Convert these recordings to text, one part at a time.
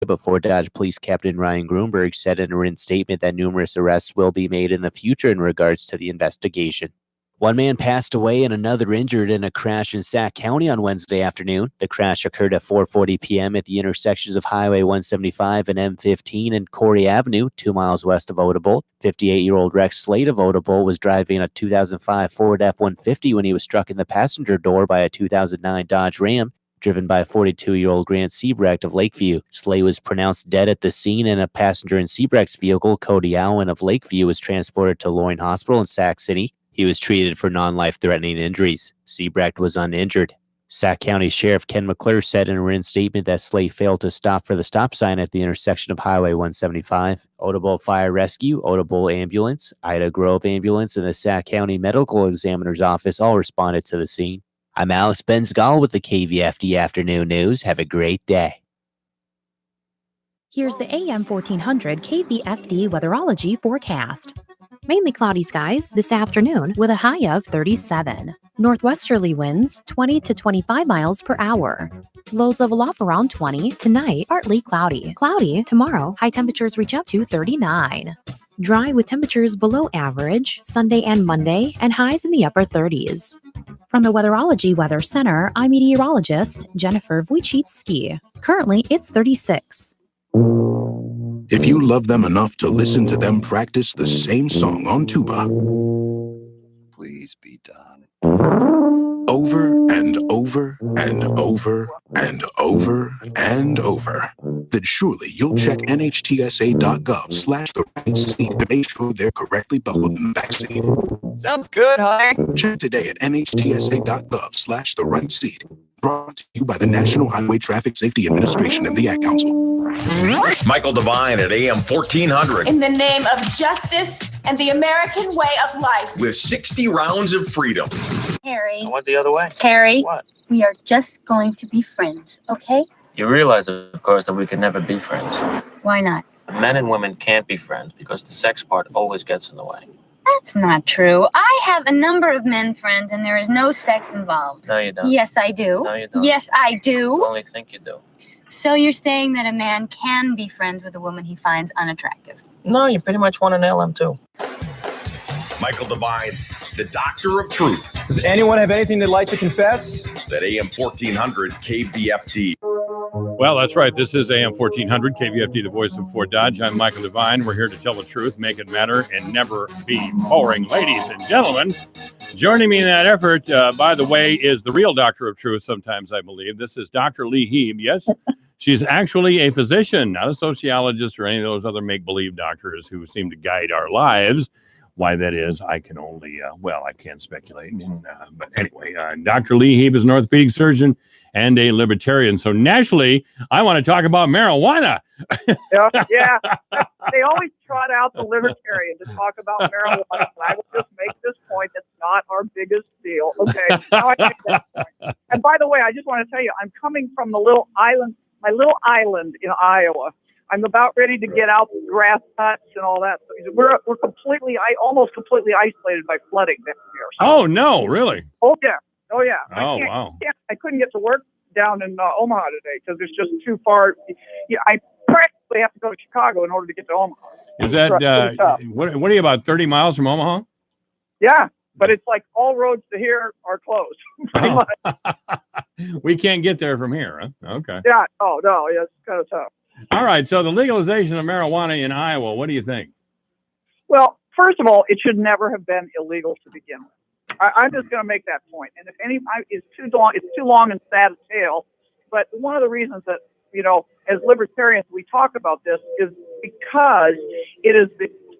But Fort Dodge Police Captain Ryan Grunberg said in a written statement that numerous arrests will be made in the future in regards to the investigation. One man passed away and another injured in a crash in Sac County on Wednesday afternoon. The crash occurred at 4:40 p.m. at the intersections of Highway 175 and M15 and Corey Avenue, 2 miles west of Odebolt. 58-year-old Rex Slade of Odebolt was driving a 2005 Ford F-150 when he was struck in the passenger door by a 2009 Dodge Ram, driven by 42-year-old Grant Siebrecht of Lakeview. Slade was pronounced dead at the scene, and a passenger in Siebrecht's vehicle, Cody Allen of Lakeview, was transported to Loring Hospital in Sac City. He was treated for non-life-threatening injuries. Siebrecht was uninjured. Sac County Sheriff Ken McClure said in a written statement that Slade failed to stop for the stop sign at the intersection of Highway 175. Odebolt Fire Rescue, Odebolt Ambulance, Ida Grove Ambulance, and the Sac County Medical Examiner's Office all responded to the scene. I'm Alex Benzgal with the KVFD Afternoon News. Have a great day. Here's the AM 1400 KVFD weatherology forecast. Mainly cloudy skies this afternoon with a high of 37. Northwesterly winds 20 to 25 miles per hour. Lows level off around 20. Tonight, partly cloudy. Cloudy tomorrow, high temperatures reach up to 39. Dry with temperatures below average Sunday and Monday and highs in the upper 30s. From the Weatherology Weather Center, I'm meteorologist Jennifer Wojcicki. Currently, it's 36. If you love them enough to listen to them practice the same song on tuba, please be done. Over and over and over and over and over, then surely you'll check nhtsa.gov/the right seat to make sure they're correctly buckled in the backseat. Sounds good, honey. Check today at nhtsa.gov/the right seat. Brought to you by the National Highway Traffic Safety Administration and the Ad Council. Michael Devine at AM 1400. In the name of justice and the American way of life. With 60 rounds of freedom. Harry. I went the other way. Harry. What? We are just going to be friends, okay? You realize, of course, that we can never be friends. Why not? Men and women can't be friends because the sex part always gets in the way. That's not true. I have a number of men friends and there is no sex involved. No, you don't. Yes, I do. No, you don't. Yes, I do. You only think you do. So you're saying that a man can be friends with a woman he finds unattractive? No, you pretty much want to nail him, too. Michael Devine, the Doctor of Truth. Does anyone have anything they'd like to confess? At AM 1400 KVFD. Well, that's right. This is AM 1400 KVFD, the voice of Fort Dodge. I'm Michael Devine. We're here to tell the truth, make it matter, and never be boring. Ladies and gentlemen, joining me in that effort, by the way, is the real Doctor of Truth, sometimes I believe. This is Dr. Lee Heeb. Yes, she's actually a physician, not a sociologist or any of those other make-believe doctors who seem to guide our lives. Why that is, I can only, I can't speculate. But anyway, Dr. Lee Heeb is an orthopedic surgeon and a libertarian. So naturally, I want to talk about marijuana. Yeah. They always trot out the libertarian to talk about marijuana. And I will just make this point. It's not our biggest deal. Okay. Now I make that point. And by the way, I just want to tell you, I'm coming from my little island in Iowa. I'm about ready to get out the grass huts and all that. So we're almost completely isolated by flooding next year. So. Oh, no, really? Oh, yeah. Oh, wow. I couldn't get to work down in Omaha today because it's just too far. Yeah, I practically have to go to Chicago in order to get to Omaha. Is that, what are you, about 30 miles from Omaha? Yeah, but it's like all roads to here are closed. Pretty much. We can't get there from here, huh? Okay. Yeah, yeah, it's kind of tough. All right, so the legalization of marijuana in Iowa, what do you think? Well, first of all, it should never have been illegal to begin with. I'm just going to make that point. And if it's too long and sad a tale. But one of the reasons that, as libertarians, we talk about this is because it is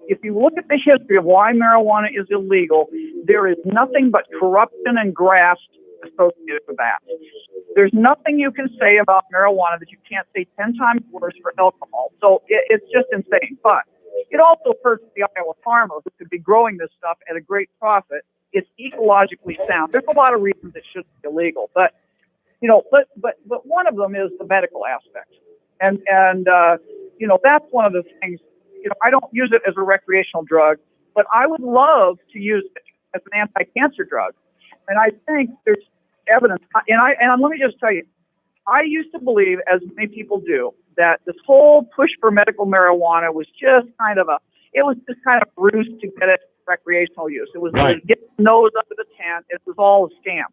if you look at the history of why marijuana is illegal, there is nothing but corruption and graft associated with that. There's nothing you can say about marijuana that you can't say 10 times worse for alcohol. So it's just insane. But it also hurts the Iowa farmer who could be growing this stuff at a great profit. It's ecologically sound. There's a lot of reasons it shouldn't be illegal, but one of them is the medical aspect, and that's one of the things. I don't use it as a recreational drug, but I would love to use it as an anti-cancer drug, and I think there's evidence. And let me just tell you, I used to believe, as many people do, that this whole push for medical marijuana was just kind of a ruse to get it recreational use. It was to get the nose under the tent. It was all a scam.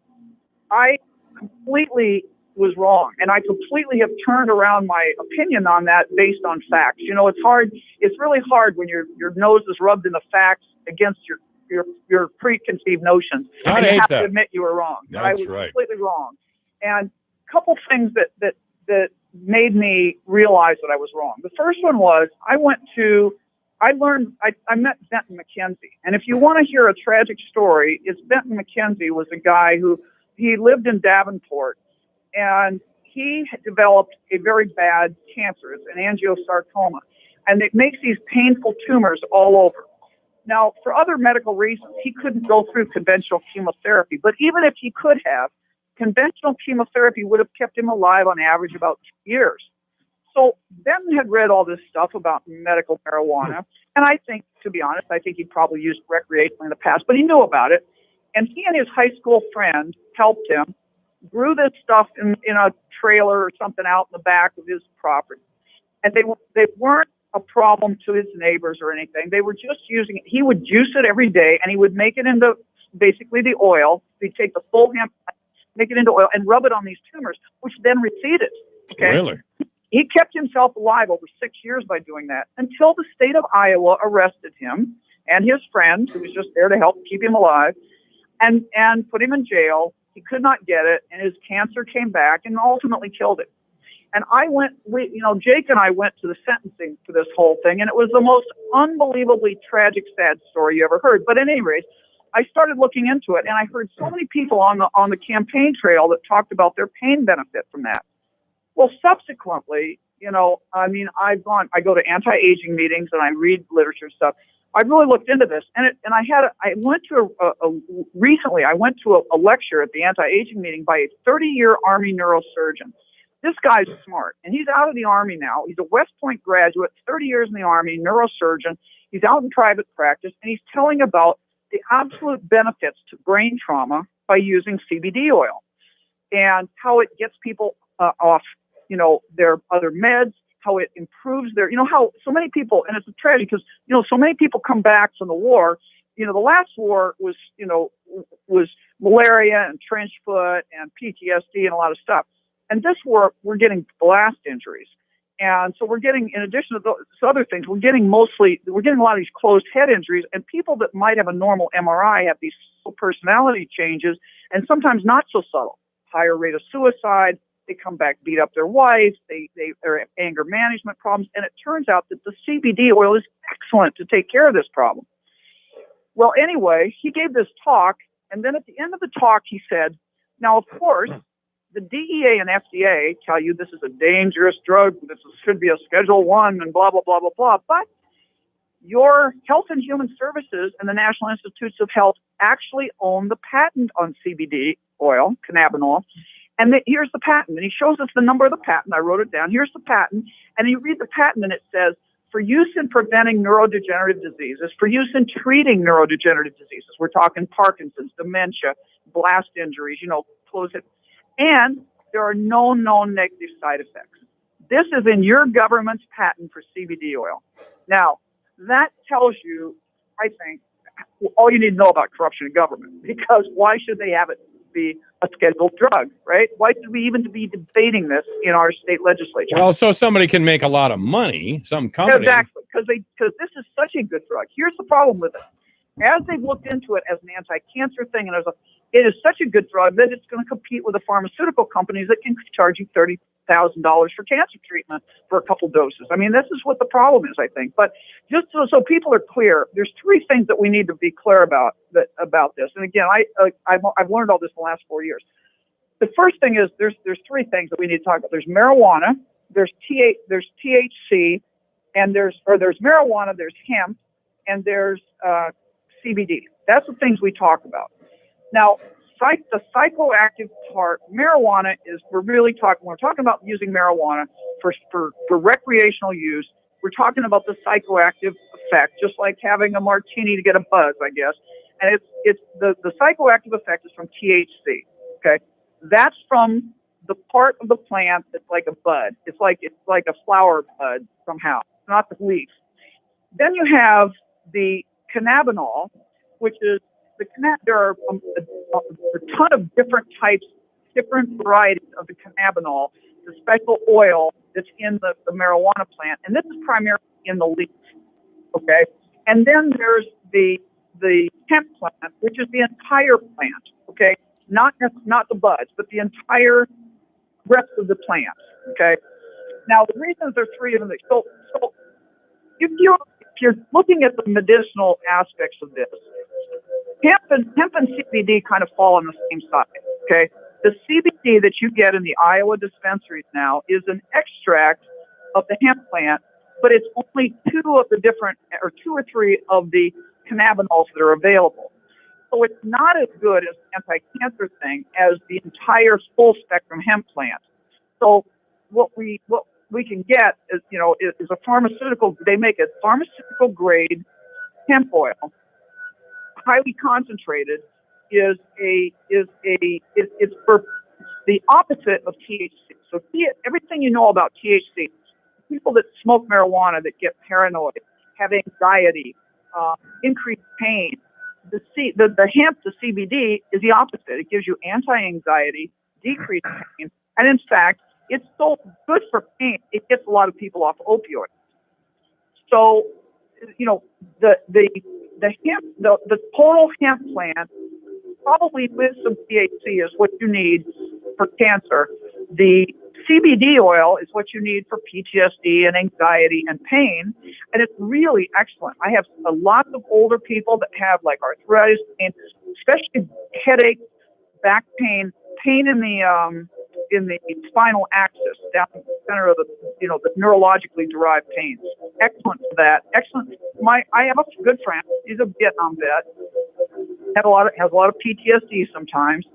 I completely was wrong, and I completely have turned around my opinion on that based on facts. You know, it's hard. It's really hard when your nose is rubbed in the facts against your preconceived notions. I and you hate have that. to admit you were wrong. That's I was right. completely wrong. And a couple things that made me realize that I was wrong. The first one was I met Benton McKenzie. And if you want to hear a tragic story, Benton McKenzie was a guy who he lived in Davenport, and he had developed a very bad cancer. It's an angiosarcoma, and it makes these painful tumors all over. Now, for other medical reasons, he couldn't go through conventional chemotherapy, but even if he could have, conventional chemotherapy would have kept him alive on average about 2 years. So Benton had read all this stuff about medical marijuana, and I think, to be honest, I think he probably used it recreationally in the past, but he knew about it. And he and his high school friend helped him, grew this stuff in a trailer or something out in the back of his property. And they weren't a problem to his neighbors or anything. They were just using it. He would juice it every day, and he would make it into basically the oil. He'd take the full hemp, make it into oil, and rub it on these tumors, which then receded. Okay? Really? He kept himself alive over 6 years by doing that until the state of Iowa arrested him and his friend, who was just there to help keep him alive, and put him in jail. He could not get it, and his cancer came back and ultimately killed him. And Jake and I went to the sentencing for this whole thing, and it was the most unbelievably tragic, sad story you ever heard. But at any rate, I started looking into it, and I heard so many people on the campaign trail that talked about their pain benefit from that. Well, subsequently, I go to anti-aging meetings and I read literature stuff. I really looked into this, recently I went to a lecture at the anti-aging meeting by a 30-year Army neurosurgeon. This guy's smart, and he's out of the Army now. He's a West Point graduate, 30 years in the Army, neurosurgeon. He's out in private practice, and he's telling about the absolute benefits to brain trauma by using CBD oil and how it gets people off, their other meds, how it improves their, how so many people, and it's a tragedy because, so many people come back from the war. The last war was malaria and trench foot and PTSD and a lot of stuff. And this war, we're getting blast injuries. And so we're getting, in addition to those other things, we're getting a lot of these closed head injuries, and people that might have a normal MRI have these personality changes, and sometimes not so subtle. Higher rate of suicide. They come back, beat up their wives. They have anger management problems. And it turns out that the CBD oil is excellent to take care of this problem. Well, anyway, he gave this talk. And then at the end of the talk, he said, now, of course, the DEA and FDA tell you this is a dangerous drug. This should be a Schedule 1 and blah, blah, blah, blah, blah. But your Health and Human Services and the National Institutes of Health actually own the patent on CBD oil, cannabinol. And here's the patent. And he shows us the number of the patent. I wrote it down. Here's the patent. And you read the patent, and it says, for use in preventing neurodegenerative diseases, for use in treating neurodegenerative diseases. We're talking Parkinson's, dementia, blast injuries, close it. And there are no known negative side effects. This is in your government's patent for CBD oil. Now, that tells you, I think, all you need to know about corruption in government, because why should they have it be a scheduled drug, right? Why should we even be debating this in our state legislature? Well, so somebody can make a lot of money, some company. Exactly, because this is such a good drug. Here's the problem with it. As they've looked into it as an anti-cancer thing, and it is such a good drug that it's going to compete with the pharmaceutical companies that can charge you $30,000 for cancer treatment for a couple doses. I mean, this is what the problem is, I think. But just so people are clear, there's three things that we need to be clear about this. And again, I've learned all this in the last 4 years. The first thing is there's three things that we need to talk about. There's marijuana, there's THC, and there's marijuana, there's hemp, and there's CBD. That's the things we talk about. Now, the psychoactive part, marijuana we're talking about using marijuana for recreational use. We're talking about the psychoactive effect, just like having a martini to get a buzz, I guess. And it's the psychoactive effect is from THC. Okay. That's from the part of the plant that's like a bud. It's like a flower bud somehow, not the leaf. Then you have the cannabinol, which is there are a ton of different types, different varieties of the cannabinol, the special oil that's in the marijuana plant, and this is primarily in the leaf. Okay, and then there's the hemp plant, which is the entire plant. Okay, not the buds, but the entire rest of the plant. Okay, now the reasons there's three of them. So if you're looking at the medicinal aspects of this, hemp and CBD kind of fall on the same side. Okay, the CBD that you get in the Iowa dispensaries now is an extract of the hemp plant, but it's only two or three of the cannabinoids that are available. So it's not as good as an anti-cancer thing as the entire full spectrum hemp plant. So what we can get is a pharmaceutical. They make a pharmaceutical grade hemp oil, highly concentrated. It's for the opposite of THC. So everything you know about THC, people that smoke marijuana that get paranoid, have anxiety, increased pain. The hemp, the CBD, is the opposite. It gives you anti-anxiety, decreased pain, and in fact, it's so good for pain. It gets a lot of people off opioids. So, the hemp, the total hemp plant, probably with some THC, is what you need for cancer. The CBD oil is what you need for PTSD and anxiety and pain, and it's really excellent. I have a lot of older people that have like arthritis pain, especially headache, back pain, pain in the spinal axis, down the center of the neurologically derived pains. Excellent for that. Excellent. I have a good friend. He's a Vietnam vet. Has a lot of PTSD sometimes.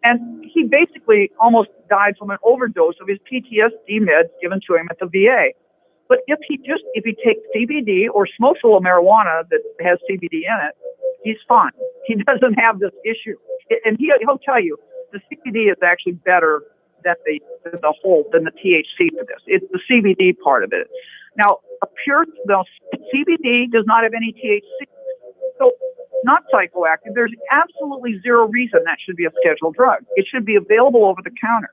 And he basically almost died from an overdose of his PTSD meds given to him at the VA. But if he takes CBD or smokes a little marijuana that has CBD in it, he's fine. He doesn't have this issue. And he'll tell you the CBD is actually better than the THC for this. It's the CBD part of it. Now, CBD does not have any THC. So not psychoactive. There's absolutely zero reason that should be a scheduled drug. It should be available over the counter.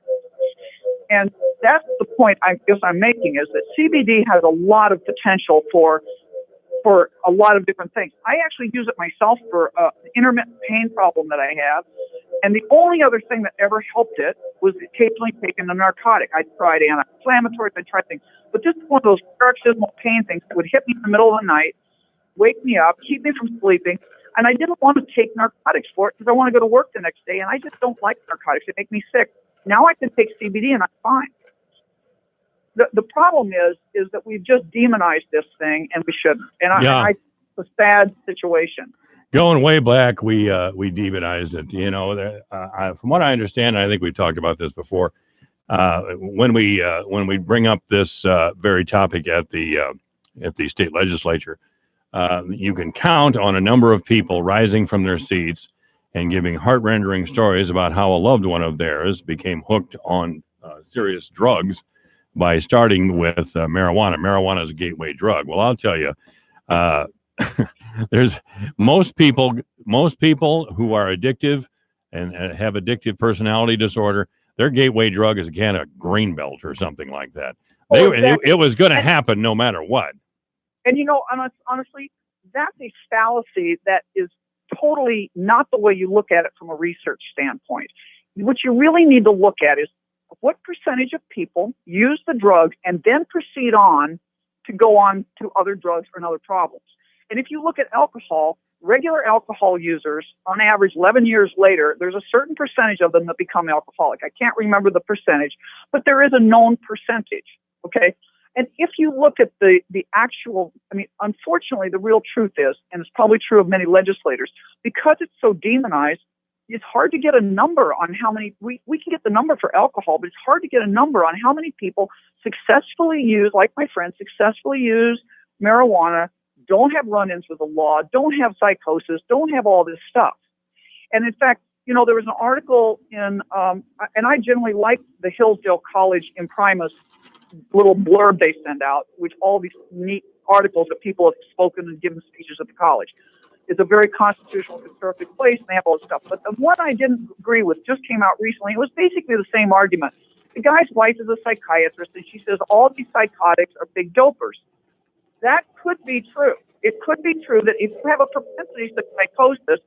And that's the point I guess I'm making, is that CBD has a lot of potential for a lot of different things. I actually use it myself for an intermittent pain problem that I have. And the only other thing that ever helped it was occasionally taking a narcotic. I tried anti-inflammatories, I tried things. But this is one of those paroxysmal pain things that would hit me in the middle of the night, wake me up, keep me from sleeping. And I didn't want to take narcotics for it because I want to go to work the next day, and I just don't like narcotics. They make me sick. Now I can take CBD and I'm fine. The problem is that we've just demonized this thing, and we shouldn't. And it's a sad situation. Going way back, we demonized it. From what I understand, I think we've talked about this before. When we bring up this very topic at the state legislature, you can count on a number of people rising from their seats and giving heart-rending stories about how a loved one of theirs became hooked on serious drugs by starting with marijuana. Marijuana is a gateway drug. Well, I'll tell you, there's most people who are addictive and have addictive personality disorder. Their gateway drug is a can of Greenbelt or something like that. It was going to happen no matter what. And honestly, that's a fallacy that is totally not the way you look at it from a research standpoint. What you really need to look at is what percentage of people use the drug and then proceed on to go on to other drugs or other problems. And if you look at alcohol, regular alcohol users, on average, 11 years later, there's a certain percentage of them that become alcoholic. I can't remember the percentage, but there is a known percentage, okay? And if you look at the actual, unfortunately, the real truth is, and it's probably true of many legislators, because it's so demonized, it's hard to get a number on how many, we can get the number for alcohol, but it's hard to get a number on how many people successfully use, like my friend, successfully use marijuana, don't have run-ins with the law, don't have psychosis, don't have all this stuff. And in fact, there was an article in, and I generally like the Hillsdale College Imprimis little blurb they send out, which all these neat articles that people have spoken and given speeches at the college. It's a very constitutional conservative place, and they have all this stuff. But the one I didn't agree with just came out recently. It was basically the same argument. The guy's wife is a psychiatrist, and she says all these psychotics are big dopers. That could be true. It could be true that if you have a propensity to psychosis,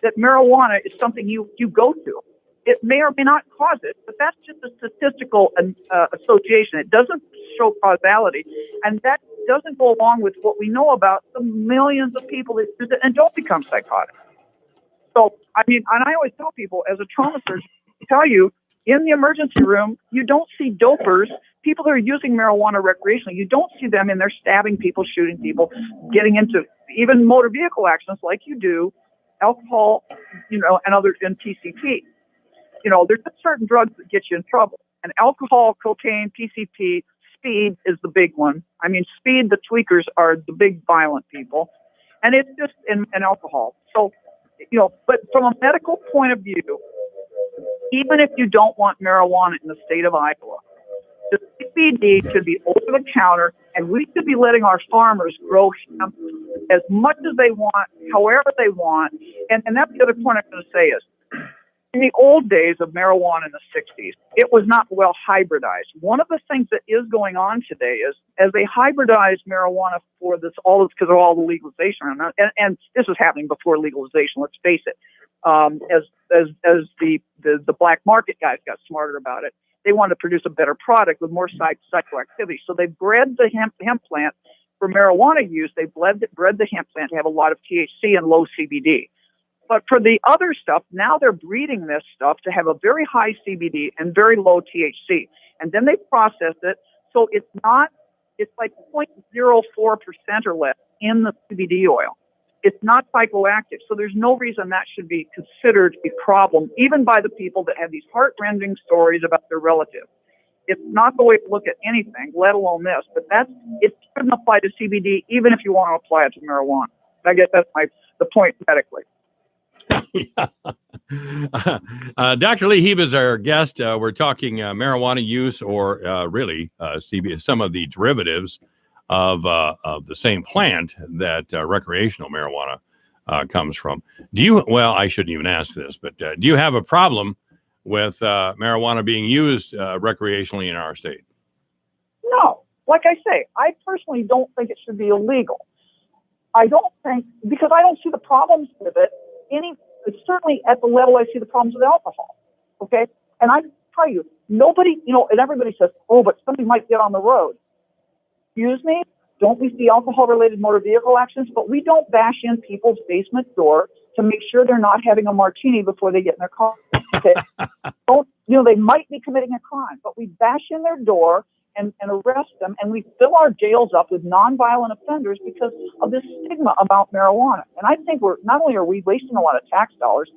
that marijuana is something you go to. It may or may not cause it, but that's just a statistical association. It doesn't show causality, and that doesn't go along with what we know about the millions of people that use it and don't become psychotic. So, I mean, and I always tell people, as a trauma surgeon, tell you, in the emergency room, you don't see dopers, people that are using marijuana recreationally. You don't see them in there stabbing people, shooting people, getting into even motor vehicle accidents like you do, alcohol, and PCP. There's certain drugs that get you in trouble. And alcohol, cocaine, PCP, speed is the big one. I mean, speed, the tweakers are the big violent people. And it's just in alcohol. So, but from a medical point of view, even if you don't want marijuana in the state of Iowa, the CBD should be over the counter, and we should be letting our farmers grow hemp as much as they want, however they want. And that's the other point I'm going to say is, in the old days of marijuana in the 60s, it was not well hybridized. One of the things that is going on today is, as they hybridize marijuana for this, because of all the legalization, and this was happening before legalization, let's face it, as the black market guys got smarter about it, they wanted to produce a better product with more psychoactivity. So they bred the hemp plant for marijuana use. They bred the hemp plant to have a lot of THC and low CBD. But for the other stuff, now they're breeding this stuff to have a very high CBD and very low THC. And then they process it. So it's like 0.04% or less in the CBD oil. It's not psychoactive. So there's no reason that should be considered a problem, even by the people that have these heart-rending stories about their relatives. It's not the way to look at anything, let alone this. But it shouldn't apply to CBD, even if you want to apply it to marijuana. I guess that's the point medically. Dr. Lee Heba is our guest. We're talking marijuana use, or really CBD, some of the derivatives of the same plant that recreational marijuana comes from. I shouldn't even ask this, but do you have a problem with marijuana being used recreationally in our state? No. Like I say, I personally don't think it should be illegal. Because I don't see the problems with it. Certainly at the level I see the problems with alcohol. Okay. And I tell you, nobody, and everybody says, oh, but somebody might get on the road. Excuse me? Don't we see alcohol related motor vehicle accidents? But we don't bash in people's basement door to make sure they're not having a martini before they get in their car. Okay. They might be committing a crime, but we bash in their door and arrest them, and we fill our jails up with nonviolent offenders because of this stigma about marijuana. And I think not only are we wasting a lot of tax dollars,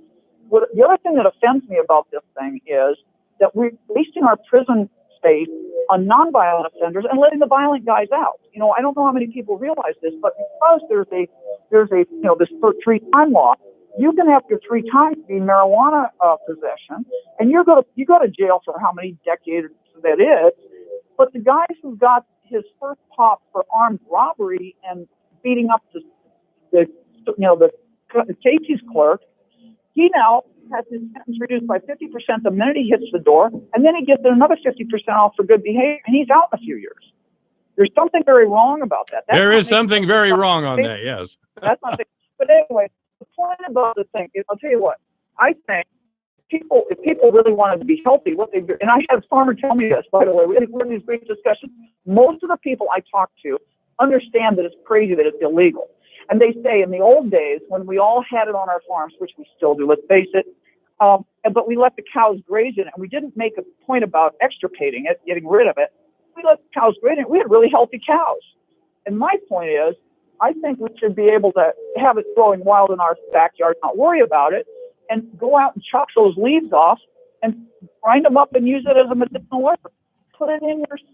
the other thing that offends me about this thing is that we're wasting our prison space on nonviolent offenders and letting the violent guys out. I don't know how many people realize this, but because there's this 3-time law, you can have your 3 times be marijuana possession, and you go to jail for how many decades that is. But the guys who got his first pop for armed robbery and beating up the Casey's clerk, he now has his sentence reduced by 50% the minute he hits the door, and then he gets another 50% off for good behavior, and he's out in a few years. There's something very wrong about that. There is something very wrong on that, yes. That's not. But anyway, the point about the thing is, I'll tell you what, I think if people really wanted to be healthy, what they do, and I had a farmer tell me this, by the way, we're in these great discussions. Most of the people I talk to understand that it's crazy that it's illegal. And they say in the old days, when we all had it on our farms, which we still do, let's face it, but we let the cows graze in it, and we didn't make a point about extirpating it, getting rid of it. We let the cows graze in it. We had really healthy cows. And my point is, I think we should be able to have it growing wild in our backyard, not worry about it, and go out and chop those leaves off and grind them up and use it as a medicinal weapon. Put it in your stews.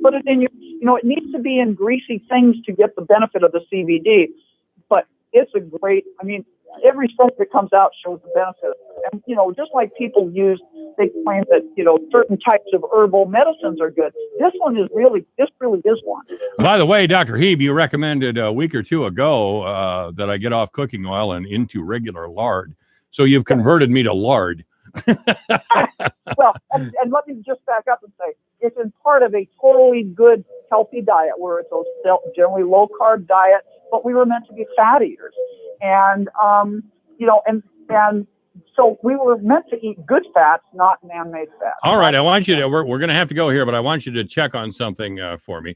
Put it in your, it needs to be in greasy things to get the benefit of the CBD. But it's every study that comes out shows the benefits. And, just like people they claim that, certain types of herbal medicines are good. This really is one. By the way, Dr. Hebe, you recommended a week or two ago that I get off cooking oil and into regular lard. So you've converted me to lard. Well, and let me just back up and say, it's in part of a totally good, healthy diet where it's a generally low carb diet, but we were meant to be fat eaters. And, and so we were meant to eat good fats, not man-made fats. All right. I want you to, we're going to have to go here, but I want you to check on something for me.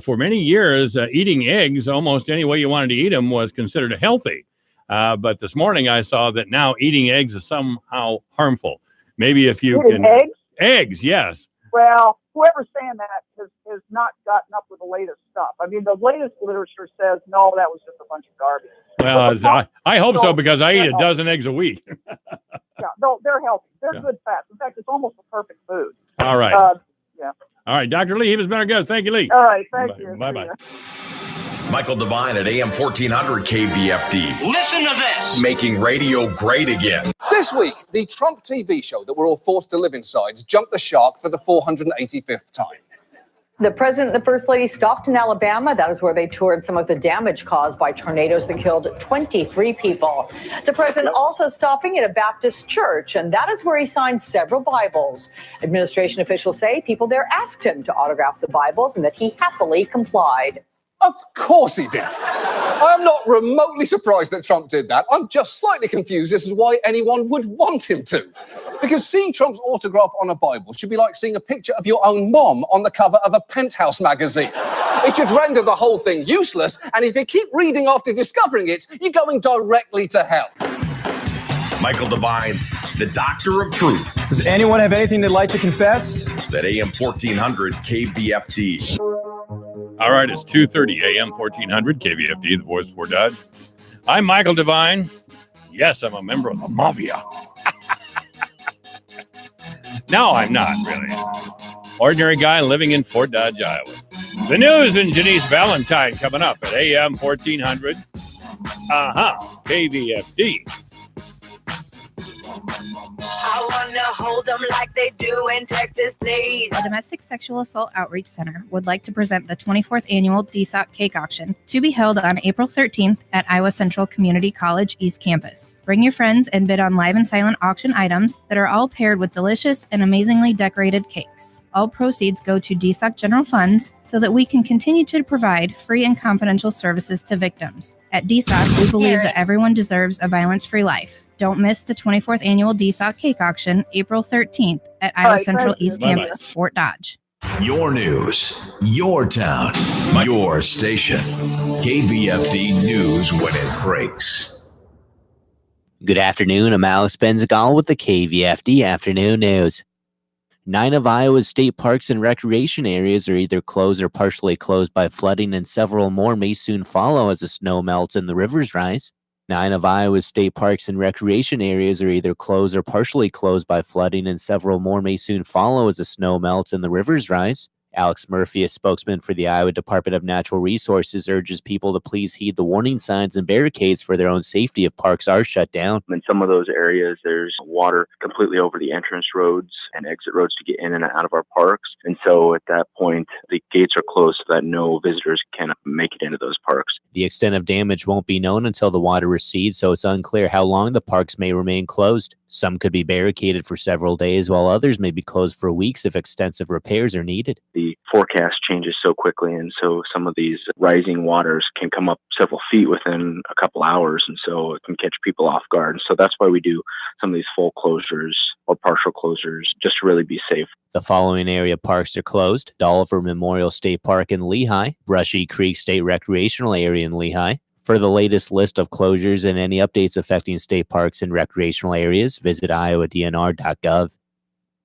For many years, eating eggs, almost any way you wanted to eat them, was considered healthy. But this morning I saw that now eating eggs is somehow harmful. Maybe if you eating can. Eggs? Eggs, yes. Well, whoever's saying that has not gotten up with the latest stuff. I mean, the latest literature says, no, that was just a bunch of garbage. Well, I hope so, because I eat a dozen eggs a week. Yeah, no, they're healthy. They're good fats. In fact, it's almost a perfect food. All right. Yeah. All right, Dr. Lee, he has been our guest. Thank you, Lee. All right, thank you. Bye-bye. Michael Devine at AM 1400 KVFD. Listen to this. Making radio great again. This week, the Trump TV show that we're all forced to live inside jumped the shark for the 485th time. The president and the first lady stopped in Alabama. That is where they toured some of the damage caused by tornadoes that killed 23 people. The president also stopping at a Baptist church, and that is where he signed several Bibles. Administration officials say people there asked him to autograph the Bibles and that he happily complied. Of course he did. I am not remotely surprised that Trump did that. I'm just slightly confused as to why anyone would want him to. Because seeing Trump's autograph on a Bible should be like seeing a picture of your own mom on the cover of a Penthouse magazine. It should render the whole thing useless, and if you keep reading after discovering it, you're going directly to hell. Michael Devine, the Doctor of Truth. Does anyone have anything they'd like to confess? At AM 1400 KVFD. All right, it's 2:30 AM 1400 KVFD, the voice for Dodge. I'm Michael Devine. Yes, I'm a member of the mafia. No, I'm not really. Ordinary guy living in Fort Dodge, Iowa. The news and Janice Valentine coming up at AM 1400. KVFD. I wanna hold them like they do in Texas, please. The Domestic Sexual Assault Outreach Center would like to present the 24th Annual DSOC Cake Auction to be held on April 13th at Iowa Central Community College East Campus. Bring your friends and bid on live and silent auction items that are all paired with delicious and amazingly decorated cakes. All proceeds go to DSOC General Funds so that we can continue to provide free and confidential services to victims. At DSOC, we believe that everyone deserves a violence-free life. Don't miss the 24th Annual DSOC Cake Auction, April 13th at Iowa Central East Campus, Fort Dodge. Your news, your town, your station. KVFD News when it breaks. Good afternoon. I'm Alex Benzagal with the KVFD Afternoon News. 9 of Iowa's state parks and recreation areas are either closed or partially closed by flooding, and several more may soon follow as the snow melts and the rivers rise. 9 of Iowa's state parks and recreation areas are either closed or partially closed by flooding, and several more may soon follow as the snow melts and the rivers rise. Alex Murphy, a spokesman for the Iowa Department of Natural Resources, urges people to please heed the warning signs and barricades for their own safety if parks are shut down. In some of those areas, there's water completely over the entrance roads and exit roads to get in and out of our parks. And so at that point, the gates are closed so that no visitors can make it into those parks. The extent of damage won't be known until the water recedes, so it's unclear how long the parks may remain closed. Some could be barricaded for several days, while others may be closed for weeks if extensive repairs are needed. The forecast changes so quickly, and so some of these rising waters can come up several feet within a couple hours, and so it can catch people off guard. So that's why we do some of these full closures or partial closures, just to really be safe. The following area parks are closed: Dolliver Memorial State Park in Lehigh, Brushy Creek State Recreational Area in Lehigh. For the latest list of closures and any updates affecting state parks and recreational areas, visit iowadnr.gov.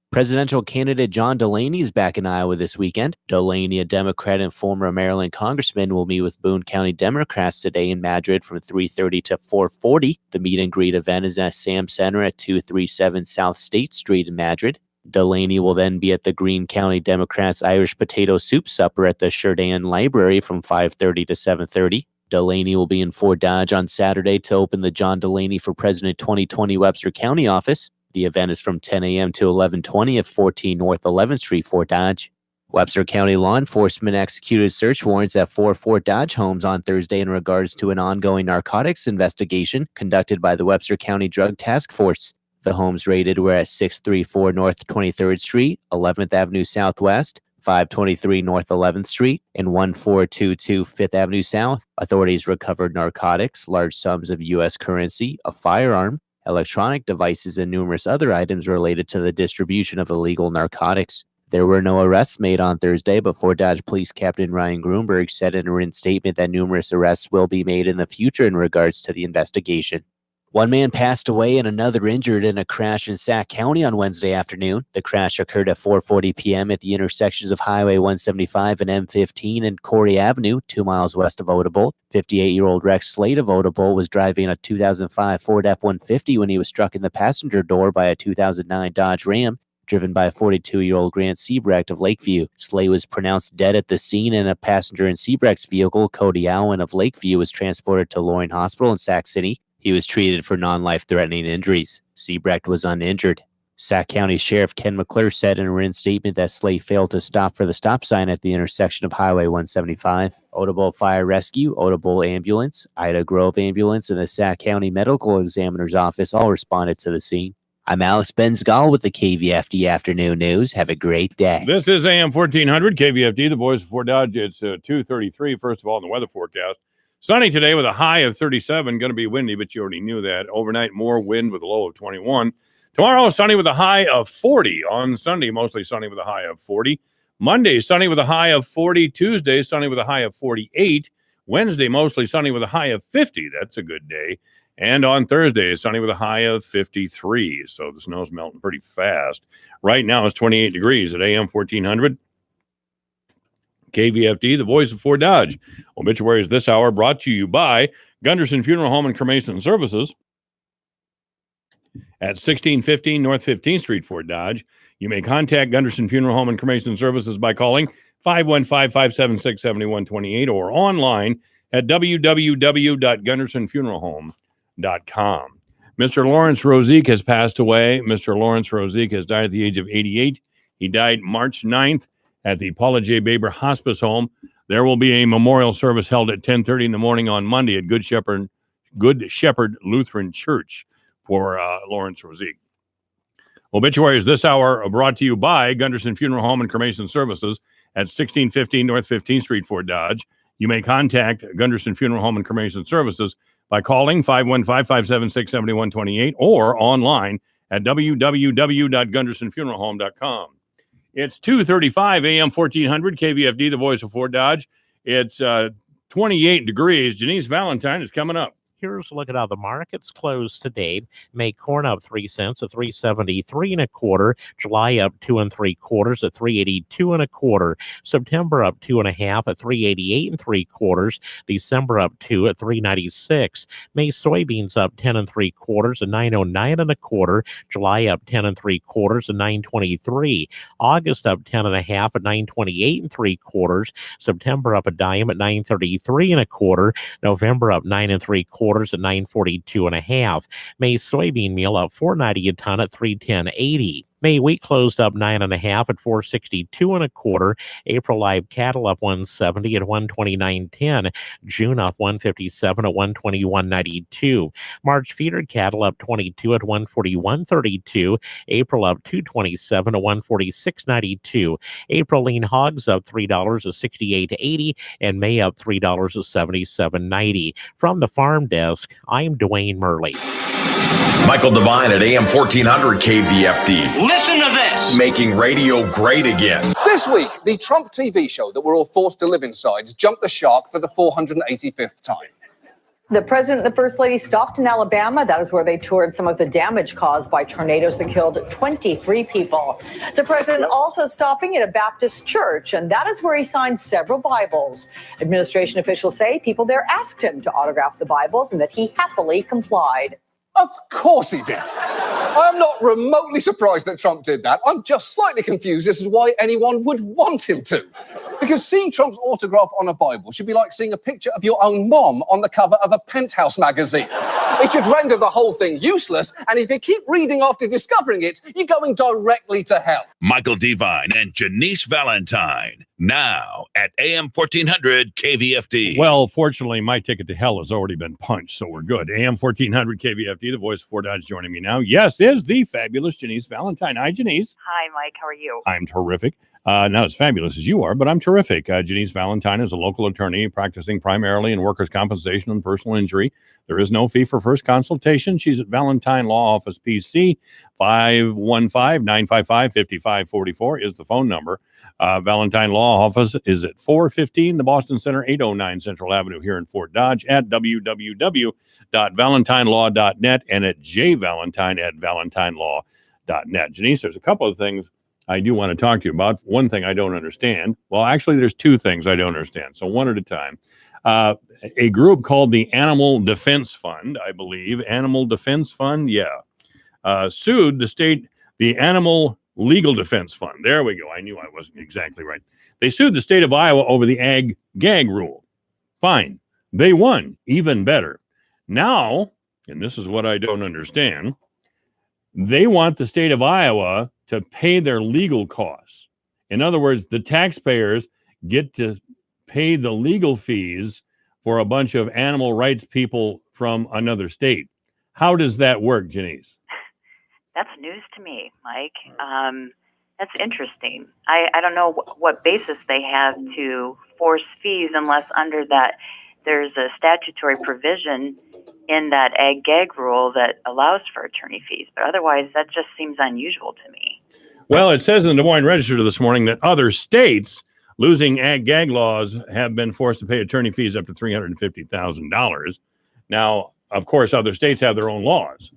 Presidential candidate John Delaney is back in Iowa this weekend. Delaney, a Democrat and former Maryland congressman, will meet with Boone County Democrats today in Madrid from 3:30 to 4:40. The meet and greet event is at Sam Center at 237 South State Street in Madrid. Delaney will then be at the Greene County Democrats Irish Potato Soup Supper at the Sheridan Library from 5:30 to 7:30. Delaney will be in Fort Dodge on Saturday to open the John Delaney for President 2020 Webster County office. The event is from 10 a.m. to 11:20 at 14 North 11th Street, Fort Dodge. Webster County law enforcement executed search warrants at 4 Fort Dodge homes on Thursday in regards to an ongoing narcotics investigation conducted by the Webster County Drug Task Force. The homes raided were at 634 North 23rd Street, 11th Avenue Southwest, 523 North 11th Street, and 1422 5th Avenue South. Authorities recovered narcotics, large sums of U.S. currency, a firearm, electronic devices, and numerous other items related to the distribution of illegal narcotics. There were no arrests made on Thursday, but Fort Dodge Police Captain Ryan Grunberg said in a written statement that numerous arrests will be made in the future in regards to the investigation. One man passed away and another injured in a crash in Sac County on Wednesday afternoon. The crash occurred at 4:40 p.m. at the intersections of Highway 175 and M15 and Corey Avenue, 2 miles west of Odebolt. 58-year-old Rex Slade of Odebolt was driving a 2005 Ford F-150 when he was struck in the passenger door by a 2009 Dodge Ram, driven by a 42-year-old Grant Siebrecht of Lakeview. Slade was pronounced dead at the scene, and a passenger in Siebrecht's vehicle, Cody Allen of Lakeview, was transported to Loring Hospital in Sac City. He was treated for non-life-threatening injuries. Siebrecht was uninjured. Sac County Sheriff Ken McClure said in a written statement that Slade failed to stop for the stop sign at the intersection of Highway 175. Odebolt Fire Rescue, Odebolt Ambulance, Ida Grove Ambulance, and the Sac County Medical Examiner's Office all responded to the scene. I'm Alex Benzgal with the KVFD Afternoon News. Have a great day. This is AM 1400 KVFD, the voice of Fort Dodge. It's 2:33. First of all, in the weather forecast. Sunny today with a high of 37. Going to be windy, but you already knew that. Overnight, more wind with a low of 21. Tomorrow, sunny with a high of 40. On Sunday, mostly sunny with a high of 40. Monday, sunny with a high of 40. Tuesday, sunny with a high of 48. Wednesday, mostly sunny with a high of 50. That's a good day. And on Thursday, sunny with a high of 53. So the snow's melting pretty fast. Right now, it's 28 degrees at AM 1400. KVFD, the voice of Fort Dodge. Obituaries this hour brought to you by Gunderson Funeral Home and Cremation Services at 1615 North 15th Street, Fort Dodge. You may contact Gunderson Funeral Home and Cremation Services by calling 515-576-7128 or online at www.gundersonfuneralhome.com. Mr. Lawrence Rosique has passed away. Mr. Lawrence Rosique has died at the age of 88. He died March 9th at the Paula J. Baber Hospice Home. There will be a memorial service held at 10:30 in the morning on Monday at Good Shepherd Lutheran Church for Lawrence Rosique. Obituaries this hour are brought to you by Gunderson Funeral Home and Cremation Services at 1615 North 15th Street, Fort Dodge. You may contact Gunderson Funeral Home and Cremation Services by calling 515-576-7128 or online at www.gundersonfuneralhome.com. It's 2:35 AM 1400 KVFD, the voice of Fort Dodge. It's 28 degrees. Janice Valentine is coming up. Here's a look at how the markets closed today. May corn up 3 cents at 3.73 1/4. July up 2 3/4 at 3.82 1/4. September up 2 1/2 at 3.88 3/4. December up 2 at 3.96. May soybeans up 10 3/4 at 9.09 1/4. July up 10 3/4 at 9.23. August up 10 1/2 at 9.28 3/4. September up a dime at 9.33 1/4. November up 9 3/4 at 9.42 1/2. May soybean meal up 4.90 a ton at 310.80. May wheat closed up 9 1/2 at 462 1/4. April live cattle up 170 at 129.10. June up 157 at 121.92. March feeder cattle up 22 at 141.32. April up 227 at 146.92. April lean hogs up $3 at 68.80 and May up $3 at 77.90. From the farm desk, I'm Dwayne Murley. Michael Devine at AM 1400 KVFD. Listen to this. Making radio great again. This week, the Trump TV show that we're all forced to live inside jumped the shark for the 485th time. The president and the first lady stopped in Alabama. That is where they toured some of the damage caused by tornadoes that killed 23 people. The president also stopping at a Baptist church, and that is where he signed several Bibles. Administration officials say people there asked him to autograph the Bibles and that he happily complied. Of course he did. I'm not remotely surprised that Trump did that. I'm just slightly confused as to why anyone would want him to. Because seeing Trump's autograph on a Bible should be like seeing a picture of your own mom on the cover of a Penthouse magazine. It should render the whole thing useless, and if you keep reading after discovering it, you're going directly to hell. Michael Devine and Janice Valentine, now at AM 1400 KVFD. Well, fortunately, my ticket to hell has already been punched, so we're good. AM 1400 KVFD, the voice of Fort Dodge, joining me now. Yes, is the fabulous Janice Valentine. Hi, Janice. Hi, Mike. How are you? I'm terrific. Not as fabulous as you are, but I'm terrific. Janice Valentine is a local attorney practicing primarily in workers' compensation and personal injury. There is no fee for first consultation. She's at Valentine Law Office PC. 515-955-5544 is the phone number. Valentine Law Office is at 415 the Boston Center, 809 Central Avenue here in Fort Dodge, at www.valentinelaw.net and at jvalentine@valentinelaw.net. Janice, there's a couple of things I do want to talk to you about. One thing I don't understand. Well, actually, there's two things I don't understand. So one at a time. A group called the Animal Defense Fund, I believe. Animal Defense Fund, yeah. Sued the Animal Legal Defense Fund. There we go. I knew I wasn't exactly right. They sued the state of Iowa over the ag-gag rule. Fine. They won. Even better. Now, and this is what I don't understand, they want the state of Iowa to pay their legal costs. In other words, the taxpayers get to pay the legal fees for a bunch of animal rights people from another state. How does that work, Janice? That's news to me, Mike. That's interesting. I don't know what basis they have to force fees unless under that there's a statutory provision in that ag-gag rule that allows for attorney fees. But otherwise, that just seems unusual to me. Well, it says in the Des Moines Register this morning that other states losing ag-gag laws have been forced to pay attorney fees up to $350,000. Now, of course, other states have their own laws.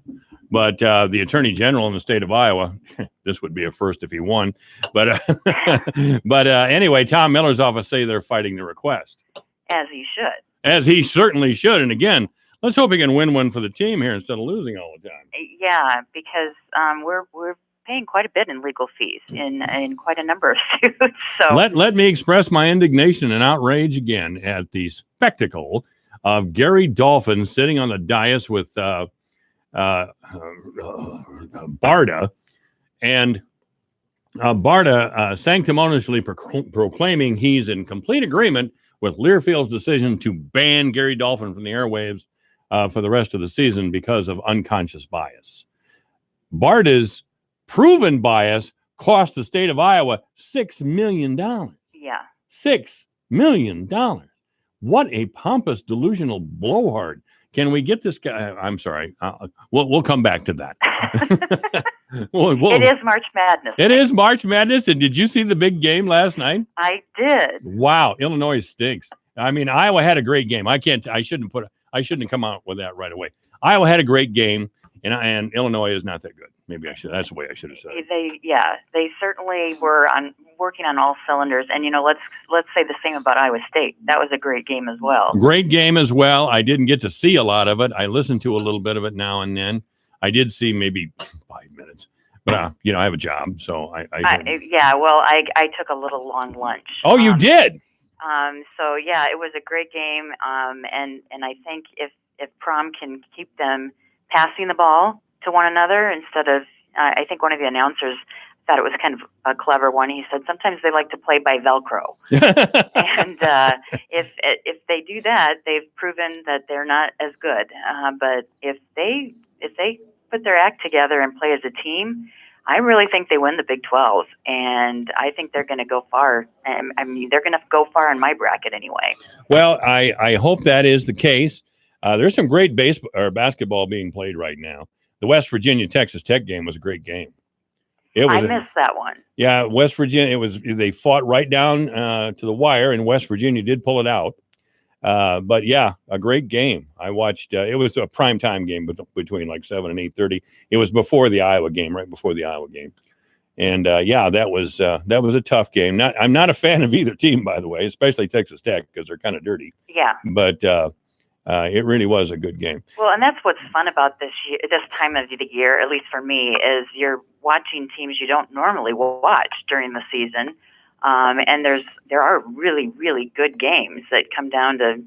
But the Attorney General in the state of Iowa, this would be a first if he won. But anyway, Tom Miller's office say they're fighting the request. As he should. As he certainly should. And again, let's hope he can win one for the team here instead of losing all the time. Yeah, because we're paying quite a bit in legal fees in quite a number of suits. So let me express my indignation and outrage again at the spectacle of Gary Dolphin sitting on the dais with Barta, and Barta sanctimoniously proclaiming he's in complete agreement with Learfield's decision to ban Gary Dolphin from the airwaves for the rest of the season because of unconscious bias. Barta's proven bias cost the state of Iowa $6 million. Yeah. $6 million. What a pompous, delusional blowhard. Can we get this guy? I'm sorry. We'll come back to that. It is March Madness. It is March Madness. And did you see the big game last night? I did. Wow. Illinois stinks. I mean, Iowa had a great game. I shouldn't have come out with that right away. Iowa had a great game, and Illinois is not that good. Maybe I should. That's the way I should have said it. They certainly were working on all cylinders. And let's say the same about Iowa State. That was a great game as well. Great game as well. I didn't get to see a lot of it. I listened to a little bit of it now and then. I did see maybe 5 minutes, but I have a job, so I took a little long lunch. Oh, you did? So yeah, it was a great game. And I think if Prom can keep them passing the ball to one another instead of, I think one of the announcers thought it was kind of a clever one. He said sometimes they like to play by Velcro, and if they do that, they've proven that they're not as good. But if they put their act together and play as a team, I really think they win the Big 12, and I think they're going to go far. I mean, they're going to go far in my bracket anyway. Well, I hope that is the case. There's some great basketball being played right now. The West Virginia-Texas Tech game was a great game. I missed that one. Yeah, West Virginia. They fought right down to the wire, and West Virginia did pull it out. But yeah, a great game. I watched. It was a primetime game between like 7 and 8:30. It was before the Iowa game, right before the Iowa game. And that was a tough game. I'm not a fan of either team, by the way, especially Texas Tech because they're kind of dirty. Yeah. But It really was a good game. Well, and that's what's fun about this time of the year, at least for me, is you're watching teams you don't normally watch during the season. And there are really, really good games that come down to,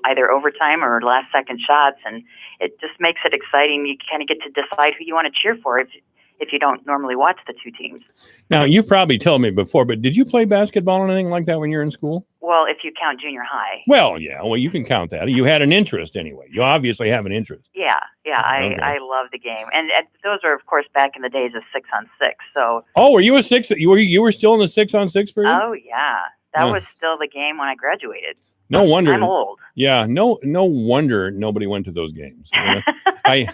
either overtime or last second shots. And it just makes it exciting. You kind of get to decide who you want to cheer for if you don't normally watch the two teams. Now, you've probably told me before, but did you play basketball or anything like that when you were in school? Well, if you count junior high. Well, yeah. Well, you can count that. You had an interest anyway. You obviously have an interest. Yeah. Okay. I love the game. And those were, of course, back in the days of 6-on-6. So. Oh, were you a six? You were still in the 6-on-6 period? Oh, yeah. That was still the game when I graduated. No wonder. I'm old. Yeah, no wonder nobody went to those games. I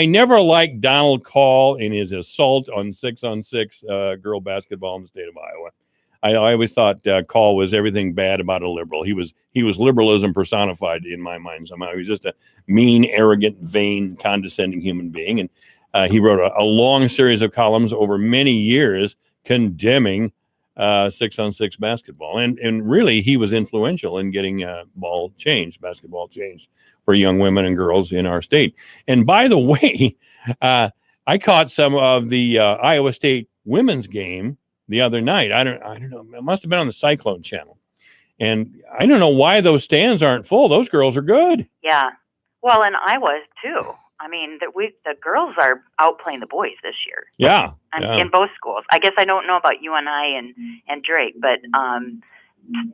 never liked Donald Call in his assault on 6-on-6 girl basketball in the state of Iowa. I always thought Call was everything bad about a liberal. He was liberalism personified in my mind somehow. He was just a mean, arrogant, vain, condescending human being, and he wrote a long series of columns over many years condemning 6-on-6 basketball, and really he was influential in getting basketball changed for young women and girls in our state. And by the way, I caught some of the Iowa State women's game the other night. I don't know. It must have been on the Cyclone channel, and I don't know why those stands aren't full. Those girls are good. Yeah, well, and I was too. I mean, the girls are outplaying the boys this year. Yeah. In both schools. I guess I don't know about UNI and Drake, but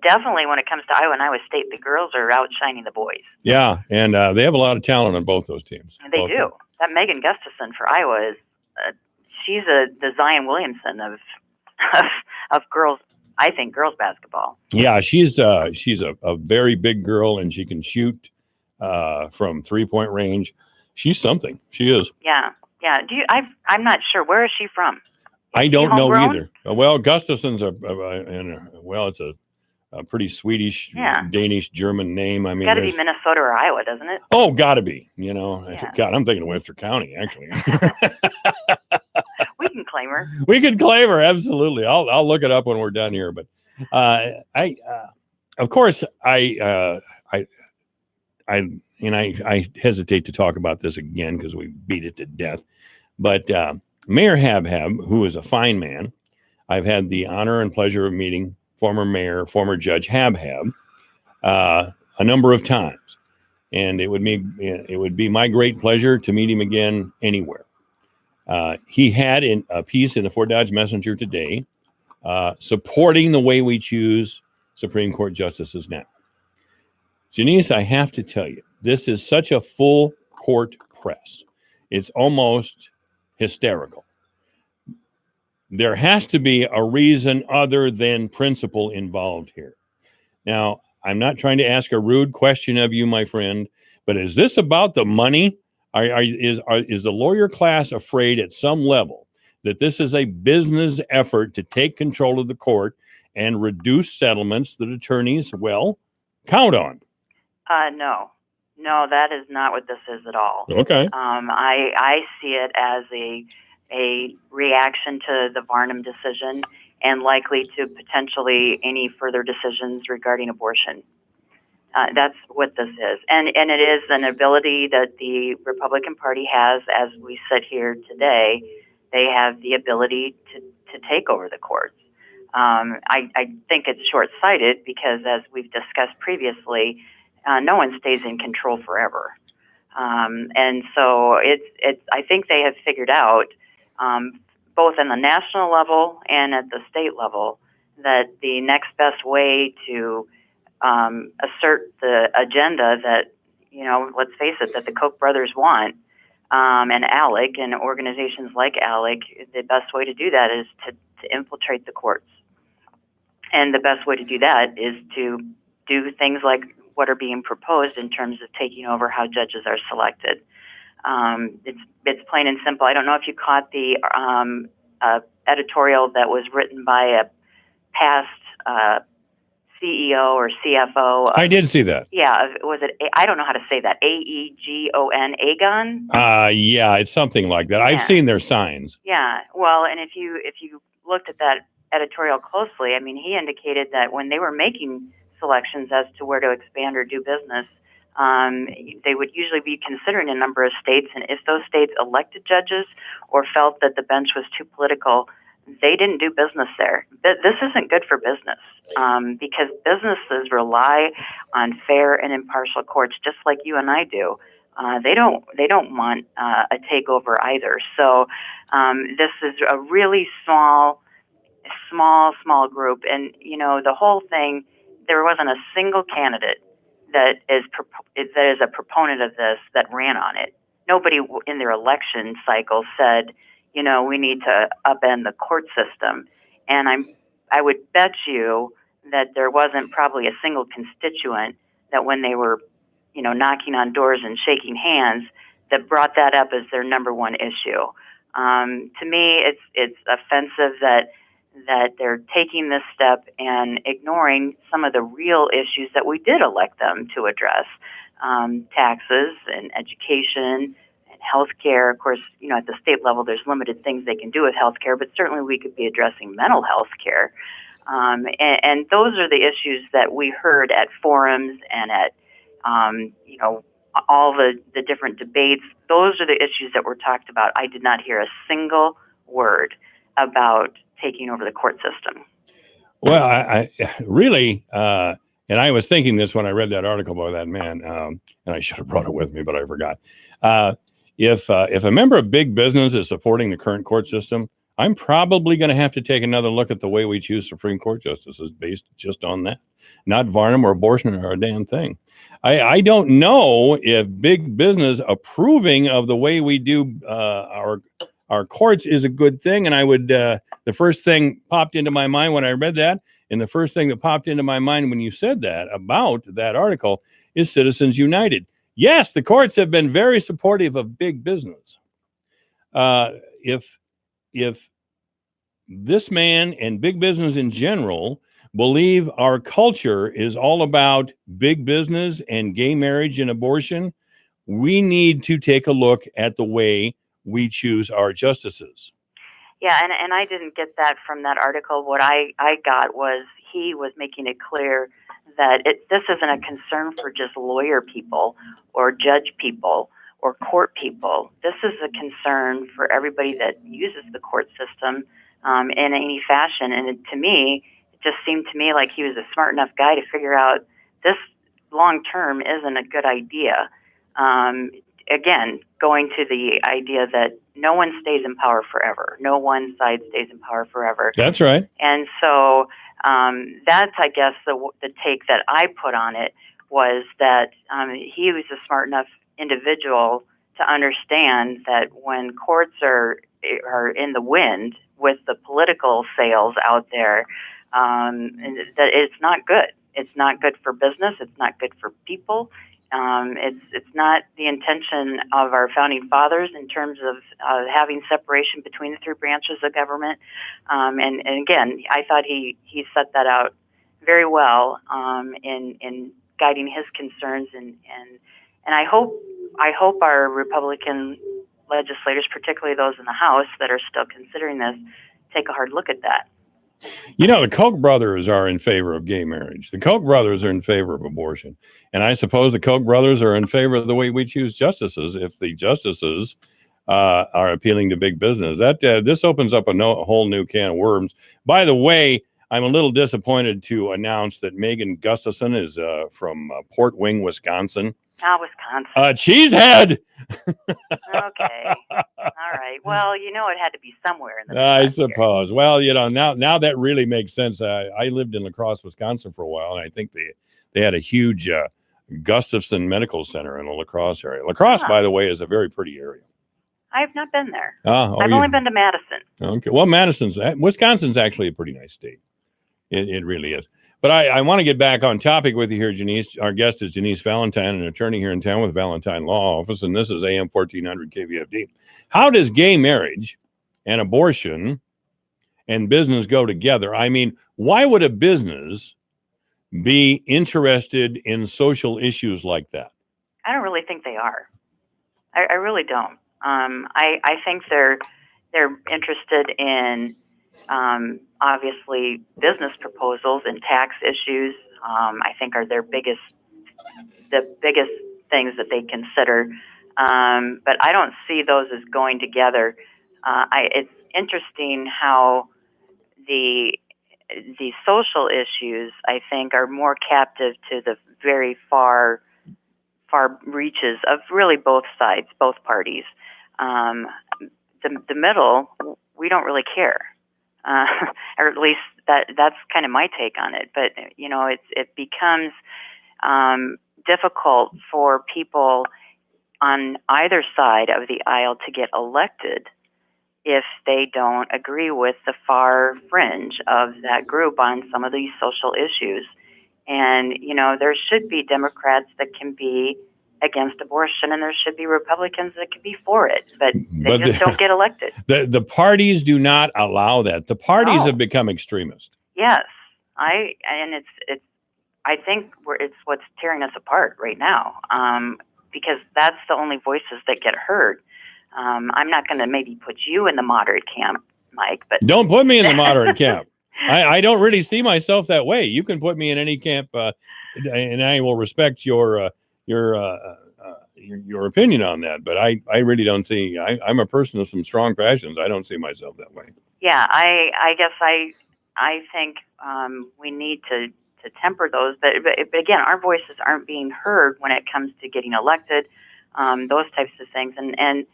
definitely when it comes to Iowa and Iowa State, the girls are outshining the boys. Yeah, and they have a lot of talent on both those teams. And they do. That Megan Gustafson for Iowa is she's the Zion Williamson of girls. I think girls basketball. Yeah, she's a very big girl, and she can shoot from 3-point range. She's something. She is. Yeah. I'm not sure. Where is she from? I don't know either. Well, Gustafson's it's a pretty Swedish, Danish, German name. I mean, got to be Minnesota or Iowa, doesn't it? Oh, got to be. God, I'm thinking of Webster County, actually. We can claim her. We could claim her, absolutely. I'll look it up when we're done here. But of course, I hesitate to talk about this again because we beat it to death. But Mayor Habhab, who is a fine man, I've had the honor and pleasure of meeting former mayor, former Judge Habhab a number of times. And it would be my great pleasure to meet him again anywhere. He had a piece in the Fort Dodge Messenger today supporting the way we choose Supreme Court justices now. Janice, I have to tell you, this is such a full court press. It's almost hysterical. There has to be a reason other than principle involved here. Now, I'm not trying to ask a rude question of you, my friend, but is this about the money? Is the lawyer class afraid at some level that this is a business effort to take control of the court and reduce settlements that attorneys, count on? No, that is not what this is at all. Okay. I see it as a reaction to the Varnum decision and likely to potentially any further decisions regarding abortion. That's what this is. And it is an ability that the Republican Party has as we sit here today. They have the ability to take over the courts. I think it's short-sighted because, as we've discussed previously, no one stays in control forever. And so I think they have figured out, both on the national level and at the state level, that the next best way to assert the agenda that, let's face it, that the Koch brothers want, and ALEC and organizations like ALEC, the best way to do that is to infiltrate the courts. And the best way to do that is to do things like what are being proposed in terms of taking over how judges are selected. It's plain and simple. I don't know if you caught the editorial that was written by a past CEO or CFO. I did see that. Yeah, was it? I don't know how to say that. Aegon, Aegon. Yeah, it's something like that. I've seen their signs. Yeah. Well, and if you looked at that editorial closely, I mean, he indicated that when they were making selections as to where to expand or do business, they would usually be considering a number of states, and if those states elected judges or felt that the bench was too political, they didn't do business there. This isn't good for business, because businesses rely on fair and impartial courts, just like you and I do. They don't want a takeover either. So this is a really small group, and the whole thing. There wasn't a single candidate that is a proponent of this that ran on it. Nobody in their election cycle said, we need to upend the court system. And I would bet you that there wasn't probably a single constituent that when they were, knocking on doors and shaking hands, that brought that up as their number one issue. To me, it's offensive that they're taking this step and ignoring some of the real issues that we did elect them to address. Taxes and education and healthcare. Of course, at the state level, there's limited things they can do with healthcare, but certainly we could be addressing mental health care. And those are the issues that we heard at forums and at, all the different debates. Those are the issues that were talked about. I did not hear a single word about taking over the court system. Well, I really, and I was thinking this when I read that article by that man, and I should have brought it with me, but I forgot. If a member of big business is supporting the current court system, I'm probably going to have to take another look at the way we choose Supreme Court justices based just on that. Not Varnum or abortion are a damn thing. I don't know if big business approving of the way we do our courts is a good thing. And I would, the first thing popped into my mind when I read that, and the first thing that popped into my mind when you said that about that article is Citizens United. Yes, the courts have been very supportive of big business. If this man and big business in general believe our culture is all about big business and gay marriage and abortion, we need to take a look at the way we choose our justices. Yeah, and I didn't get that from that article. What I got was he was making it clear that this isn't a concern for just lawyer people or judge people or court people. This is a concern for everybody that uses the court system in any fashion. And to me, it just seemed to me like he was a smart enough guy to figure out this long term isn't a good idea. Again, going to the idea that no one stays in power forever. No one side stays in power forever. That's right. And so that's, I guess, the take that I put on it was that he was a smart enough individual to understand that when courts are in the wind with the political sails out there, that it's not good. It's not good for business. It's not good for people. It's not the intention of our founding fathers in terms of having separation between the three branches of government. And again, I thought he set that out very well in guiding his concerns, and I hope our Republican legislators, particularly those in the House that are still considering this, take a hard look at that. The Koch brothers are in favor of gay marriage. The Koch brothers are in favor of abortion. And I suppose the Koch brothers are in favor of the way we choose justices if the justices are appealing to big business. This opens up a whole new can of worms. By the way, I'm a little disappointed to announce that Megan Gustafson is from Port Wing, Wisconsin. Wisconsin. Cheesehead. Okay. All right. Well, it had to be somewhere in the I suppose. Here. Well, now that really makes sense. I lived in La Crosse, Wisconsin for a while, and I think they had a huge Gustafson Medical Center in the La Crosse area. La Crosse, by the way, is a very pretty area. I have not been there. I've only been to Madison. Okay. Well, Wisconsin's actually a pretty nice state. It really is. But I want to get back on topic with you here, Janice. Our guest is Janice Valentine, an attorney here in town with Valentine Law Office, and this is AM 1400 KVFD. How does gay marriage and abortion and business go together? I mean, why would a business be interested in social issues like that? I don't really think they are. I really don't. I think they're interested in obviously, business proposals and tax issues, I think, are the biggest things that they consider. But I don't see those as going together. It's interesting how the social issues, I think, are more captive to the very far reaches of really both sides, both parties. The middle, we don't really care, or at least that's kind of my take on it. But it becomes difficult for people on either side of the aisle to get elected if they don't agree with the far fringe of that group on some of these social issues. And, there should be Democrats that can be against abortion, and there should be Republicans that can be for it, but they just don't get elected. The parties do not allow that. The parties have become extremist. Yes. I think it's what's tearing us apart right now, because that's the only voices that get heard. I'm not going to maybe put you in the moderate camp, Mike, but don't put me in the moderate camp. I don't really see myself that way. You can put me in any camp, and I will respect your opinion on that. But I really don't see. I'm a person of some strong passions. I don't see myself that way. Yeah, I guess I think we need to temper those. But again, our voices aren't being heard when it comes to getting elected. Those types of things, and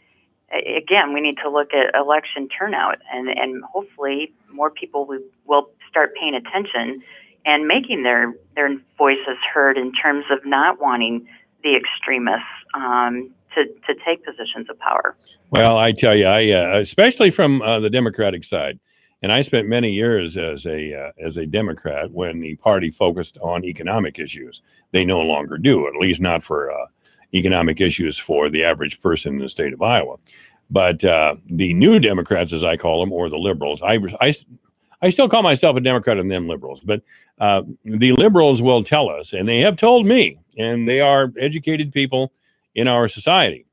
again, we need to look at election turnout, and hopefully more people will start paying attention and making their voices heard in terms of not wanting the extremists to take positions of power. Well, I tell you, especially from the Democratic side, and I spent many years as a Democrat when the party focused on economic issues. They no longer do, at least not for economic issues for the average person in the state of Iowa. But the new Democrats, as I call them, or the liberals, I still call myself a Democrat and them liberals, but the liberals will tell us, and they have told me, and they are educated people in our society,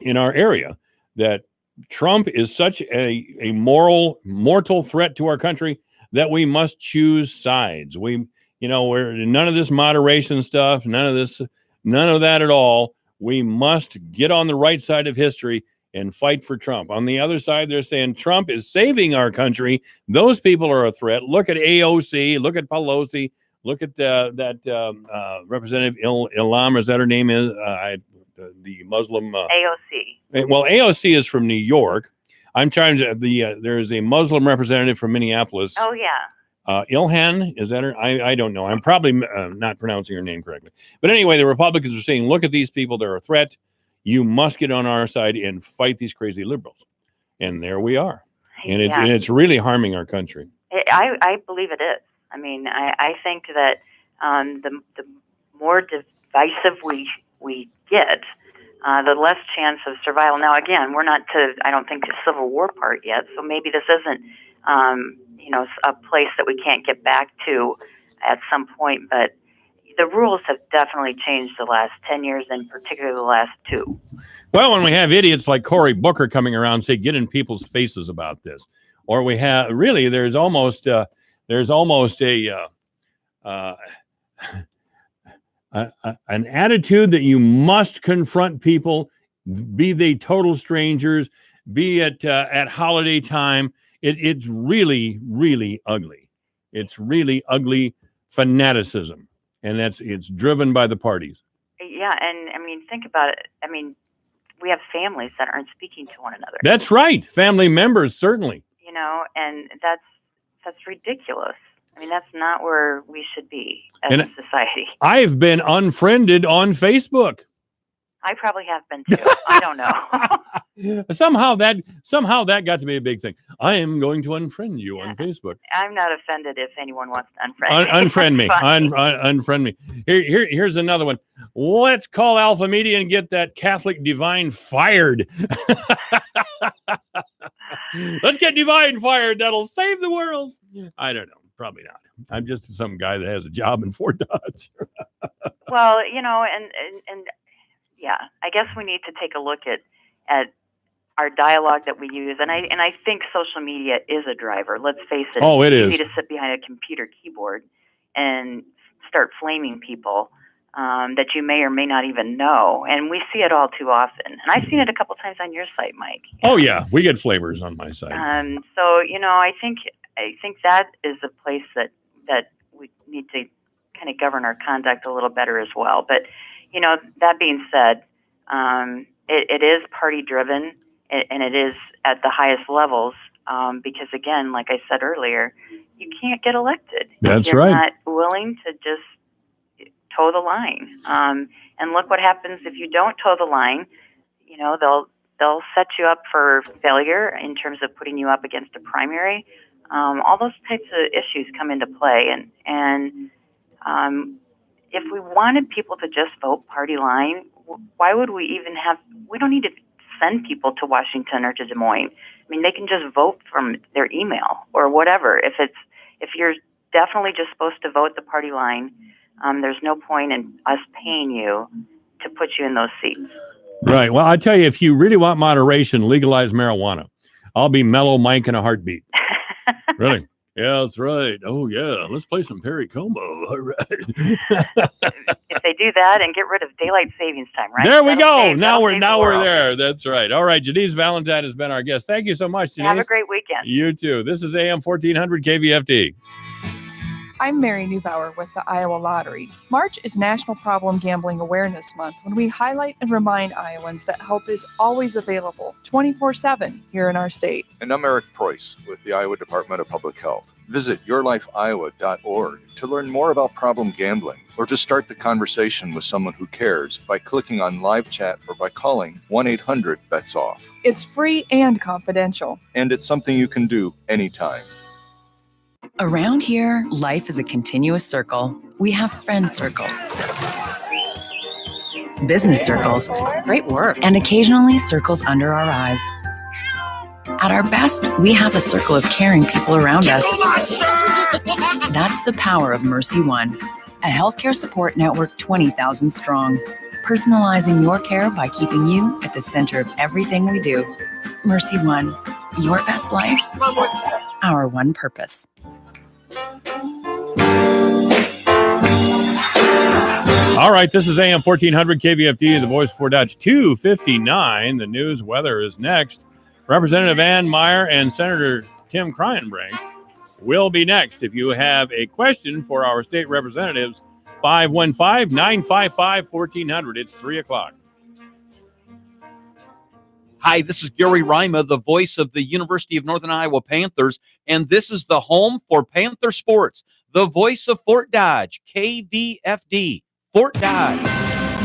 in our area, that Trump is such a mortal threat to our country that we must choose sides. We're none of this moderation stuff, none of that at all. We must get on the right side of history and fight for Trump. On the other side, they're saying Trump is saving our country. Those people are a threat. Look at AOC. Look at Pelosi. Look at that Representative Ilham, is that her name is? The Muslim. AOC. Well, AOC is from New York. I'm trying to. There's a Muslim representative from Minneapolis. Oh, yeah. Ilhan, is that her? I don't know. I'm probably not pronouncing her name correctly. But anyway, the Republicans are saying, look at these people. They're a threat. You must get on our side and fight these crazy liberals. And there we are. And it's really harming our country. I believe it is. I mean, I think that the more divisive we get, the less chance of survival. Now, again, we're not I don't think, the Civil War part yet. So maybe this isn't, a place that we can't get back to at some point. But the rules have definitely changed the last 10 years, and particularly the last 2. Well, when we have idiots like Cory Booker coming around and say, get in people's faces about this, or we have really, there's almost an attitude that you must confront people, be they total strangers, be it at holiday time. It's really, really ugly. It's really ugly fanaticism. And it's driven by the parties. Yeah, and I mean, think about it. I mean, we have families that aren't speaking to one another. That's right. Family members, certainly. And that's ridiculous. I mean, that's not where we should be as a society. I've been unfriended on Facebook. I probably have been too. I don't know. Somehow that got to be a big thing. I am going to unfriend you on Facebook. I'm not offended if anyone wants to unfriend me. Unfriend me. Unfriend me. Here's another one. Let's call Alpha Media and get that Catholic Divine fired. Let's get Divine fired. That'll save the world. I don't know. Probably not. I'm just some guy that has a job in Fort Dodge. Well, and yeah, I guess we need to take a look at our dialogue that we use, and I think social media is a driver. Let's face it. Oh, it it's is. easy to sit behind a computer keyboard and start flaming people that you may or may not even know, and we see it all too often. And I've seen it a couple times on your site, Mike. Oh yeah, we get flavors on my site. So I think that is a place that we need to kind of govern our conduct a little better as well. But that being said, it is party driven, and it is at the highest levels because, again, like I said earlier, you can't get elected. That's You're right. not willing to just toe the line. And look what happens if you don't toe the line. They'll set you up for failure in terms of putting you up against a primary. All those types of issues come into play, and if we wanted people to just vote party line, why would we even we don't need to send people to Washington or to Des Moines. I mean, they can just vote from their email or whatever. If you're definitely just supposed to vote the party line, there's no point in us paying you to put you in those seats. Right. Well, I tell you, if you really want moderation, legalize marijuana. I'll be mellow Mike in a heartbeat. Really? Yeah, that's right. Oh, yeah. Let's play some Perry Como. All right. If they do that and get rid of daylight savings time, right? There we go. That'll Now save the we're world. there. That's right. All right. Janice Valentine has been our guest. Thank you so much, Janice. Have a great weekend. You too. This is AM 1400 KVFD. I'm Mary Neubauer with the Iowa Lottery. March is National Problem Gambling Awareness Month when we highlight and remind Iowans that help is always available 24/7 here in our state. And I'm Eric Preuss with the Iowa Department of Public Health. Visit yourlifeiowa.org to learn more about problem gambling or to start the conversation with someone who cares by clicking on live chat or by calling 1-800-BETS-OFF. It's free and confidential. And it's something you can do anytime. Around here, life is a continuous circle. We have friend circles, business circles, great work, and occasionally circles under our eyes. At our best, we have a circle of caring people around us. That's the power of Mercy One, a healthcare support network 20,000 strong, personalizing your care by keeping you at the center of everything we do. Mercy One, your best life, our one purpose. All right, this is AM 1400 KVFD, the voice for Dodge 259. The news weather is next. Representative Ann Meyer and Senator Tim Kryenbrink will be next. If you have a question for our state representatives, 515-955-1400. It's 3 o'clock. Hi, this is Gary Rima, the voice of the University of Northern Iowa Panthers, and this is the home for Panther Sports, the voice of Fort Dodge, KVFD, Fort Dodge.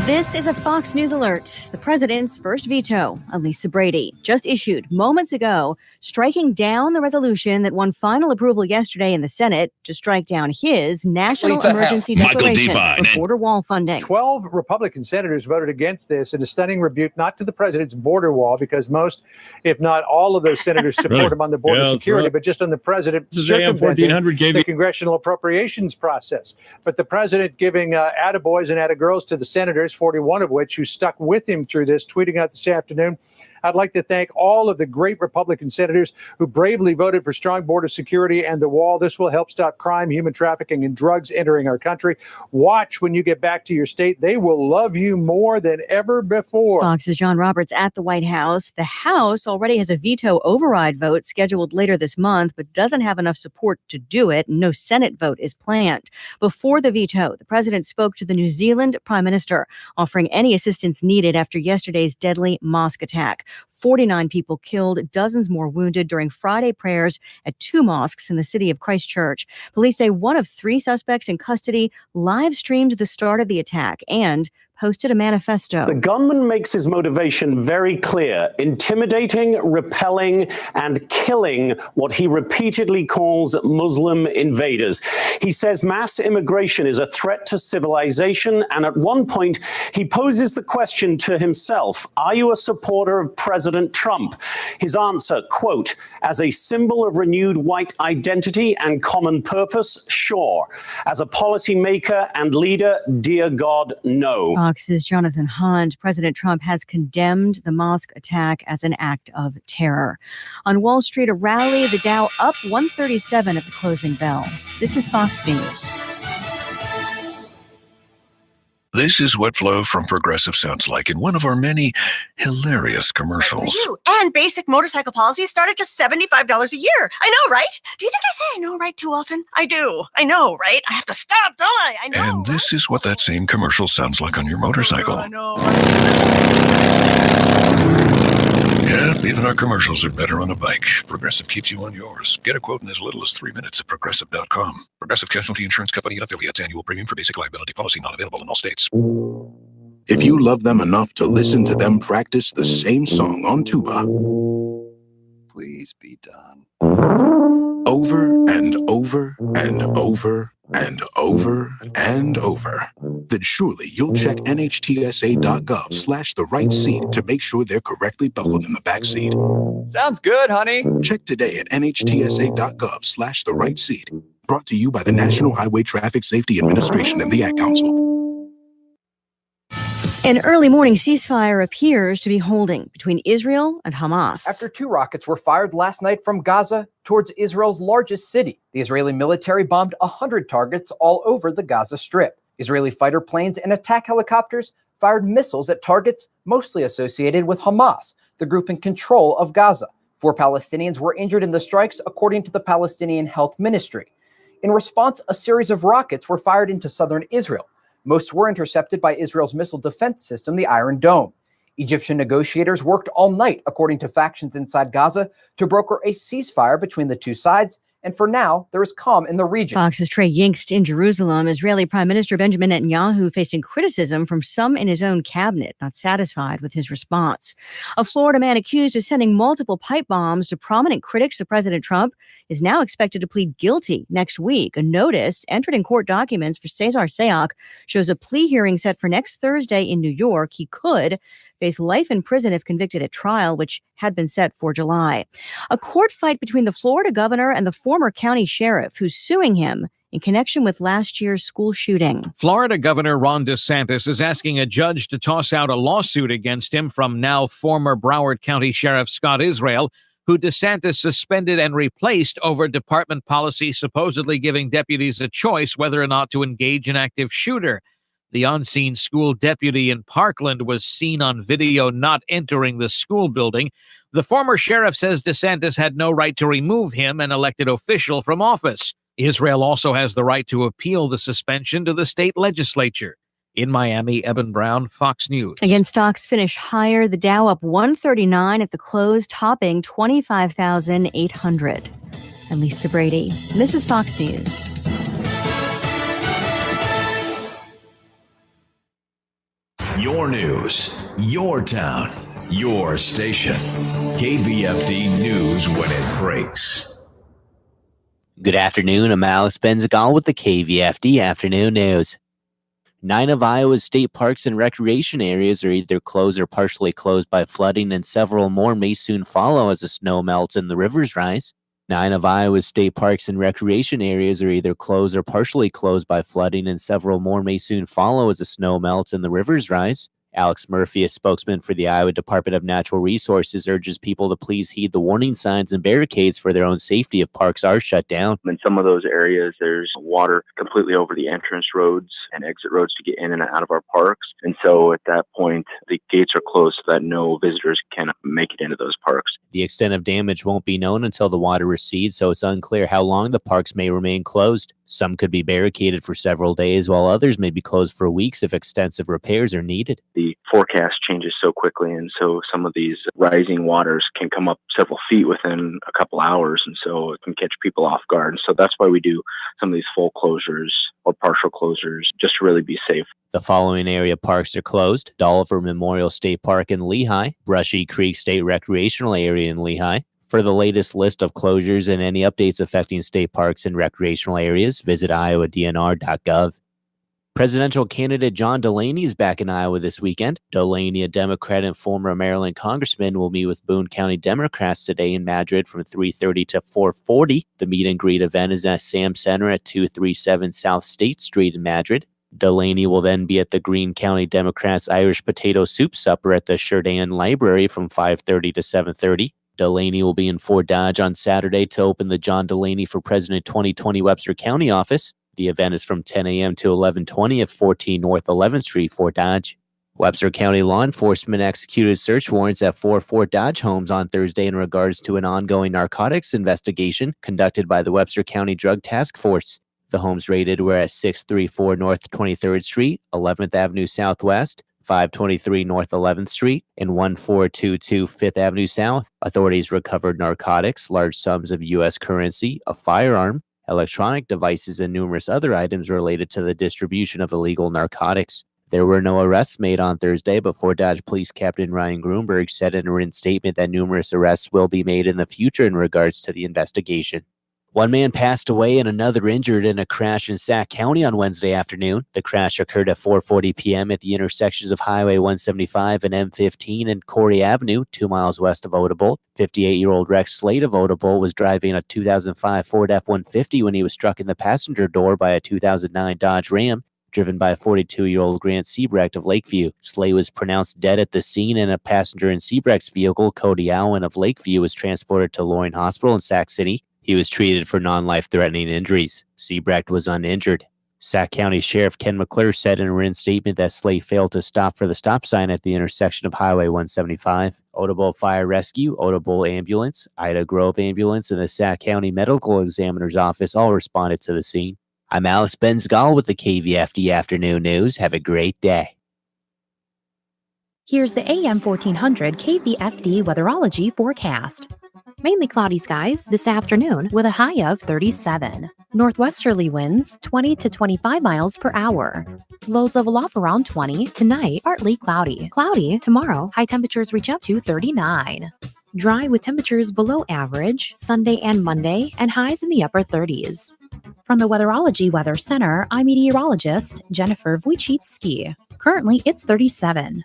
This is a Fox News alert. The president's first veto on Lisa Brady just issued moments ago, striking down the resolution that won final approval yesterday in the Senate to strike down his national emergency declaration for border wall funding. 12 Republican senators voted against this in a stunning rebuke, not to the president's border wall, because most, if not all of those senators support him on the border security, but just on the president circumventing the congressional appropriations process. But the president giving attaboys and attagirls to the senators, 41 of which who stuck with him through this, tweeting out this afternoon, I'd like to thank all of the great Republican senators who bravely voted for strong border security and the wall. This will help stop crime, human trafficking, and drugs entering our country. Watch when you get back to your state. They will love you more than ever before. Fox's John Roberts at the White House. The House already has a veto override vote scheduled later this month, but doesn't have enough support to do it. No Senate vote is planned. Before the veto, the president spoke to the New Zealand Prime Minister, offering any assistance needed after yesterday's deadly mosque attack. 49 people killed, dozens more wounded during Friday prayers at 2 mosques in the city of Christchurch. Police say one of 3 suspects in custody live streamed the start of the attack and posted a manifesto. The gunman makes his motivation very clear: intimidating, repelling, and killing what he repeatedly calls Muslim invaders. He says mass immigration is a threat to civilization, and at one point he poses the question to himself, are you a supporter of President Trump? His answer, quote, as a symbol of renewed white identity and common purpose, sure. As a policymaker and leader, dear God, no. Fox's Jonathan Hunt. President Trump has condemned the mosque attack as an act of terror. On Wall Street, a rally, the Dow up 137 at the closing bell. This is Fox News. This is what Flo from Progressive sounds like in one of our many hilarious commercials. And basic motorcycle policies start at just $75 a year. I know, right? Do you think I say I know, right, too often? I do. I know, right? I have to stop, don't I? I know. And this is what that same commercial sounds like on your motorcycle. I know. Yeah, even our commercials are better on a bike. Progressive keeps you on yours. Get a quote in as little as 3 minutes at Progressive.com. Progressive Casualty Insurance Company and affiliates. Annual premium for basic liability policy not available in all states. If you love them enough to listen to them practice the same song on tuba, please be done. Over and over and over and over and over, then surely you'll check NHTSA.gov/the right seat to make sure they're correctly buckled in the back seat. Sounds good, honey. Check today at NHTSA.gov/the right seat. Brought to you by the National Highway Traffic Safety Administration and the Ad Council. An early morning ceasefire appears to be holding between Israel and Hamas. After 2 rockets were fired last night from Gaza towards Israel's largest city, the Israeli military bombed 100 targets all over the Gaza Strip. Israeli fighter planes and attack helicopters fired missiles at targets mostly associated with Hamas, the group in control of Gaza. 4 Palestinians were injured in the strikes, according to the Palestinian Health Ministry. In response, a series of rockets were fired into southern Israel. Most were intercepted by Israel's missile defense system, the Iron Dome. Egyptian negotiators worked all night, according to factions inside Gaza, to broker a ceasefire between the two sides. And for now, there is calm in the region. Fox's Trey Yingst in Jerusalem. Israeli Prime Minister Benjamin Netanyahu facing criticism from some in his own cabinet, not satisfied with his response. A Florida man accused of sending multiple pipe bombs to prominent critics of President Trump is now expected to plead guilty next week. A notice entered in court documents for Cesar Sayoc shows a plea hearing set for next Thursday in New York. He could face life in prison if convicted at trial, which had been set for July. A court fight between the Florida governor and the former county sheriff who's suing him in connection with last year's school shooting. Florida Governor Ron DeSantis is asking a judge to toss out a lawsuit against him from now former Broward County Sheriff Scott Israel, who DeSantis suspended and replaced over department policy supposedly giving deputies a choice whether or not to engage an active shooter. The on-scene school deputy in Parkland was seen on video not entering the school building. The former sheriff says DeSantis had no right to remove him, an elected official, from office. Israel also has the right to appeal the suspension to the state legislature. In Miami, Eben Brown, Fox News. Again, stocks finish higher. The Dow up 139 at the close, topping 25,800. I'm Lisa Brady. This is Fox News. Your news, your town, your station. KVFD News when it breaks. Good afternoon. I'm Alex Benzagal with the KVFD Afternoon News. 9 of Iowa's state parks and recreation areas are either closed or partially closed by flooding, and several more may soon follow as the snow melts and the rivers rise. 9 of Iowa's state parks and recreation areas are either closed or partially closed by flooding, and several more may soon follow as the snow melts and the rivers rise. Alex Murphy, a spokesman for the Iowa Department of Natural Resources, urges people to please heed the warning signs and barricades for their own safety if parks are shut down. In some of those areas, there's water completely over the entrance roads and exit roads to get in and out of our parks. And so at that point, the gates are closed so that no visitors can make it into those parks. The extent of damage won't be known until the water recedes, so it's unclear how long the parks may remain closed. Some could be barricaded for several days, while others may be closed for weeks if extensive repairs are needed. The forecast changes so quickly, and so some of these rising waters can come up several feet within a couple hours, and so it can catch people off guard. And so that's why we do some of these full closures or partial closures, just to really be safe. The following area parks are closed: Dolliver Memorial State Park in Lehigh, Brushy Creek State Recreational Area in Lehigh. For the latest list of closures and any updates affecting state parks and recreational areas, visit iowadnr.gov. Presidential candidate John Delaney is back in Iowa this weekend. Delaney, a Democrat and former Maryland congressman, will meet with Boone County Democrats today in Madrid from 3:30 to 4:40. The meet and greet event is at Sam Center at 237 South State Street in Madrid. Delaney will then be at the Greene County Democrats' Irish Potato Soup Supper at the Jourdan Library from 5:30 to 7:30. Delaney will be in Fort Dodge on Saturday to open the John Delaney for President 2020 Webster County office. The event is from 10 a.m. to 11:20 at 14 North 11th Street, Fort Dodge. Webster County law enforcement executed search warrants at 4 Fort Dodge homes on Thursday in regards to an ongoing narcotics investigation conducted by the Webster County Drug Task Force. The homes raided were at 634 North 23rd Street, 11th Avenue Southwest, 523 North 11th Street, and 1422 5th Avenue South. Authorities recovered narcotics, large sums of U.S. currency, a firearm, electronic devices, and numerous other items related to the distribution of illegal narcotics. There were no arrests made on Thursday, but Fort Dodge Police Captain Ryan Grunberg said in a written statement that numerous arrests will be made in the future in regards to the investigation. One man passed away and another injured in a crash in Sac County on Wednesday afternoon. The crash occurred at 4:40 p.m. at the intersections of Highway 175 and M15 and Corey Avenue, 2 miles west of Odebolt. 58-year-old Rex Slade of Odebolt was driving a 2005 Ford F-150 when he was struck in the passenger door by a 2009 Dodge Ram, driven by a 42-year-old Grant Siebrecht of Lakeview. Slade was pronounced dead at the scene, and a passenger in Siebrecht's vehicle, Cody Allen of Lakeview, was transported to Loring Hospital in Sac City. He was treated for non-life-threatening injuries. Siebrecht was uninjured. Sac County Sheriff Ken McClure said in a written statement that Slade failed to stop for the stop sign at the intersection of Highway 175. Odebolt Fire Rescue, Odebolt Ambulance, Ida Grove Ambulance, and the Sac County Medical Examiner's Office all responded to the scene. I'm Alex Benzgal with the KVFD Afternoon News. Have a great day. Here's the AM 1400 KVFD weatherology forecast. Mainly cloudy skies this afternoon with a high of 37. Northwesterly winds 20 to 25 miles per hour. Lows level off around 20. Tonight, partly cloudy. Cloudy tomorrow, high temperatures reach up to 39. Dry with temperatures below average Sunday and Monday and highs in the upper 30s. From the Weatherology Weather Center, I'm meteorologist Jennifer Wojcicki. Currently, it's 37.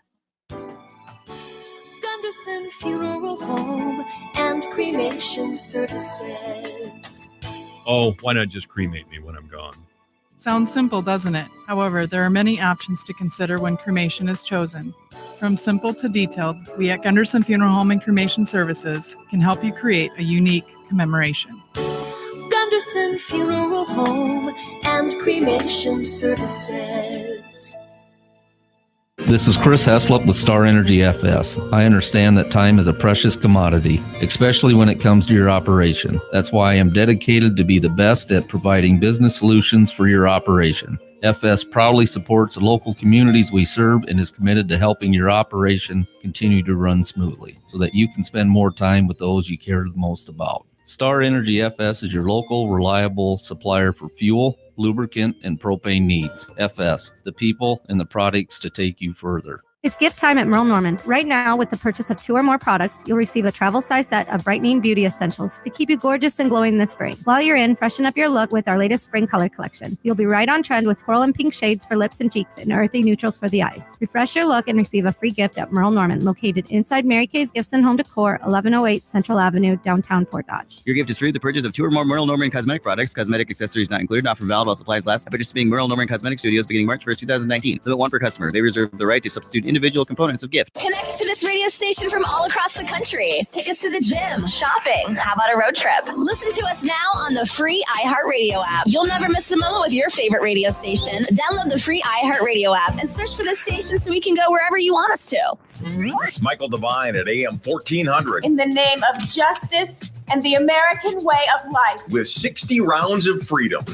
Gunderson Funeral Home and Cremation Services. Oh, why not just cremate me when I'm gone? Sounds simple, doesn't it? However, there are many options to consider when cremation is chosen. From simple to detailed, we at Gunderson Funeral Home and Cremation Services can help you create a unique commemoration. Gunderson Funeral Home and Cremation Services. This is Chris Heslop with Star Energy FS. I understand that time is a precious commodity, especially when it comes to your operation. That's why I am dedicated to be the best at providing business solutions for your operation. FS proudly supports the local communities we serve and is committed to helping your operation continue to run smoothly so that you can spend more time with those you care the most about. Star Energy FS is your local, reliable supplier for fuel, lubricant, and propane needs. FS, the people and the products to take you further. It's gift time at Merle Norman. Right now, with the purchase of 2 or more products, you'll receive a travel size set of brightening beauty essentials to keep you gorgeous and glowing this spring. While you're in, freshen up your look with our latest spring color collection. You'll be right on trend with coral and pink shades for lips and cheeks and earthy neutrals for the eyes. Refresh your look and receive a free gift at Merle Norman, located inside Mary Kay's Gifts and Home Decor, 1108 Central Avenue, downtown Fort Dodge. Your gift is free with the purchase of 2 or more Merle Norman cosmetic products. Cosmetic accessories not included. Offer valid while supplies last. Participating Merle Norman Cosmetic Studios beginning March 1st, 2019. Limit 1 per customer. They reserve the right to substitute individual components of gift. Connect to this radio station from all across the country. Take us to the gym, shopping. How about a road trip? Listen to us now on the free iHeartRadio app. You'll never miss a moment with your favorite radio station. Download the free iHeartRadio app and search for the station so we can go wherever you want us to. It's Michael Devine at AM 1400. In the name of justice and the American way of life. With 60 rounds of freedom.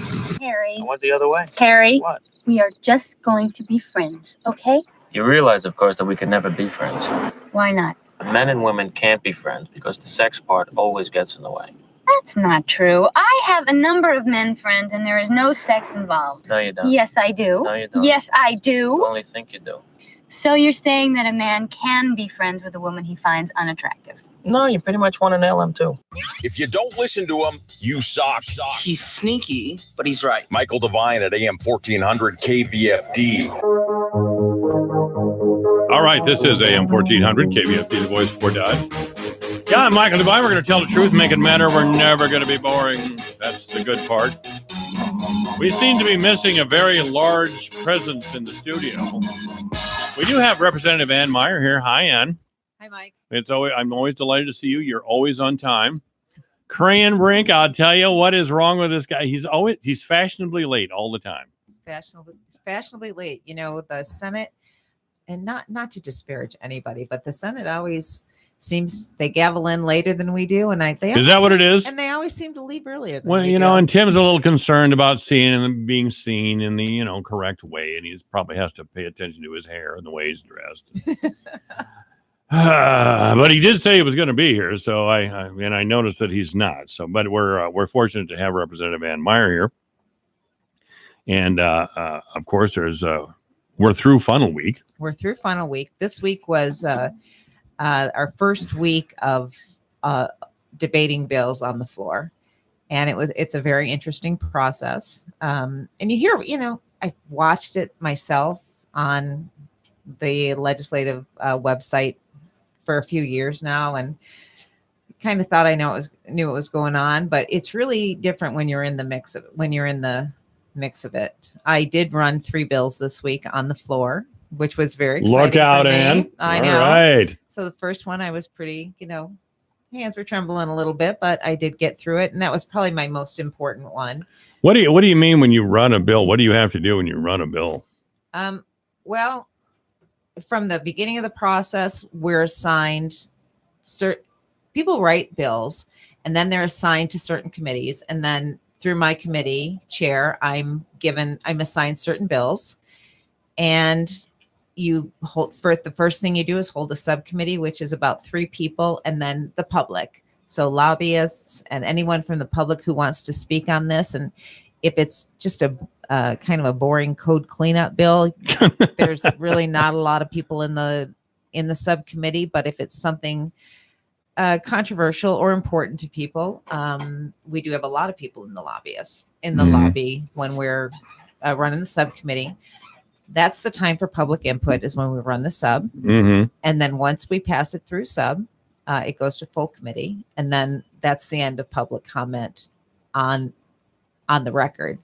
Harry. I went the other way. Harry. What? We are just going to be friends, okay? You realize, of course, that we can never be friends. Why not? Men and women can't be friends because the sex part always gets in the way. That's not true. I have a number of men friends and there is no sex involved. No, you don't. Yes, I do. No, you don't. Yes, I do. You only think you do. So you're saying that a man can be friends with a woman he finds unattractive? No, you pretty much want to nail him, too. If you don't listen to him, you suck. He's sneaky, but he's right. Michael Devine at AM 1400 KVFD. All right, this is AM 1400, KVFD, the voice for Dodge. Yeah, I'm Michael Devine. We're going to tell the truth, make it matter. We're never going to be boring. That's the good part. We seem to be missing a very large presence in the studio. We do have Representative Ann Meyer here. Hi, Ann. Hi, Mike. I'm always delighted to see you. You're always on time. Crayon Brink, I'll tell you what is wrong with this guy. He's fashionably late all the time. It's fashionably late. You know, the Senate, and not to disparage anybody, but the Senate always seems they gavel in later than we do, and Is that what it is? And they always seem to leave earlier. Than Well, we you do. know, and Tim's a little concerned about being seen in the correct way, and he probably has to pay attention to his hair and the way he's dressed. But he did say he was going to be here, so I noticed that he's not. So, but we're fortunate to have Representative Ann Meyer here, and of course, we're through Funnel Week. We're through Funnel Week. This week was our first week of debating bills on the floor, and it's a very interesting process. And you hear, I watched it myself on the legislative website for a few years now, and kind of thought I knew what was going on, but it's really different when you're in the mix of it. I did run 3 bills this week on the floor, which was very exciting. Look out, for me. Ann. I All know. right. So the first one I was pretty, hands were trembling a little bit, but I did get through it, and that was probably my most important one. What do you mean when you run a bill? What do you have to do when you run a bill? Well, from the beginning of the process, we're assigned people write bills, and then they're assigned to certain committees, and then through my committee chair, I'm assigned certain bills, and the first thing you do is hold a subcommittee, which is about 3 people, and then the public. So lobbyists and anyone from the public who wants to speak on this. And if it's just a kind of a boring code cleanup bill, there's really not a lot of people in the subcommittee. But if it's something controversial or important to people, we do have a lot of people in the lobby when we're running the subcommittee. That's the time for public input, is when we run the sub. Mm-hmm. And then once we pass it through sub, it goes to full committee. And then that's the end of public comment on the record.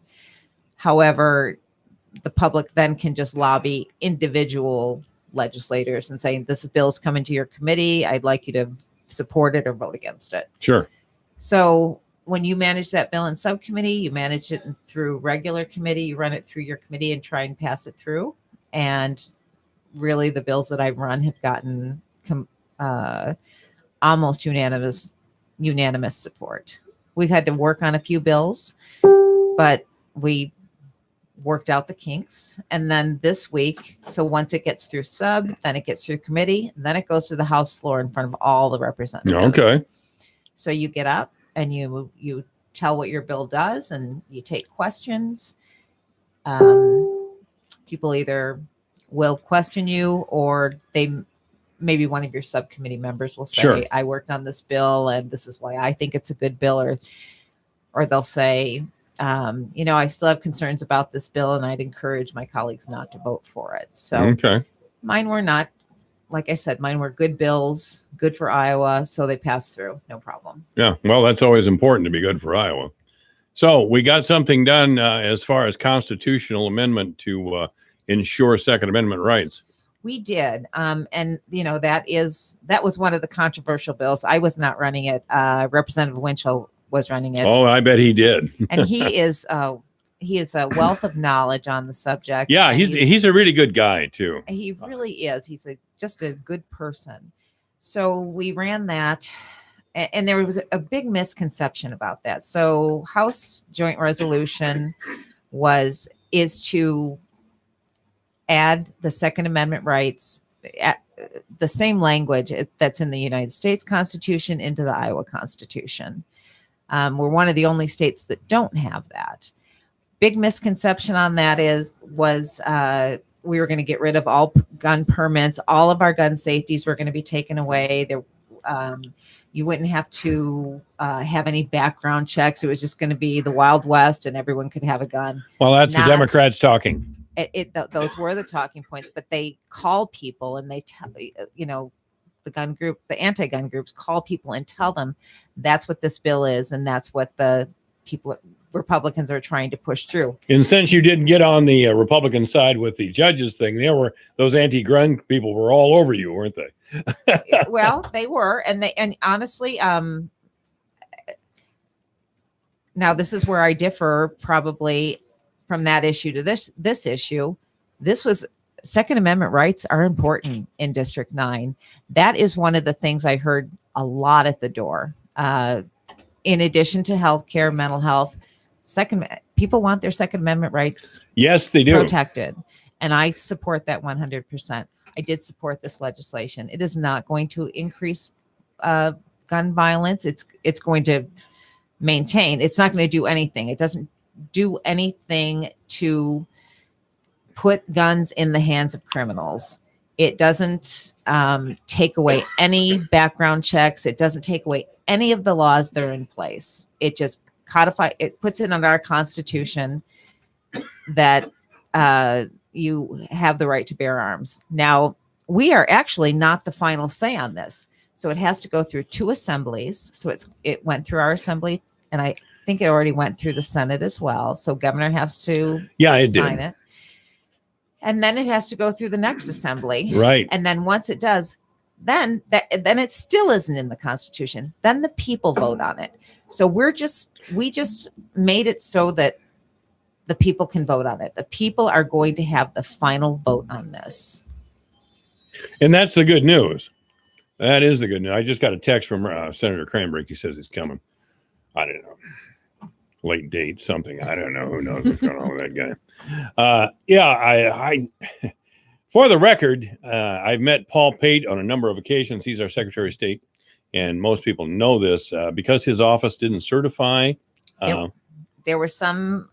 However, the public then can just lobby individual legislators and say, this bill's coming to your committee. I'd like you to support it or vote against it. Sure. So when you manage that bill in subcommittee, you manage it through regular committee, you run it through your committee and try and pass it through. And really the bills that I've run have gotten almost unanimous support. We've had to work on a few bills, but we worked out the kinks. And then this week, so once it gets through sub, then it gets through committee, and then it goes to the House floor in front of all the representatives. Okay. So you get up and you tell what your bill does, and you take questions. People either will question you, or maybe one of your subcommittee members will say, Sure. I worked on this bill and this is why I think it's a good bill, or they'll say, I still have concerns about this bill, and I'd encourage my colleagues not to vote for it. So Okay. mine were not, like I said, mine were good bills, good for Iowa. So they passed through, no problem. Yeah, well, that's always important to be good for Iowa. So we got something done as far as constitutional amendment to ensure Second Amendment rights. We did. And, that was one of the controversial bills. I was not running it. Representative Winchell was running it. Oh, I bet he did. And he is a wealth of knowledge on the subject. Yeah, and he's a really good guy, too. He really is. He's just a good person. So we ran that, and there was a big misconception about that. So House Joint Resolution is to add the Second Amendment rights, the same language that's in the United States Constitution, into the Iowa Constitution. We're one of the only states that don't have that. Big misconception on that was we were going to get rid of all gun permits. All of our gun safeties were going to be taken away. You wouldn't have to have any background checks. It was just going to be the Wild West, and everyone could have a gun. Well, that's the Democrats talking. Those were the talking points, but they call people and they tell, the anti-gun groups call people and tell them that's what this bill is, and that's what the people Republicans are trying to push through. And since you didn't get on the Republican side with the judges thing, those anti-gun people were all over you, weren't they? Well, they were, and honestly, now this is where I differ probably from that issue to this issue. This was Second Amendment rights are important in District 9. That is one of the things I heard a lot at the door. In addition to healthcare, mental health, people want their Second Amendment rights. Yes, they do. Protected, and I support that 100%. I did support this legislation. It is not going to increase gun violence. It's going to maintain. It's not going to do anything. It doesn't do anything to put guns in the hands of criminals. It doesn't take away any background checks. It doesn't take away any of the laws that are in place. It just it puts it under our Constitution that you have the right to bear arms. Now, we are actually not the final say on this. So it has to go through 2 assemblies. So it went through our assembly, and I think it already went through the Senate as well. So governor has to sign it. And then it has to go through the next assembly. Right. And then once it does, then it still isn't in the Constitution. Then the people vote on it. So we just made it so that the people can vote on it. The people are going to have the final vote on this. And that's the good news. That is the good news. I just got a text from Senator Cranbrook. He says he's coming. I don't know. Late date, something. I don't know. Who knows what's going on with that guy? I for the record, I've met Paul Pate on a number of occasions. He's our Secretary of State. And most people know this because his office didn't certify. There were some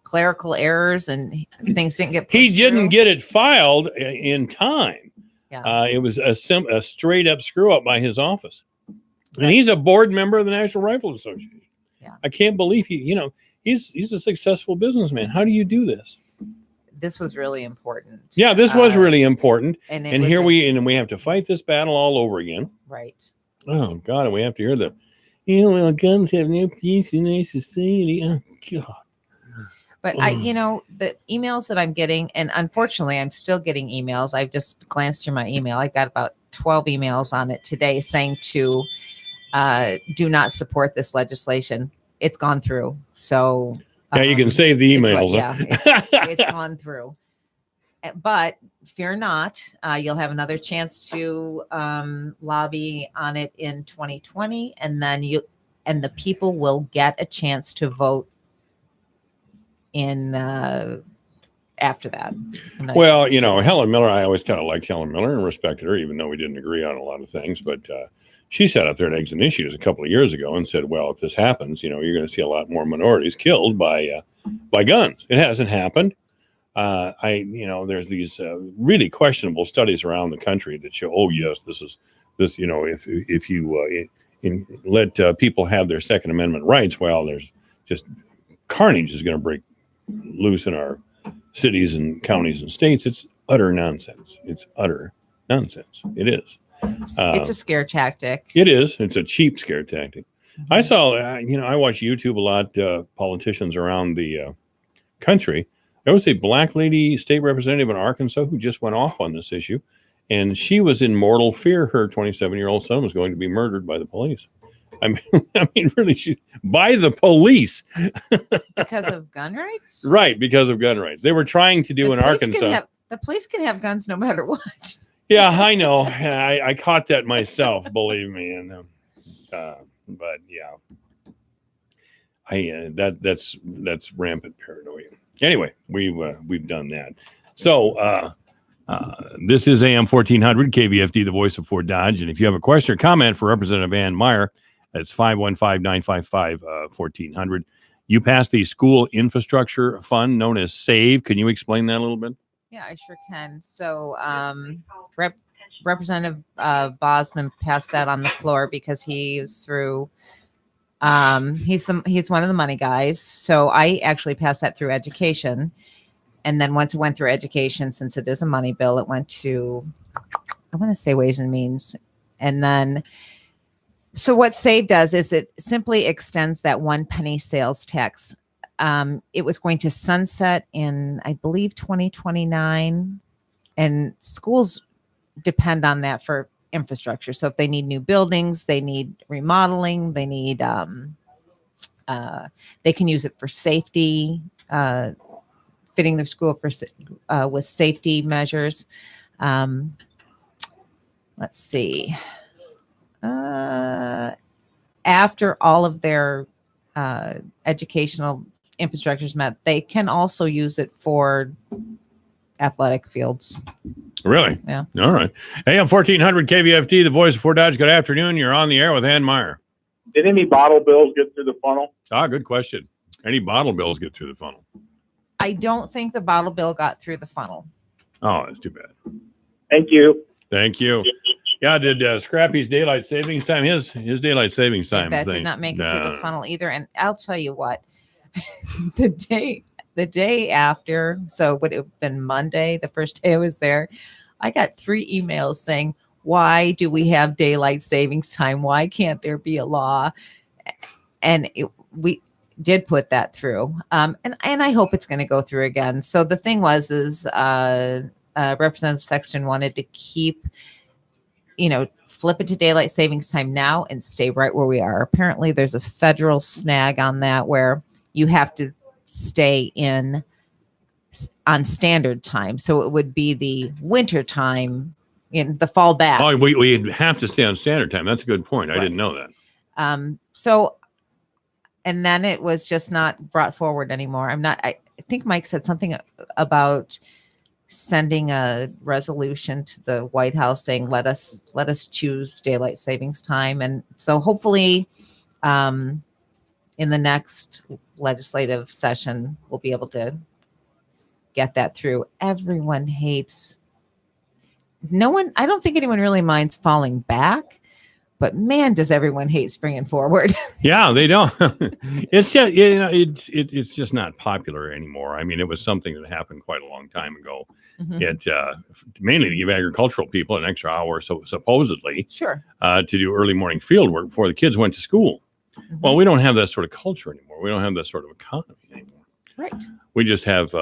clerical errors and things didn't get. He didn't get it filed in time. Yeah. It was a straight up screw up by his office. And he's a board member of the National Rifle Association. Yeah. I can't believe he's a successful businessman. How do you do this? This was really important. Yeah, this was really important. And here we have to fight this battle all over again. Right. Oh God, and we have to hear well, guns have no place in our society. Oh God. But the emails that I'm getting, and unfortunately, I'm still getting emails. I've just glanced through my email. I got about 12 emails on it today saying to do not support this legislation. It's gone through. So yeah, you can save the emails. It's gone through. But fear not, you'll have another chance to lobby on it in 2020, and then the people will get a chance to vote in after that. Well, Helen Miller, I always kind of liked Helen Miller and respected her, even though we didn't agree on a lot of things. But she sat up there at Eggs and Issues a couple of years ago and said, well, if this happens, you're going to see a lot more minorities killed by guns. It hasn't happened. There's these really questionable studies around the country that show, oh yes, this, if you let people have their Second Amendment rights, well, there's just carnage is going to break loose in our cities and counties and states. It's utter nonsense. It's utter nonsense. It is. It's a scare tactic. It is. It's a cheap scare tactic. I saw, I watch YouTube a lot, politicians around the country. There was a black lady state representative in Arkansas who just went off on this issue, and she was in mortal fear. Her 27-year-old son was going to be murdered by the police. I mean, really, by the police. Because of gun rights? Right, because of gun rights. They were trying to do in Arkansas. The police can have guns no matter what. Yeah, I know. I caught that myself, believe me. And but yeah, that's rampant paranoia. Anyway, we've done that. So this is AM 1400 KVFD, the voice of Fort Dodge. And if you have a question or comment for Representative Ann Meyer, that's 515-955-1400. You passed the school infrastructure fund known as SAVE. Can you explain that a little bit? Yeah, I sure can. So Representative Bosman passed that on the floor because he is through he's one of the money guys. So I actually passed that through education. And then once it went through education, since it is a money bill, it went to, I want to say Ways and Means. And then So what SAVE does is it simply extends that 1 penny sales tax. It was going to sunset in, I believe, 2029, and schools depend on that for infrastructure. So if they need new buildings, they need remodeling, they need, they can use it for safety, fitting their school for with safety measures. Let's see. After all of their educational infrastructure is met, they can also use it for athletic fields. Really? Yeah. All right. AM 1400 KVFD, the voice of Fort Dodge. Good afternoon. You're on the air with Ann Meyer. Did any bottle bills get through the funnel? Good question. Any bottle bills get through the funnel? I don't think the bottle bill got through the funnel. Oh, that's too bad. Thank you. Thank you. Yeah, did Scrappy's daylight savings time, his daylight savings time That thing? did not make it through the funnel either. And I'll tell you what, the day after, so would it have been Monday, the first day I was there, I got 3 emails saying, why do we have daylight savings time? Why can't there be a law? And we did put that through. And I hope it's going to go through again. So the thing was, Representative Sexton wanted to keep, flip it to daylight savings time now and stay right where we are. Apparently there's a federal snag on that where you have to stay on standard time. So it would be the winter time in the fall back. Oh, we have to stay on standard time. That's a good point. I didn't know that. And then it was just not brought forward anymore. I think Mike said something about sending a resolution to the White House saying, let us choose daylight savings time. And so hopefully in the next legislative session, we'll be able to get that through. Everyone hates, I don't think anyone really minds falling back, but man, does everyone hate springing forward. Yeah, they don't. It's just, it's just not popular anymore. I mean, it was something that happened quite a long time ago. Mhm. It mainly to give agricultural people an extra hour, so supposedly, Sure. to do early morning field work before the kids went to school. Well, we don't have that sort of culture anymore. We don't have that sort of economy anymore. Right. We just have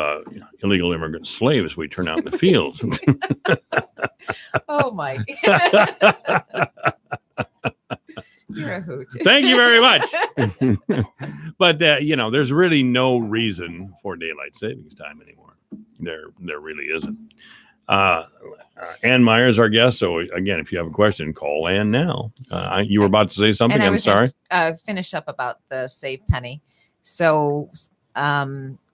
illegal immigrant slaves we turn out in the fields. Oh, Mike. You're a hoot. Thank you very much. But there's really no reason for daylight savings time anymore. There really isn't. Ann Meyer is our guest. So again, if you have a question, call Ann now. You were about to say something. And I I'm was sorry. gonna, finish up about the Save Penny. So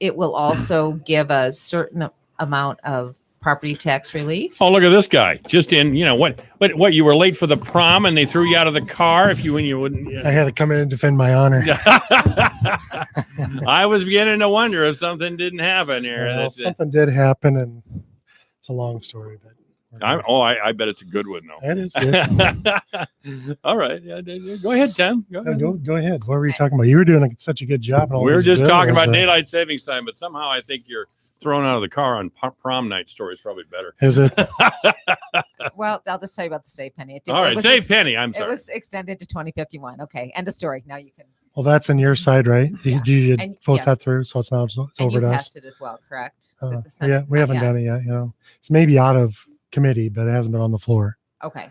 it will also give a certain amount of property tax relief. Oh, look at this guy! Just in, what? You were late for the prom, and they threw you out of the car when you wouldn't. I had to come in and defend my honor. I was beginning to wonder if something didn't happen here. Well, something did happen, and it's a long story, but I bet it's a good one, though. it is good. All right, go ahead, Tim. Go ahead. Go ahead. What were you talking about? You were doing such a good job. We were just talking about daylight savings time, but somehow I think you're thrown out of the car on prom night story is probably better. Is it? Well, I'll just tell you about the Save Penny. All right, Save Penny. I'm sorry. It was extended to 2051. Okay, end of story. Now you can. Well, that's in your side, right? You did And vote yes. that through, so it's now it's And over you to us. passed it as well, correct? The Yeah, Senate- we haven't not done it yet. It's maybe out of committee, but it hasn't been on the floor. Okay.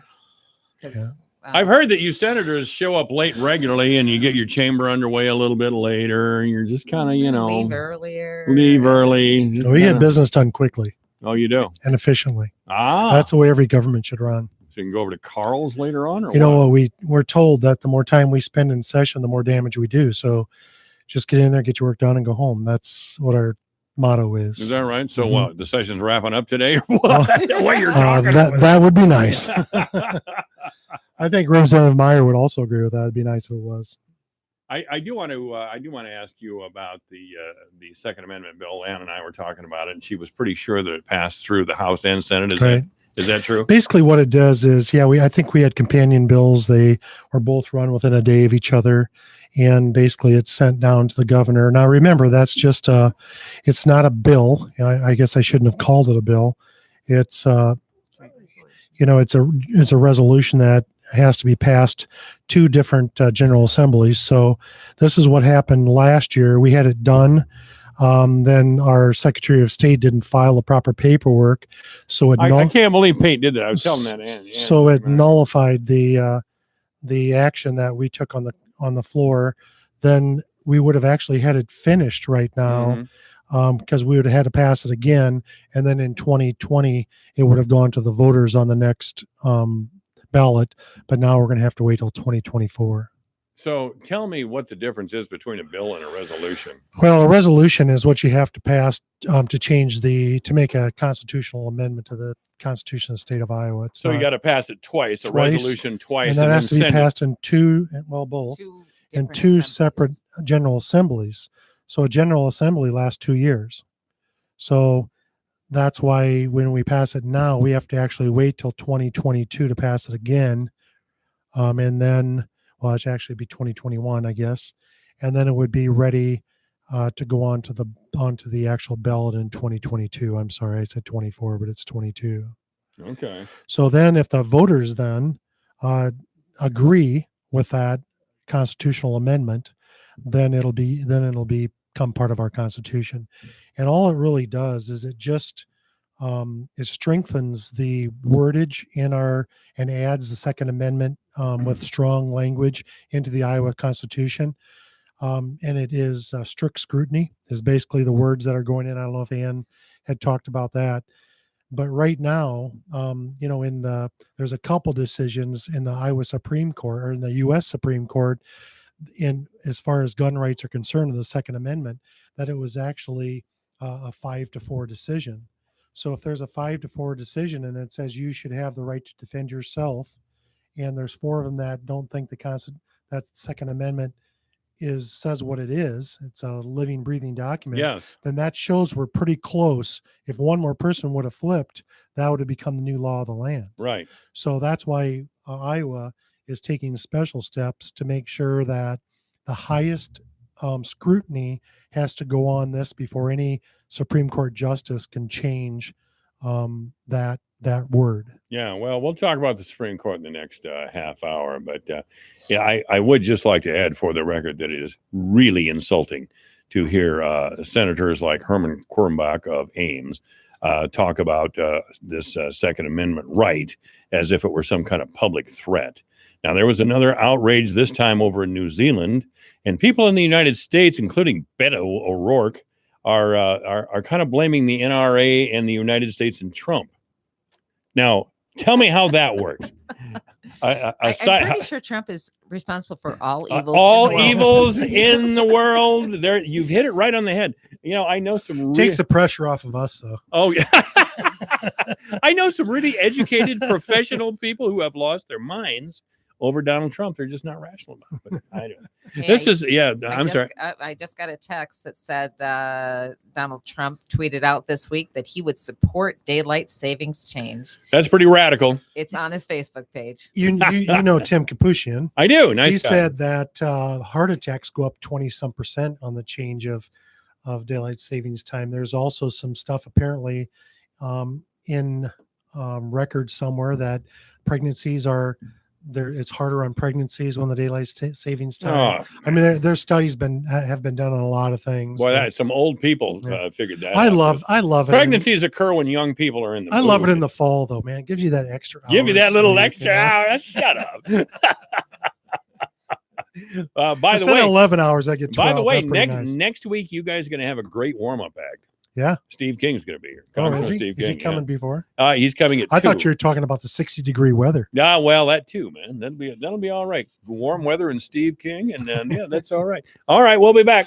'Cause, I've heard that you senators show up late regularly, and you get your chamber underway a little bit later, and you're just kind of, leave earlier. leave early. Just We get kinda- business done quickly Oh, you do. and efficiently. Ah, That's the way every government should run. so you can go over to Carl's later on, or You know what? We're told that the more time we spend in session, the more damage we do. So just get in there, get your work done, and go home. That's what our motto is. Is that right? So Mhm. what? The session's wrapping up today, or what? What you're talking about? That would be nice. I think Representative Meyer would also agree with that. It'd be nice if it was. I do want to ask you about the Second Amendment bill. Ann and I were talking about it, and she was pretty sure that it passed through the House and Senate. Is that true? Basically, what it does is, I think we had companion bills. They were both run within a day of each other, and basically it's sent down to the governor. Now, remember, that's just it's not a bill. I guess I shouldn't have called it a bill. It's it's a resolution that has to be passed 2 different general assemblies. So this is what happened last year. We had it done. Then our Secretary of State didn't file the proper paperwork. So it I can't believe Pete did that. I was telling that to Ann. so it nullified the action that we took on the floor. Then we would have actually had it finished right now. Because we would have had to pass it again, and then in 2020 it would have gone to the voters on the next ballot. But now we're going to have to wait till 2024. So tell me what the difference is between a bill and a resolution. Well, a resolution is what you have to pass to make a constitutional amendment to the Constitution of the state of Iowa. It's So you got to pass it twice, a resolution twice, and that has to be then send it. passed in both in two separate general assemblies. So a general assembly lasts 2 years. So that's why when we pass it now, we have to actually wait till 2022 to pass it again. And then, well, it should actually be 2021, I guess. And then it would be ready to go onto the actual ballot in 2022. I'm sorry, I said 24, but it's 22. Okay. So then if the voters then agree with that constitutional amendment, then it'll become part of our Constitution. And all it really does is it just it strengthens the wordage and adds the Second Amendment with strong language into the Iowa Constitution. And it is strict scrutiny is basically the words that are going in. I don't know if Ann had talked about that. But right now, there's a couple decisions in the Iowa Supreme Court or in the U.S. Supreme Court in as far as gun rights are concerned in the Second Amendment, that it was actually a 5-4 decision. So if there's a 5-4 decision and it says you should have the right to defend yourself, and there's 4 of them that don't think that Second Amendment says what it is, it's a living, breathing document. Yes. Then that shows we're pretty close. If one more person would have flipped, that would have become the new law of the land. Right. So that's why Iowa is taking special steps to make sure that the highest scrutiny has to go on this before any Supreme Court justice can change that word. Yeah, well, we'll talk about the Supreme Court in the next half hour. But I would just like to add for the record that it is really insulting to hear senators like Herman Quirmbach of Ames talk about this Second Amendment right as if it were some kind of public threat. Now, there was another outrage this time over in New Zealand, and people in the United States, including Beto O'Rourke, are kind of blaming the NRA and the United States and Trump. Now, tell me how that works. I'm pretty sure Trump is responsible for all evils. All evils in the world. There, you've hit it right on the head. I know some. Takes the pressure off of us, though. Oh yeah. I know some really educated professional people who have lost their minds over Donald Trump. They're just not rational about it. But I don't. I'm sorry. I just got a text that said Donald Trump tweeted out this week that he would support daylight savings change. That's pretty radical. It's on his Facebook page. You know Tim Kapushian. I do. Nice He guy. said that heart attacks go up 20% on the change of daylight savings time. There's also some stuff apparently in records somewhere that pregnancies are there. It's harder on pregnancies when the daylight savings time. I mean, there's studies have been done on a lot of things. Boy, some old people figured that. I out. love it. Pregnancies occur when young people are in the. I love it in the fall though, man. It gives you that extra. Give you that little extra hour. hour. Shut up. By the Instead way, of 11 hours, I get 12. By the way, That's pretty nice. next week you guys are going to have a great warm up act. Yeah, Steve King's going to be here. Is he? Steve Is he King, coming before? He's coming at 2. I thought you were talking about the 60-degree weather. Yeah, well, that too, man. That'll be all right. Warm weather and Steve King, and then that's all right. All right, we'll be back.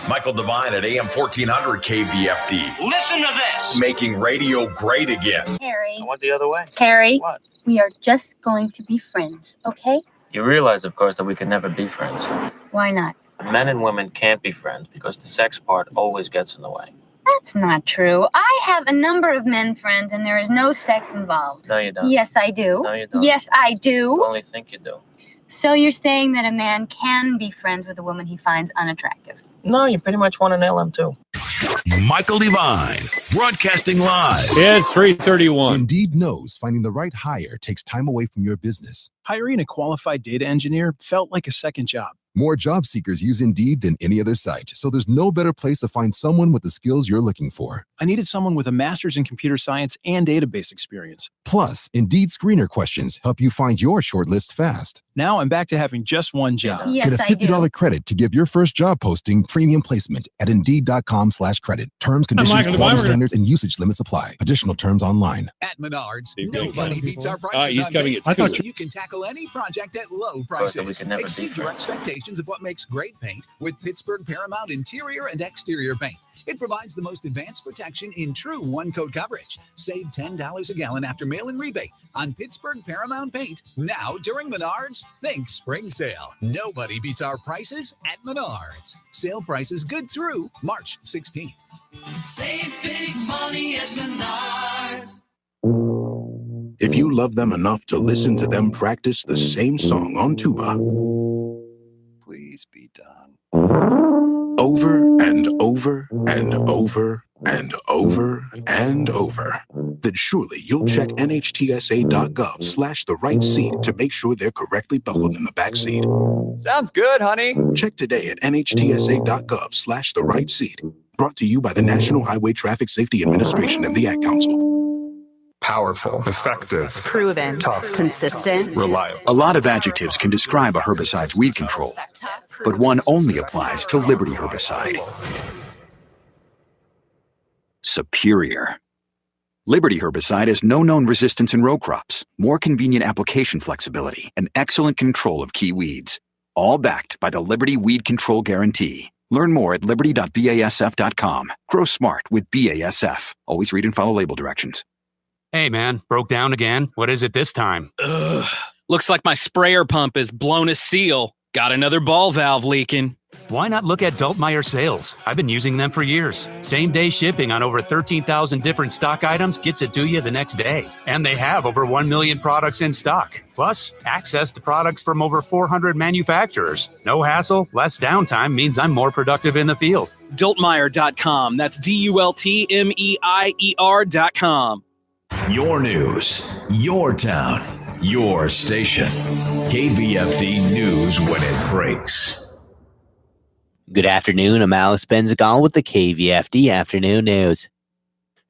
Michael Devine at AM 1400 KVFD. Listen to this. Making radio great again. Harry. I went the other way. Harry. What? We are just going to be friends, okay? You realize, of course, that we can never be friends. Why not? Men and women can't be friends because the sex part always gets in the way. That's not true. I have a number of men friends and there is no sex involved. No, you don't. Yes, I do. No, you don't. Yes, I do. You only think you do. So you're saying that a man can be friends with a woman he finds unattractive? No, you pretty much want to nail him too. Michael Devine, broadcasting live. It's 3:31. Indeed knows finding the right hire takes time away from your business. Hiring a qualified data engineer felt like a second job. More job seekers use Indeed than any other site, so there's no better place to find someone with the skills you're looking for. I needed someone with a master's in computer science and database experience. Plus, Indeed screener questions help you find your shortlist fast. Now I'm back to having just one job. Get a $50 credit to give your first job posting premium placement at Indeed.com/credit. Terms, conditions, quality standards, and usage limits apply. Additional terms online. At Menards, nobody beats our prices on coming paint, at so you can tackle any project at low prices. Exceed your expectations of what makes great paint with Pittsburgh Paramount interior and exterior paint. It provides the most advanced protection in true one-coat coverage. Save $10 a gallon after mail-in rebate on Pittsburgh Paramount paint. Now, during Menards, think spring sale. Nobody beats our prices at Menards. Sale prices good through March 16th. Save big money at Menards. If you love them enough to listen to them practice the same song on tuba, Please be done. over and over and over and over and over, then surely you'll check NHTSA.gov/the right seat to make sure they're correctly buckled in the back seat. Sounds good, honey. Check today at NHTSA.gov/the right seat. Brought to you by the National Highway Traffic Safety Administration and the Ad Council. Powerful, effective, proven, tough, consistent, reliable. A lot of adjectives can describe a herbicide's weed control, but one only applies to Liberty herbicide. Superior. Liberty herbicide has no known resistance in row crops, more convenient application flexibility, and excellent control of key weeds. All backed by the Liberty Weed Control Guarantee. Learn more at liberty.basf.com. Grow smart with BASF. Always read and follow label directions. Hey man, broke down again? What is it this time? Ugh. Looks like my sprayer pump is blown a seal. Got another ball valve leaking. Why not look at Dultmeyer Sales? I've been using them for years. Same day shipping on over 13,000 different stock items gets it to you the next day. And they have over 1 million products in stock. Plus, access to products from over 400 manufacturers. No hassle, less downtime means I'm more productive in the field. Dultmeyer.com. That's DULTMEIER.com. Your news, your town, your station. KVFD News when it breaks. Good afternoon. I'm Alice Benzagal with the KVFD Afternoon News.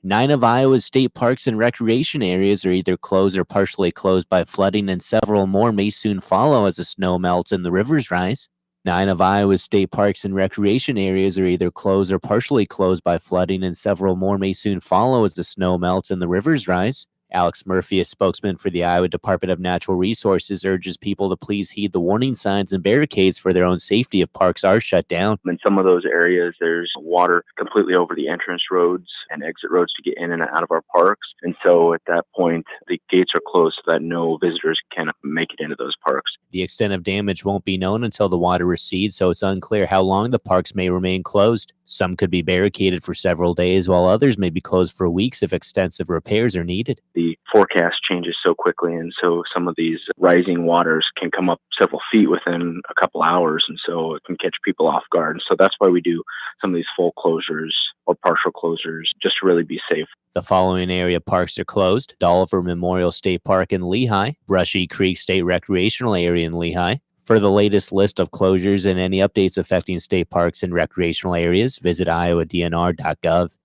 9 of Iowa's state parks and recreation areas are either closed or partially closed by flooding, and several more may soon follow as the snow melts and the rivers rise. 9 of Iowa's state parks and recreation areas are either closed or partially closed by flooding, and several more may soon follow as the snow melts and the rivers rise. Alex Murphy, a spokesman for the Iowa Department of Natural Resources, urges people to please heed the warning signs and barricades for their own safety if parks are shut down. In some of those areas, there's water completely over the entrance roads and exit roads to get in and out of our parks. And so at that point, the gates are closed so that no visitors can make it into those parks. The extent of damage won't be known until the water recedes, so it's unclear how long the parks may remain closed. Some could be barricaded for several days, while others may be closed for weeks if extensive repairs are needed. The forecast changes so quickly, and so some of these rising waters can come up several feet within a couple hours, and so it can catch people off guard. And so that's why we do some of these full closures or partial closures, just to really be safe. The following area parks are closed: Dolliver Memorial State Park in Lehigh, Brushy Creek State Recreational Area in Lehigh. For the latest list of closures and any updates affecting state parks and recreational areas, visit iowadnr.gov.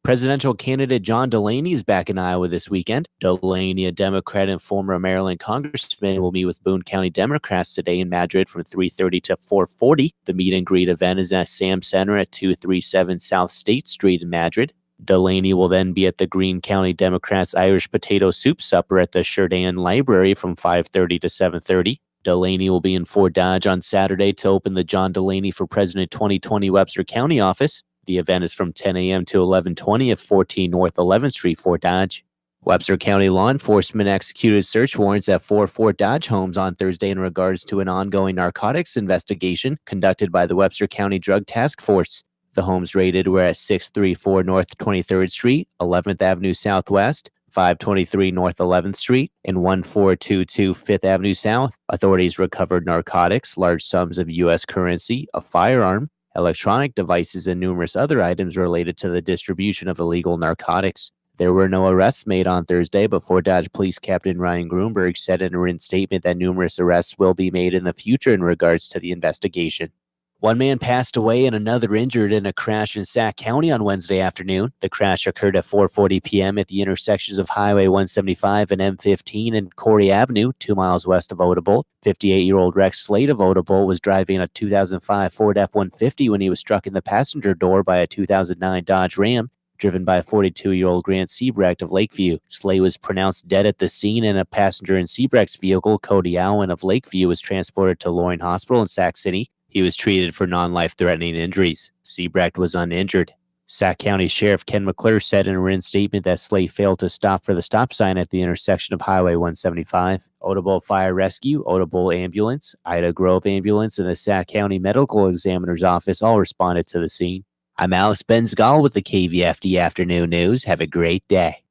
Presidential candidate John Delaney is back in Iowa this weekend. Delaney, a Democrat and former Maryland congressman, will meet with Boone County Democrats today in Madrid from 3:30 to 4:40. The meet and greet event is at Sam Center at 237 South State Street in Madrid. Delaney will then be at the Greene County Democrats Irish Potato Soup Supper at the Sheridan Library from 5:30 to 7:30. Delaney will be in Fort Dodge on Saturday to open the John Delaney for President 2020 Webster County office. The event is from 10 a.m. to 11:20 at 14 North 11th Street, Fort Dodge. Webster County law enforcement executed search warrants at 4 Fort Dodge homes on Thursday in regards to an ongoing narcotics investigation conducted by the Webster County Drug Task Force. The homes raided were at 634 North 23rd Street, 11th Avenue Southwest, 523 North 11th Street, and 1422 5th Avenue South. Authorities recovered narcotics, large sums of U.S. currency, a firearm, electronic devices, and numerous other items related to the distribution of illegal narcotics. There were no arrests made on Thursday, but Fort Dodge Police Captain Ryan Grunberg said in a written statement that numerous arrests will be made in the future in regards to the investigation. One man passed away and another injured in a crash in Sac County on Wednesday afternoon. The crash occurred at 4:40 p.m. at the intersections of Highway 175 and M15 and Corey Avenue, 2 miles west of Odebolt. 58-year-old Rex Slade of Odebolt was driving a 2005 Ford F-150 when he was struck in the passenger door by a 2009 Dodge Ram, driven by a 42-year-old Grant Siebrecht of Lakeview. Slade was pronounced dead at the scene, and a passenger in Siebrecht's vehicle, Cody Allen of Lakeview, was transported to Loring Hospital in Sac City. He was treated for non-life-threatening injuries. Siebrecht was uninjured. Sac County Sheriff Ken McClure said in a written statement that Slade failed to stop for the stop sign at the intersection of Highway 175. Odebolt Fire Rescue, Odebolt Ambulance, Ida Grove Ambulance, and the Sac County Medical Examiner's Office all responded to the scene. I'm Alex Benzgal with the KVFD Afternoon News. Have a great day.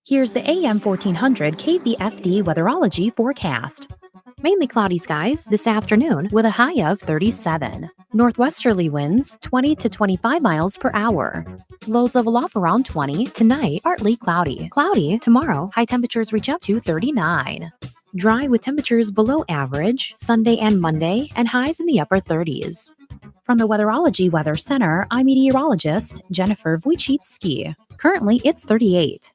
Here's the AM 1400 KVFD weatherology forecast. Mainly cloudy skies this afternoon with a high of 37. Northwesterly winds 20 to 25 miles per hour. Lows level off around 20. Tonight, partly cloudy. Cloudy tomorrow, high temperatures reach up to 39. Dry with temperatures below average Sunday and Monday and highs in the upper 30s. From the Weatherology Weather Center, I'm meteorologist Jennifer Wojcicki. Currently, it's 38.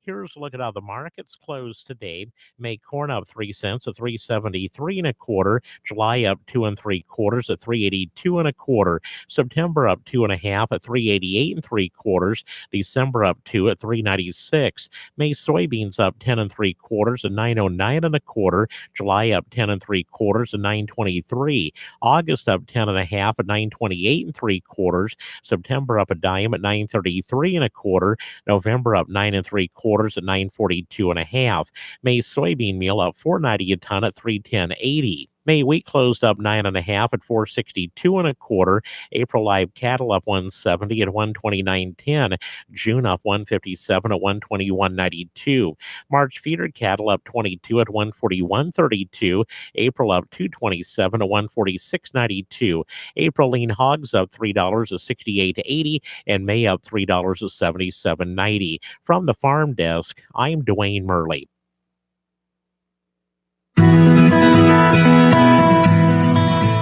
Here's a look at how the markets closed today. May corn up 3 cents at $3.73 1/4. July up 2 3/4 at $3.82 1/4. September up 2 1/2 at $3.88 3/4. December up 2 at $3.96. May soybeans up 10 3/4 at $9.09 1/4. July up 10 3/4 at $9.23. August up 10 1/2 at $9.28 3/4. September up a dime at $9.33 1/4. November up 9 3/4 at $9.42 1/2. May soybean meal up $4.90 a ton at $3.10.80. May wheat closed up 9 1/2 at $4.62 1/4. April live cattle up $1.70 at $129.10. June up $1.57 at $121.92. March feeder cattle up 22 at $141.32. April up $2.27 at $146.92. April lean hogs up $3 at $68.80 and May up $3 at $77.90. From the farm desk, I'm Dwayne Murley.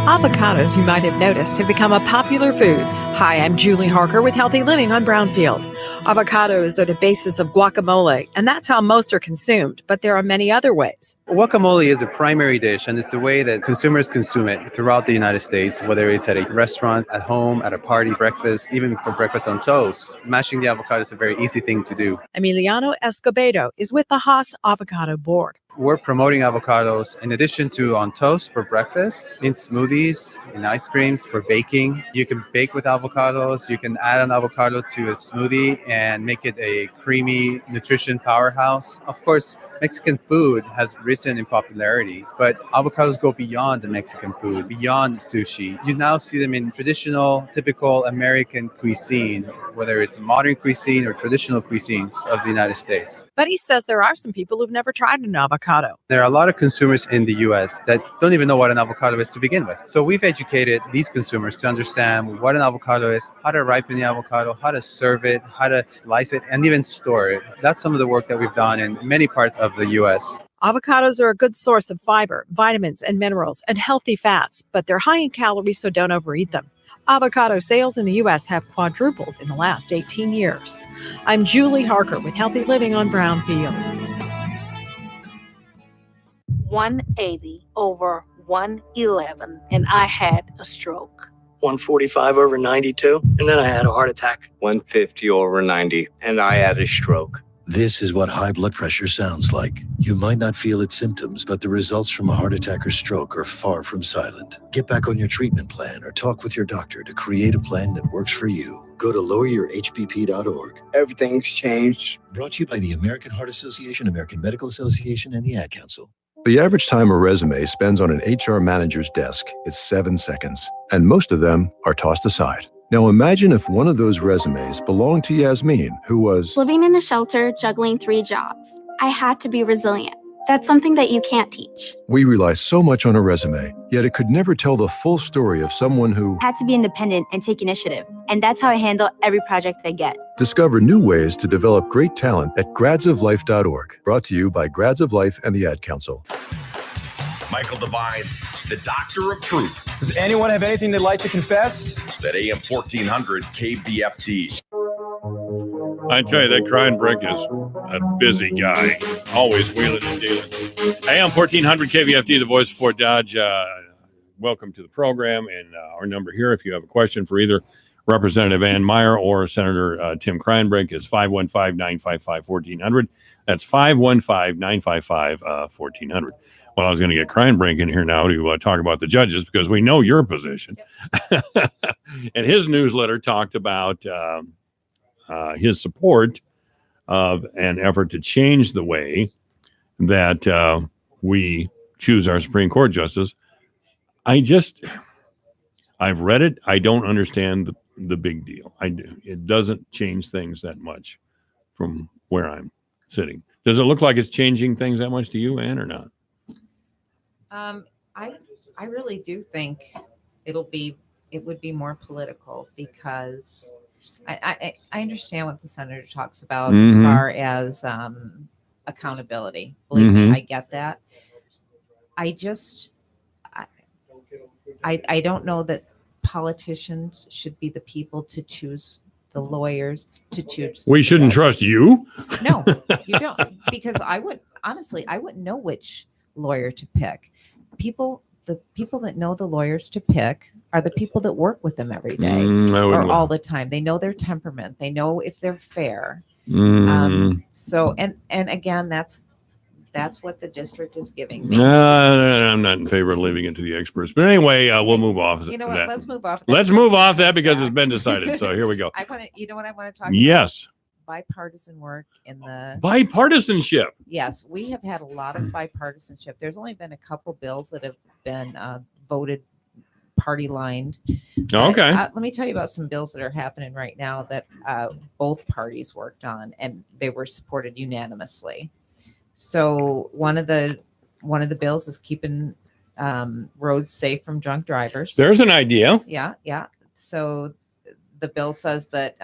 Avocados, you might have noticed, have become a popular food. Hi, I'm Julie Harker with Healthy Living on Brownfield. Avocados are the basis of guacamole, and that's how most are consumed, but there are many other ways. Guacamole is a primary dish, and it's the way that consumers consume it throughout the United States, whether it's at a restaurant, at home, at a party, breakfast, even for breakfast on toast. Mashing the avocado is a very easy thing to do. Emiliano Escobedo is with the Haas Avocado Board. We're promoting avocados in addition to on toast for breakfast, in smoothies, in ice creams, for baking. You can bake with avocados. You can add an avocado to a smoothie and make it a creamy nutrition powerhouse. Of course, Mexican food has risen in popularity, but avocados go beyond the Mexican food, beyond sushi. You now see them in traditional, typical American cuisine, whether it's modern cuisine or traditional cuisines of the United States. But he says there are some people who've never tried an avocado. There are a lot of consumers in the U.S. that don't even know what an avocado is to begin with. So we've educated these consumers to understand what an avocado is, how to ripen the avocado, how to serve it, how to slice it, and even store it. That's some of the work that we've done in many parts of the U.S. Avocados are a good source of fiber, vitamins, and minerals, and healthy fats, but they're high in calories, so don't overeat them. Avocado sales in the U.S. have quadrupled in the last 18 years. I'm Julie Harker with Healthy Living on Brownfield. 180 over 111, and I had a stroke. 145 over 92, and then I had a heart attack. 150 over 90, and I had a stroke. This is what high blood pressure sounds like. You might not feel its symptoms, but the results from a heart attack or stroke are far from silent. Get back on your treatment plan or talk with your doctor to create a plan that works for you. Go to loweryourhbp.org. Everything's changed. Brought to you by the American Heart Association, American Medical Association, and the Ad Council. The average time a resume spends on an HR manager's desk is 7 seconds, and most of them are tossed aside. Now imagine if one of those resumes belonged to Yasmin, who was living in a shelter, juggling 3 jobs. I had to be resilient. That's something that you can't teach. We rely so much on a resume, yet it could never tell the full story of someone who Had to be independent and take initiative. And that's how I handle every project I get. discover new ways to develop great talent at gradsoflife.org. Brought to you by Grads of Life and the Ad Council. Michael Devine, the Doctor of Truth. Does anyone have anything they'd like to confess? That AM 1400 KVFD. I tell you, that Kreinbrink is a busy guy, always wheeling and dealing. AM 1400 KVFD, the voice of Fort Dodge. Welcome to the program, and our number here, if you have a question for either Representative Ann Meyer or Senator Tim Kreinbrink, is 515-955-1400. That's 515-955-1400. Well, I was going to get Kreinbrink in here now to talk about the judges because we know your position. And his newsletter talked about his support of an effort to change the way that we choose our Supreme Court justice. I've read it. I don't understand the big deal. It doesn't change things that much from where I'm sitting. Does it look like it's changing things that much to you, Ann, or not? I really do think it would be more political because I understand what the senator talks about as far as accountability. Believe me, I get that. I don't know that politicians should be the people to choose the lawyers to choose. We shouldn't trust you? No, you don't, because I wouldn't know which lawyer to pick. The people that know the lawyers to pick are the people that work with them every day or all the time. They know their temperament. They know if they're fair. So, and again, that's what the district is giving me. I'm not in favor of leaving it to the experts. But anyway, we'll move off. You know what? That. Let's move off. Let's move off that because it's been decided. So here we go. You know what I want to talk about? Yes. Bipartisan work in the bipartisanship. Yes, we have had a lot of bipartisanship. There's only been a couple bills that have been voted party lined. Okay. Let me tell you about some bills that are happening right now that both parties worked on, and they were supported unanimously. So one of the bills is keeping roads safe from drunk drivers. There's an idea. Yeah. So the bill says that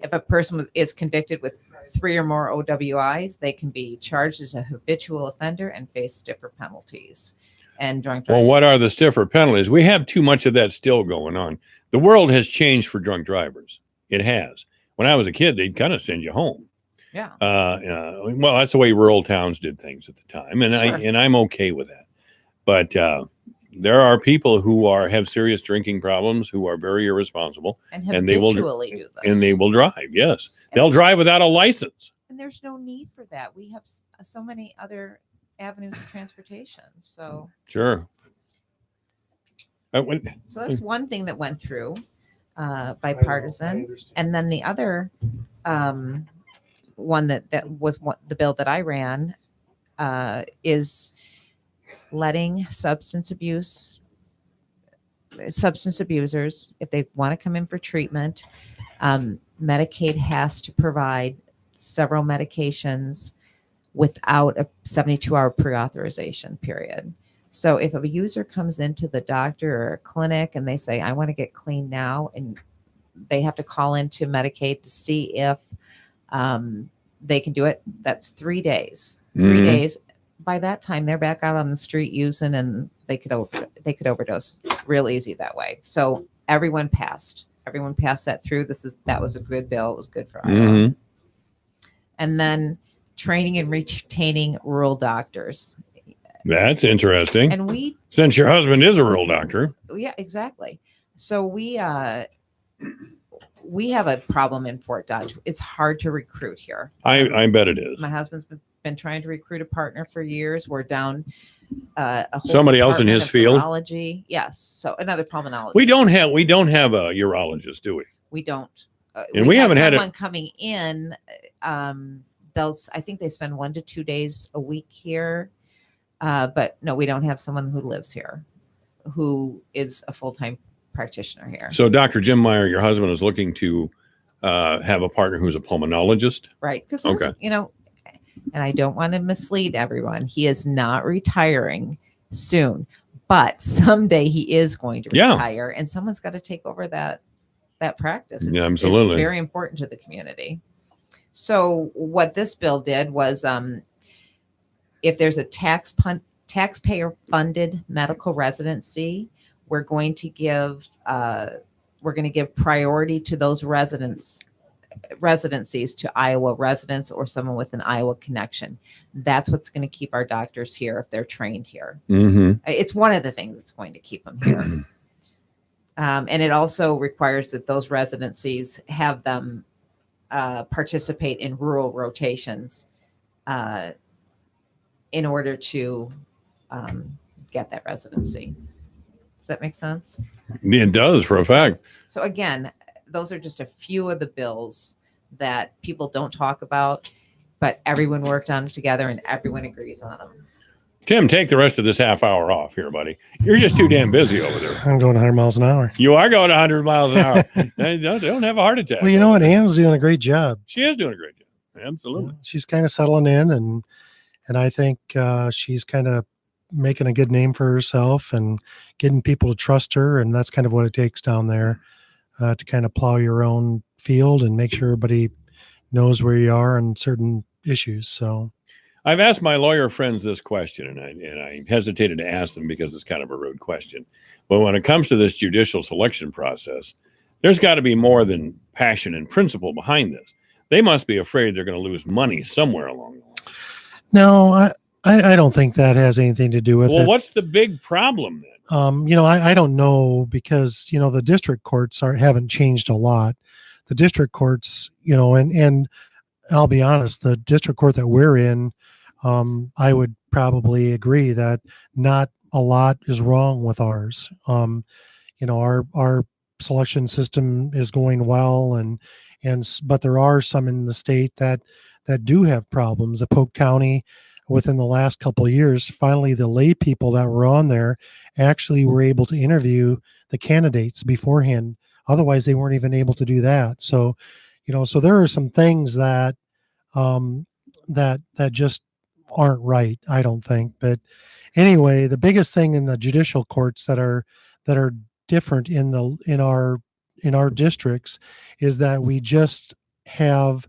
if a person is convicted with 3 or more OWIs, they can be charged as a habitual offender and face stiffer penalties. And drunk driving. Well, what are the stiffer penalties? We have too much of that still going on. The world has changed for drunk drivers. It has. When I was a kid, they'd kind of send you home. Yeah. Well, that's the way rural towns did things at the time, and Sure. I'm okay with that. But there are people who have serious drinking problems who are very irresponsible, and they will habitually do this. and they will drive. Yes, they'll drive without a license. And there's no need for that. We have so many other avenues of transportation. So Sure. So that's one thing that went through bipartisan. And then the other one that was the bill that I ran is letting substance abusers, if they want to come in for treatment, Medicaid has to provide several medications without a 72-hour pre-authorization period. So if a user comes into the doctor or a clinic and they say, I want to get clean now, and they have to call into Medicaid to see if they can do it, that's 3 days. 3 days. By that time, they're back out on the street using, and they could overdose real easy that way. So everyone passed that through. That was a good bill. It was good for Iowa. And then training and retaining rural doctors. That's interesting. And since your husband is a rural doctor. Yeah, exactly. So we have a problem in Fort Dodge. It's hard to recruit here. I bet it is. My husband's been trying to recruit a partner for years. We're down a whole Somebody else in his field. Urology. Yes. So another pulmonologist. We don't have a urologist, do we? We don't. And we haven't had someone coming in. I think they spend 1 to 2 days a week here. But no, we don't have someone who lives here, who is a full-time practitioner here. So Dr. Jim Meyer, your husband, is looking to have a partner who's a pulmonologist. Right. Because, And I don't want to mislead everyone. He is not retiring soon, but someday he is going to retire, and someone's got to take over that practice. Yeah, absolutely. It's very important to the community. So what this bill did was, if there's a taxpayer-funded medical residency, we're going to give priority to those residencies to Iowa residents or someone with an Iowa connection. That's what's going to keep our doctors here if they're trained here. Mm-hmm. It's one of the things that's going to keep them here. And it also requires that those residencies have them participate in rural rotations in order to get that residency. Does that make sense? It does, for a fact. So again, those are just a few of the bills that people don't talk about, but everyone worked on together and everyone agrees on them. Tim, take the rest of this half hour off here, buddy. You're just too damn busy over there. I'm going 100 miles an hour. You are going 100 miles an hour. They don't have a heart attack. Well, you know what? Ann's doing a great job. She is doing a great job. Absolutely. She's kind of settling in, and I think she's kind of making a good name for herself and getting people to trust her, and that's kind of what it takes down there to kind of plow your own field and make sure everybody knows where you are on certain issues. So I've asked my lawyer friends this question, and I hesitated to ask them because it's kind of a rude question. But when it comes to this judicial selection process, there's got to be more than passion and principle behind this. They must be afraid they're going to lose money somewhere along the line. No, I don't think that has anything to do with it. Well, what's the big problem then? I don't know, because, the district courts haven't changed a lot. The district courts, and I'll be honest, the district court that we're in, I would probably agree that not a lot is wrong with ours. Our selection system is going well, but there are some in the state that do have problems. Polk County, within the last couple of years, finally the lay people that were on there actually were able to interview the candidates beforehand. Otherwise, they weren't even able to do that. So, so there are some things that that just aren't right, I don't think. But anyway, the biggest thing in the judicial courts that are different in our districts is that we just have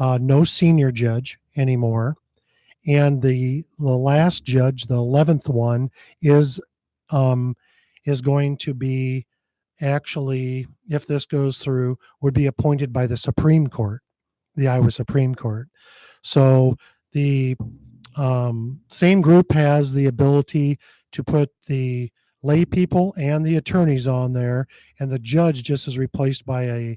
no senior judge anymore. And the last judge, the 11th one, is going to be, actually, if this goes through, would be appointed by the Supreme Court, the Iowa Supreme Court. So the same group has the ability to put the lay people and the attorneys on there, and the judge just is replaced by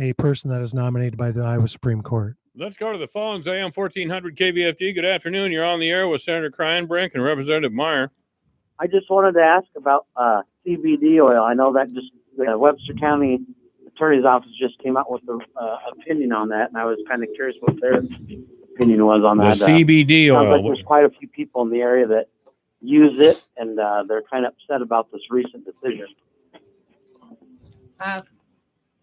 a person that is nominated by the Iowa Supreme Court. Let's go to the phones. AM 1400 KVFD. Good afternoon. You're on the air with Senator Kreinbrink and Representative Meyer. I just wanted to ask about CBD oil. I know that just the Webster County Attorney's Office just came out with an opinion on that, and I was kind of curious what their opinion was on that. The CBD oil. Like there's quite a few people in the area that use it, and they're kind of upset about this recent decision.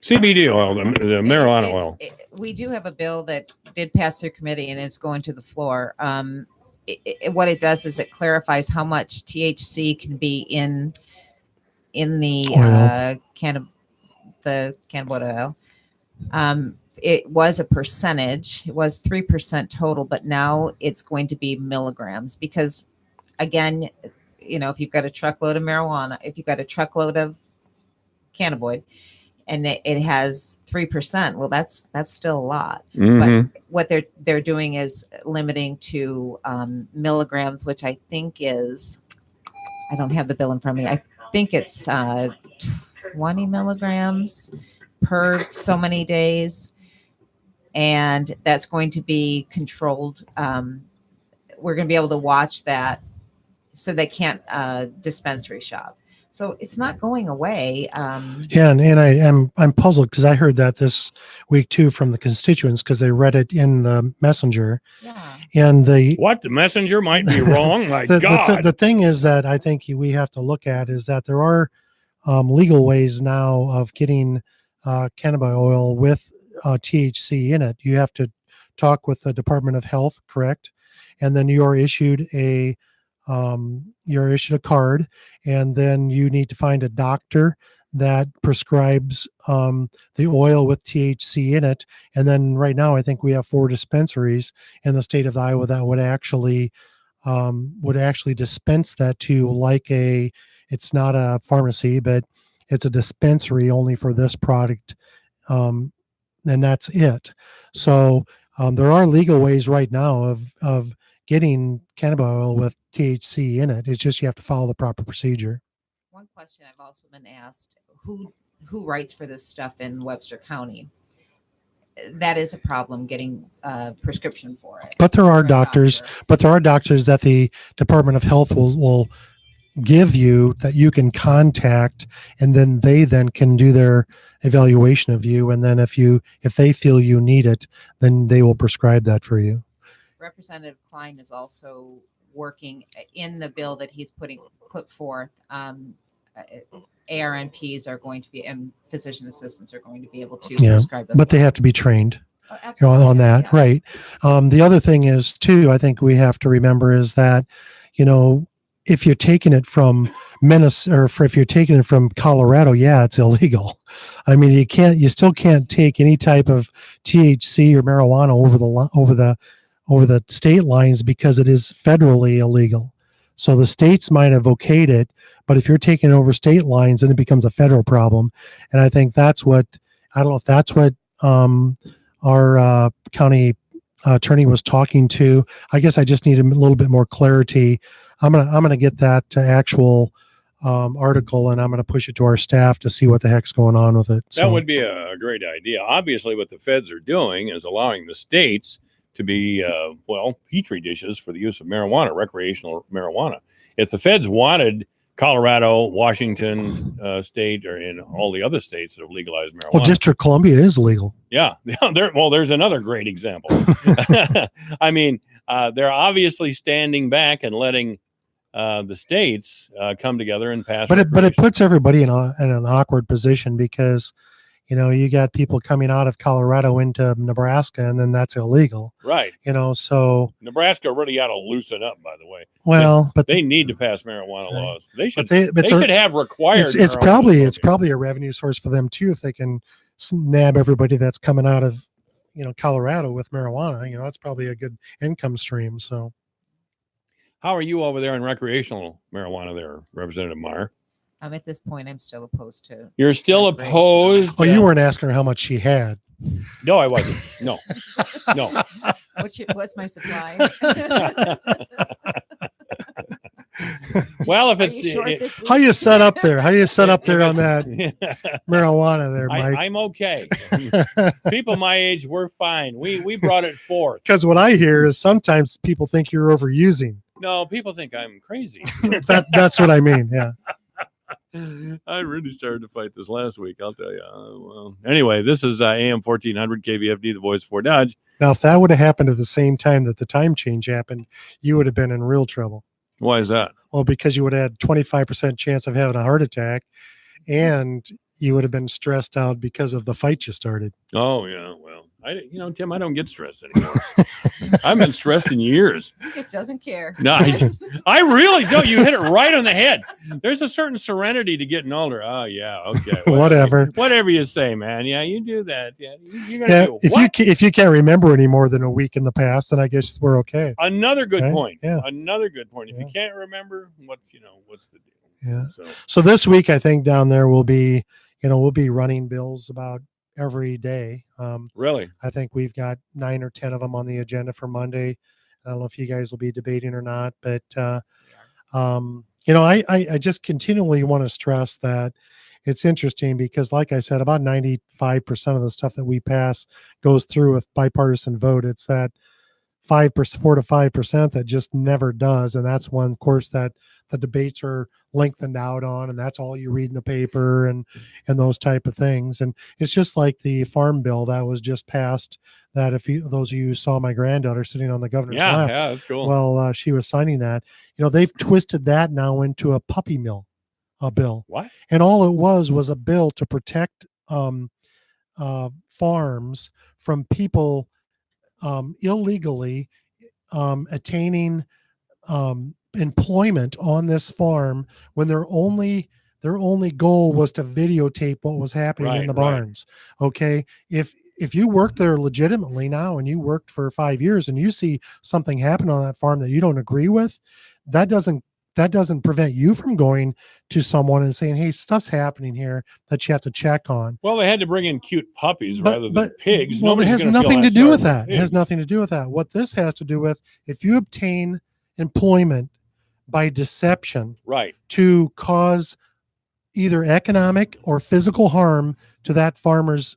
CBD oil, the marijuana oil. We do have a bill that did pass through committee, and it's going to the floor. What it does is it clarifies how much THC can be in the cannabis oil. It was a percentage. It was 3% total, but now it's going to be milligrams because, again, if you've got a truckload of marijuana, if you've got a truckload of cannabinoid, and it has 3%, well, that's still a lot. Mm-hmm. But what they're doing is limiting to milligrams, which I think is, I don't have the bill in front of me. I think it's 20 milligrams per so many days, and that's going to be controlled. We're going to be able to watch that, so they can't dispensary shop. So it's not going away. Yeah, and I'm puzzled because I heard that this week too from the constituents because they read it in the messenger. Yeah. And the messenger might be wrong. My God. The thing is that I think we have to look at is that there are legal ways now of getting cannabis oil with THC in it. You have to talk with the Department of Health, correct? And then you're issued a card, and then you need to find a doctor that prescribes the oil with THC in it. And then right now, I think we have 4 dispensaries in the state of Iowa that would actually dispense that to, like, it's not a pharmacy, but it's a dispensary only for this product. And that's it. So there are legal ways right now of getting cannabis oil with THC in it. It's just you have to follow the proper procedure. One question I've also been asked, who writes for this stuff in Webster County? That is a problem, getting a prescription for it. But there are doctors that the Department of Health will give you that you can contact, and then they can do their evaluation of you. And then if they feel you need it, then they will prescribe that for you. Representative Klein is also working in the bill that he's put forth. ARNPs are going to be, and physician assistants are going to be able to prescribe those. But they have to be trained Oh, on that, right? The other thing is too, I think we have to remember is that, if you're taking it from Minnesota, or if you're taking it from Colorado, it's illegal. I mean, you still can't take any type of THC or marijuana over the state lines because it is federally illegal. So the states might have okayed it, but if you're taking it over state lines, then it becomes a federal problem. And I think I don't know if that's what our county attorney was talking to. I guess I just need a little bit more clarity. I'm gonna get that actual article, and I'm gonna push it to our staff to see what the heck's going on with it. That would be a great idea. Obviously, what the feds are doing is allowing the states to be, petri dishes for the use of marijuana, recreational marijuana. If the feds wanted Colorado, Washington state, or in all the other states that have legalized marijuana. Well, District of Columbia is legal. Yeah. There's another great example. I mean, they're obviously standing back and letting the states come together and pass. But it puts everybody in an awkward position because, you got people coming out of Colorado into Nebraska, and then that's illegal. Right. So Nebraska really ought to loosen up, by the way. Well, but they need to pass marijuana laws. They should. They should have required. It's probably a revenue source for them too if they can nab everybody that's coming out of Colorado with marijuana. That's probably a good income stream. So, how are you over there in recreational marijuana, there, Representative Meyer? At this point, I'm still opposed to. You're still opposed? Well, you weren't asking her how much she had. No, I wasn't. No. What's my supply? Well, if it's how you set up there on that marijuana there, Mike. I'm okay. People my age, we're fine. We brought it forth. Because what I hear is sometimes people think you're overusing. No, people think I'm crazy. That's what I mean. Yeah. I really started to fight this last week, I'll tell you. Anyway, this is AM 1400 KVFD, the voice for Dodge. Now, if that would have happened at the same time that the time change happened, you would have been in real trouble. Why is that? Well, because you would have had 25% chance of having a heart attack, and you would have been stressed out because of the fight you started. Oh, yeah. Well, Tim, I don't get stressed anymore. I've been stressed in years. He just doesn't care. No, I really don't. You hit it right on the head. There's a certain serenity to getting older. Oh, yeah. Okay. Whatever you say, man. Yeah, you do that. Yeah, you gotta do if you can't remember any more than a week in the past, then I guess we're okay. Another good right? point. Yeah. Another good point. If you can't remember, what's the deal? Yeah. So this week, I think down there we'll be running bills about every day. Really? I think we've got 9 or 10 of them on the agenda for Monday. I don't know if you guys will be debating or not, but I just continually want to stress that it's interesting because, like I said, about 95% of the stuff that we pass goes through with bipartisan vote. It's that 4 to 5% that just never does, and that's one, of course, that the debates are lengthened out on, and that's all you read in the paper and those type of things. And it's just like the farm bill that was just passed, that those of you who saw my granddaughter sitting on the governor's lap, yeah, that's cool. Well, she was signing that. They've twisted that now into a puppy mill bill. What? And all it was a bill to protect farms from people illegally attaining employment on this farm when their only goal was to videotape what was happening in the barns. Okay. If you worked there legitimately now and you worked for 5 years and you see something happen on that farm that you don't agree with, that doesn't prevent you from going to someone and saying, hey, stuff's happening here that you have to check on. Well, they had to bring in cute puppies rather than pigs. Well, it Nobody's has gonna feel nothing to that do sorry with for that. It has pigs. nothing to do with that. What this has to do with, if you obtain employment by deception, right, to cause either economic or physical harm to that farmer's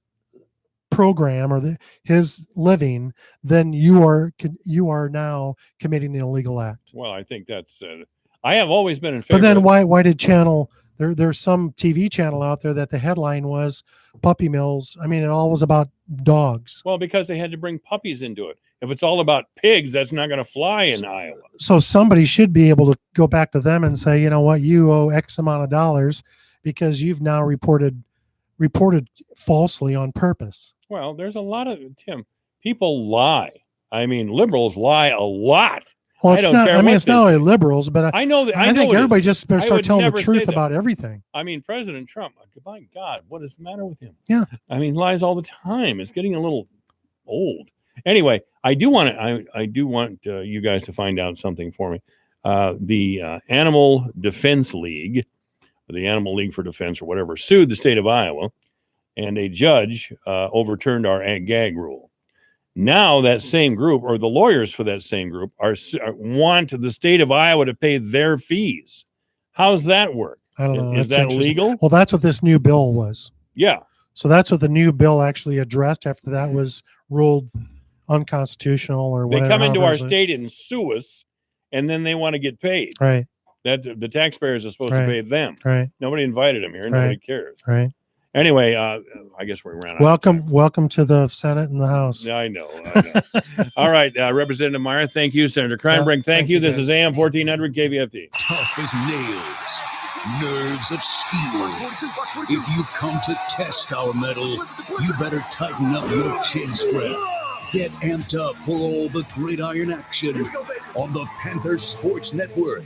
program or his living, then you are now committing an illegal act. Well, I think that's. I have always been in favor. But then of- why did channel there's some TV channel out there that the headline was puppy mills. I mean, it all was about dogs. Well, because they had to bring puppies into it. If it's all about pigs, that's not going to fly in Iowa. So somebody should be able to go back to them and say, you know what, you owe X amount of dollars because you've now reported falsely on purpose. Well, there's a lot of, Tim, people lie. I mean, liberals lie a lot. Well, I it's don't not. care I mean, what it's they not say. only liberals, but I know that. I think it is. everybody just better I start would telling the never say truth that. about everything. I mean, President Trump, my God, what is the matter with him? Yeah. I mean, lies all the time. It's getting a little old. Anyway, I do want you guys to find out something for me. The Animal Defense League, or the Animal League for Defense or whatever, sued the state of Iowa, and a judge overturned our gag rule. Now that same group, or the lawyers for that same group, want the state of Iowa to pay their fees. How's that work? I don't know. Is That's that interesting. legal? Well, that's what this new bill was. Yeah. So that's what the new bill actually addressed after that was ruled unconstitutional or They whatever. come into however our it was. state and sue us, and then they want to get paid. Right. That's the taxpayers are supposed to Right. pay them. Right. Nobody invited them here. Nobody Right. cares. Right. Anyway, I guess we ran out. Welcome to the Senate and the House. I know. All right, Representative Meyer, thank you. Senator Kreinbrink, thank you. This is AM 1400 KVFD. Tough as nails, nerves of steel. If you've come to test our metal, you better tighten up your chin strap. Get amped up for all the great iron action on the Panther Sports Network.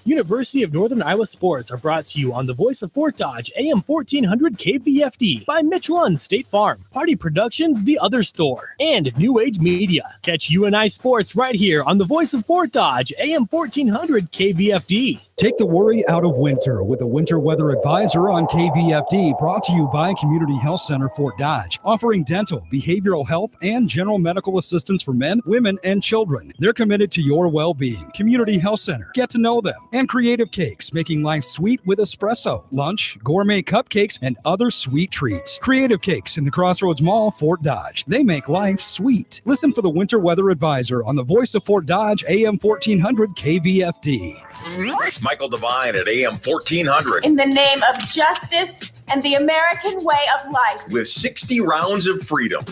University of Northern Iowa Sports are brought to you on the Voice of Fort Dodge, AM 1400 KVFD, by Mitch Lund State Farm, Party Productions, The Other Store, and New Age Media. Catch UNI Sports right here on the Voice of Fort Dodge, AM 1400 KVFD. Take the worry out of winter with a winter weather advisor on KVFD, brought to you by Community Health Center Fort Dodge, offering dental, behavioral health, and general medical assistance for men, women, and children. They're committed to your well-being. Community Health Center. Get to know them. And Creative Cakes, making life sweet with espresso, lunch, gourmet cupcakes, and other sweet treats. Creative Cakes in the Crossroads Mall, Fort Dodge. They make life sweet. Listen for the winter weather advisor on the Voice of Fort Dodge, AM 1400 KVFD. It's Michael Devine at AM 1400 In the name of justice and the American way of life. with 60 rounds of freedom.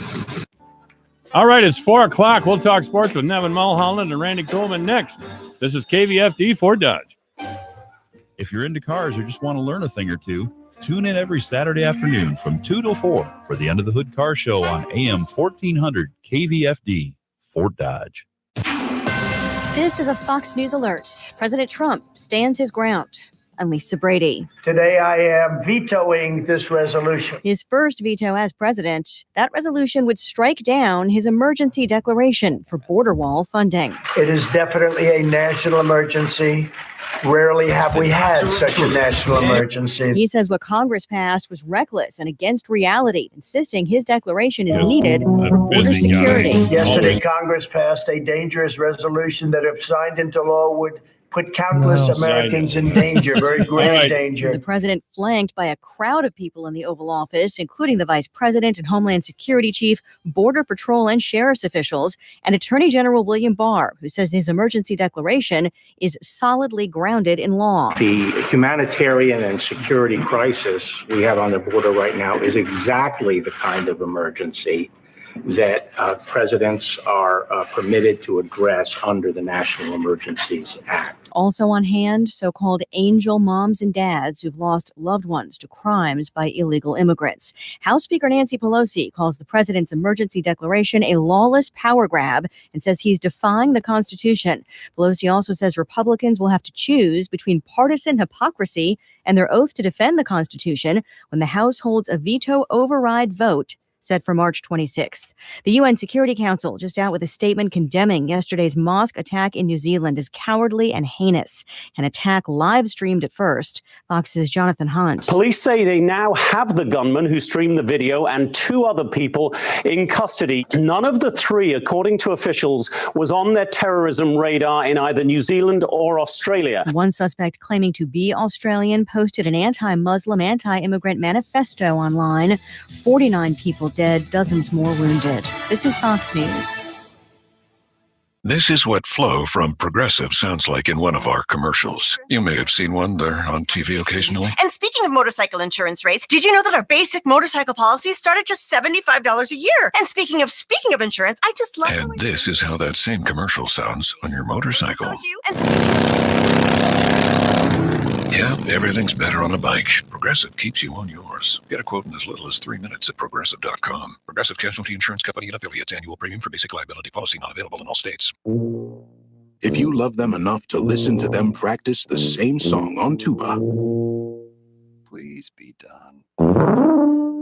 All right, it's 4 o'clock. We'll talk sports with Nevin Mulholland and Randy Coleman next. This is KVFD Fort Dodge. If you're into cars or just want to learn a thing or two, tune in every Saturday afternoon from 2 till 4 for the End of the Hood Car Show on AM 1400 KVFD Fort Dodge. This is a Fox News alert. President Trump stands his ground. I'm Lisa Brady. Today I am vetoing this resolution. His first veto as president, that resolution would strike down his emergency declaration for border wall funding. It is definitely a national emergency. Rarely have we had such a national emergency. He says what Congress passed was reckless and against reality, insisting his declaration is needed for border security. Yesterday, Congress passed a dangerous resolution that, if signed into law, would put countless Americans in danger, very grave danger. The president flanked by a crowd of people in the Oval Office, including the vice president and Homeland Security chief, Border Patrol and sheriff's officials, and Attorney General William Barr, who says his emergency declaration is solidly grounded in law. The humanitarian and security crisis we have on the border right now is exactly the kind of emergency that presidents are permitted to address under the National Emergencies Act. Also on hand, so-called angel moms and dads who've lost loved ones to crimes by illegal immigrants. House Speaker Nancy Pelosi calls the president's emergency declaration a lawless power grab and says he's defying the Constitution. Pelosi also says Republicans will have to choose between partisan hypocrisy and their oath to defend the Constitution when the House holds a veto override vote set for March 26th. The UN Security Council just out with a statement condemning yesterday's mosque attack in New Zealand as cowardly and heinous. An attack live streamed at first. Fox's Jonathan Hunt. Police say they now have the gunman who streamed the video and 2 other people in custody. None of the 3, according to officials, was on their terrorism radar in either New Zealand or Australia. One suspect claiming to be Australian posted an anti-Muslim, anti-immigrant manifesto online. 49 people dead, dozens more wounded. This is Fox News. This is what Flo from Progressive sounds like in one of our commercials. You may have seen one there on TV occasionally. And speaking of motorcycle insurance rates, did you know that our basic motorcycle policies start at just $75 a year? And speaking of insurance, I just love And this is how that same commercial sounds on your motorcycle. Yeah, everything's better on a bike. Progressive keeps you on yours. Get a quote in as little as 3 minutes at Progressive.com. Progressive Casualty Insurance Company and affiliates. Annual premium for basic liability policy not available in all states. If you love them enough to listen to them practice the same song on tuba, Please be done.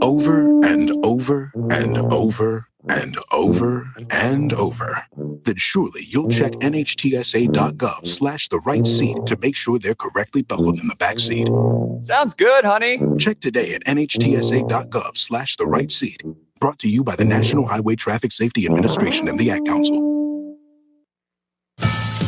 over and over and over and over and over, then surely you'll check NHTSA.gov/the right seat to make sure they're correctly buckled in the back seat. Sounds good, honey. Check today at NHTSA.gov/the right seat. Brought to you by the National Highway Traffic Safety Administration and the Ad Council.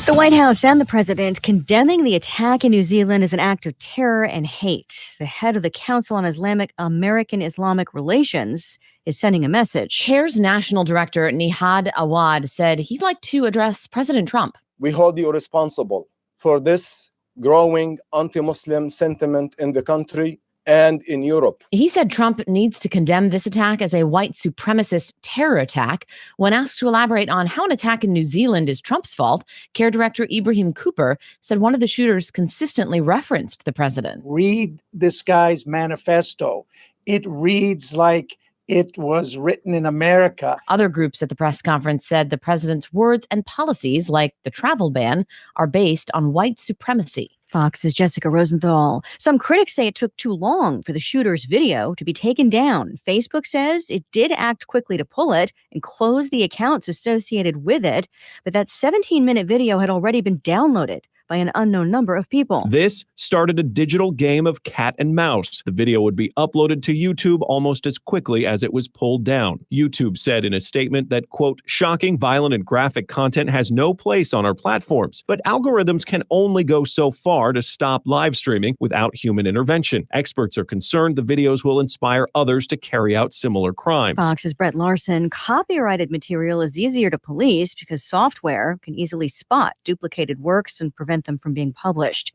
The White House and the president condemning the attack in New Zealand as an act of terror and hate. The head of the Council on American-Islamic Relations is sending a message. CARE's National Director Nihad Awad said he'd like to address President Trump. We hold you responsible for this growing anti-Muslim sentiment in the country and in Europe. He said Trump needs to condemn this attack as a white supremacist terror attack. When asked to elaborate on how an attack in New Zealand is Trump's fault, CARE Director Ibrahim Cooper said one of the shooters consistently referenced the president. Read this guy's manifesto. It reads like it was written in America. Other groups at the press conference said the president's words and policies, like the travel ban, are based on white supremacy. Fox's Jessica Rosenthal. Some critics say it took too long for the shooter's video to be taken down. Facebook says it did act quickly to pull it and close the accounts associated with it, but that 17-minute video had already been downloaded by an unknown number of people. This started a digital game of cat and mouse. The video would be uploaded to YouTube almost as quickly as it was pulled down. YouTube said in a statement that, quote, shocking, violent, and graphic content has no place on our platforms, but algorithms can only go so far to stop live streaming without human intervention. Experts are concerned the videos will inspire others to carry out similar crimes. Fox's Brett Larson. Copyrighted material is easier to police because software can easily spot duplicated works and prevent them from being published.